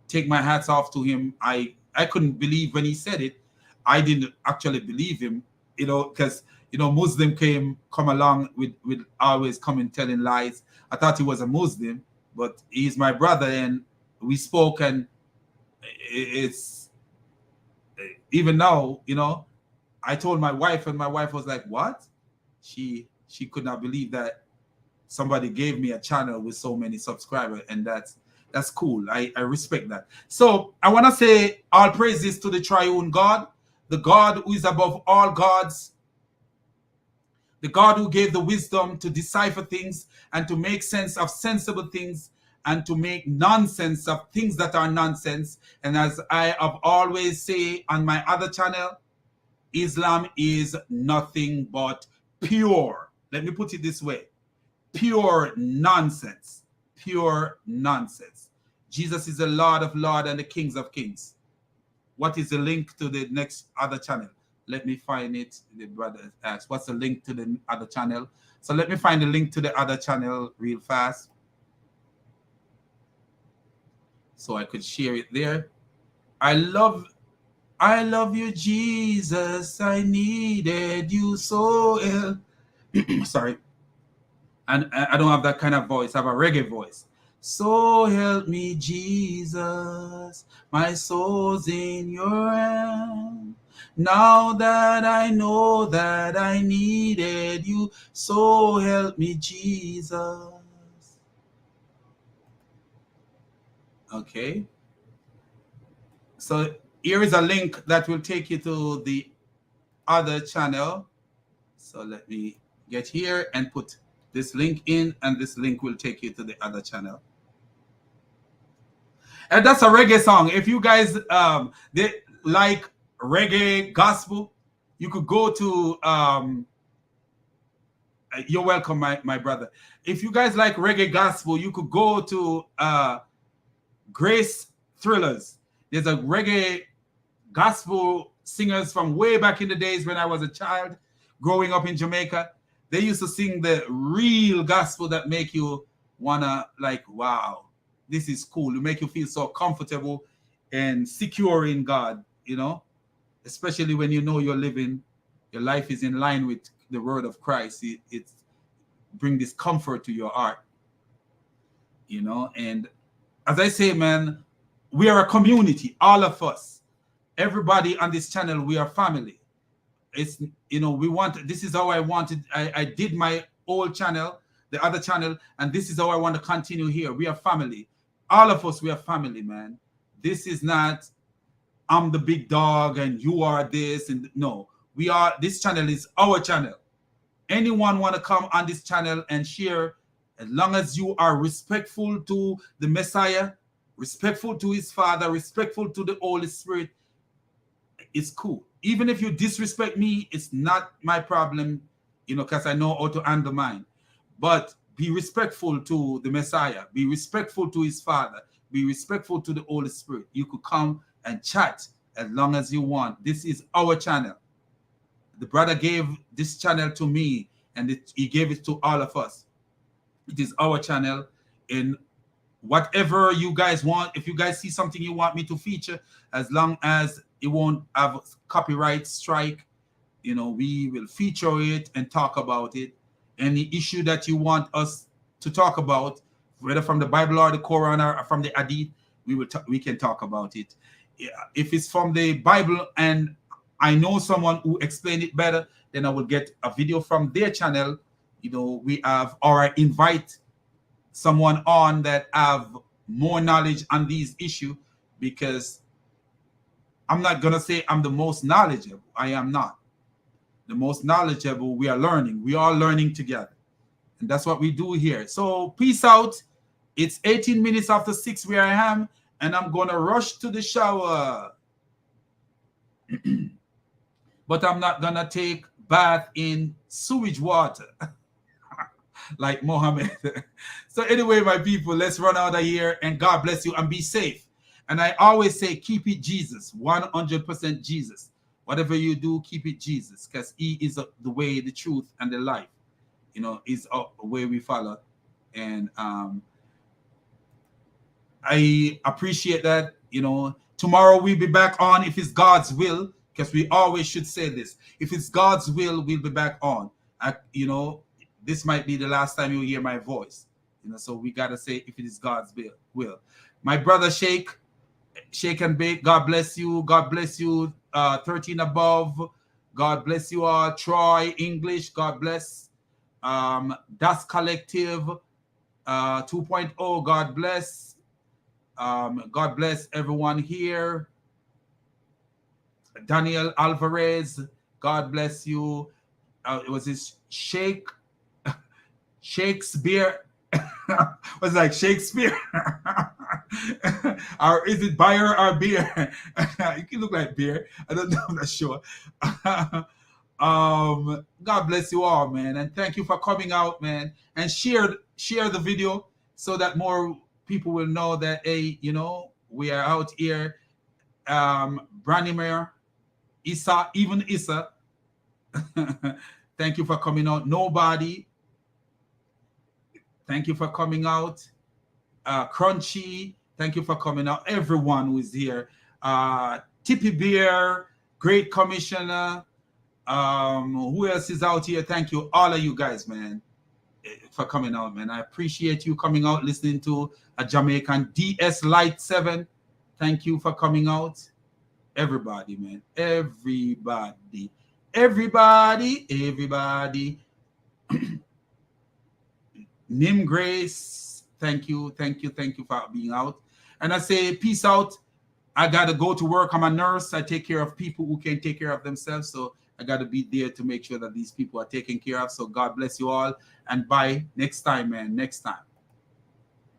[SPEAKER 1] take my hats off to him. I couldn't believe when he said it. I didn't actually believe him, you know, because you know, Muslim come along with always coming telling lies. I thought he was a Muslim, but he's my brother, and we spoke, and it's even now, you know, I told my wife, and my wife was like, what? She could not believe that somebody gave me a channel with so many subscribers, and that's cool. I respect that. So I want to say all praises to the triune God, the God who is above all gods, the God who gave the wisdom to decipher things and to make sense of sensible things and to make nonsense of things that are nonsense. And as I have always say on my other channel, Islam is nothing but pure. Let me put it this way. Pure nonsense. Pure nonsense. Jesus is the Lord of Lords and the Kings of Kings. What is the link to the next other channel? Let me find it. The brother asked, what's the link to the other channel? So let me find the link to the other channel real fast, so I could share it there. I love you, Jesus. I needed you so ill. Sorry. And I don't have that kind of voice. I have a reggae voice. So help me, Jesus. My soul's in your hand. Now that I know that I needed you, so help me, Jesus. Okay. So here is a link that will take you to the other channel. So let me get here and put this link in, and this link will take you to the other channel. And that's a reggae song. If you guys they like reggae gospel, you could go to you're welcome, my brother. If you guys like reggae gospel, you could go to Grace Thrillers. There's a reggae gospel singers from way back in the days when I was a child growing up in Jamaica. They used to sing the real gospel that make you wanna like, wow, this is cool. It make you feel so comfortable and secure in God, you know, especially when you know you're living, your life is in line with the word of Christ. It bring this comfort to your heart, you know. And as I say, man, we are a community, all of us, everybody on this channel, we are family. It's, you know, we want, this is how I wanted, I did my old channel, the other channel, and this is how I want to continue here. We are family. All of us, we are family, man. This is not, I'm the big dog and you are this, and no, we are, this channel is our channel. Anyone want to come on this channel and share, as long as you are respectful to the Messiah, respectful to his Father, respectful to the Holy Spirit, it's cool. Even if you disrespect me, it's not my problem, you know, because I know how to handle mine. But be respectful to the Messiah. Be respectful to his Father. Be respectful to the Holy Spirit. You could come and chat as long as you want. This is our channel. The brother gave this channel to me and he gave it to all of us. It is our channel. In whatever you guys want, if you guys see something you want me to feature, as long as it won't have copyright strike, you know, we will feature it and talk about it. Any issue that you want us to talk about, whether from the Bible or the Quran or from the Hadith, we can talk about it. If it's from the Bible and I know someone who explained it better, then I will get a video from their channel. You know, we have, or I invite someone on that have more knowledge on these issues, because I'm not going to say I'm the most knowledgeable. I am not the most knowledgeable. We are learning. We are learning together. And that's what we do here. So peace out. It's 18 minutes after 6 where I am, and I'm going to rush to the shower. But I'm not going to take bath in sewage water like Mohammed. So anyway, my people, let's run out of here, and God bless you and be safe. And I always say, keep it Jesus, 100% Jesus. Whatever you do, keep it Jesus, because he is the way, the truth, and the life. You know, is a way we follow. And I appreciate that. You know, tomorrow we'll be back on if it's God's will, because we always should say this. If it's God's will, we'll be back on. You know, this might be the last time you'll hear my voice. You know, so we got to say if it is God's will. My brother Shake and Bake, God bless you. God bless you. 13 above. God bless you all. Troy English, God bless. Das Collective 2.0, God bless. God bless everyone here. Daniel Alvarez, God bless you. It was this Shakespeare. Was like Shakespeare. Or is it beer or beer? You can look like beer. I don't know, I'm not sure. God bless you all, man, and thank you for coming out, man, and share the video so that more people will know that, hey, you know, we are out here. Branimir, Issa, even Issa. Thank you for coming out. Nobody, thank you for coming out. Crunchy, thank you for coming out. Everyone who is here. Tippy Bear, Great Commissioner. Who else is out here? Thank you, all of you guys, man, for coming out, man. I appreciate you coming out, listening to a Jamaican. DS Light 7, thank you for coming out. Everybody, man, everybody. Nim Grace, thank you for being out. And I say peace out. I gotta go to work. I'm a nurse. I take care of people who can't take care of themselves, so I got to be there to make sure that these people are taken care of. So God bless you all. And bye next time, man. Next time.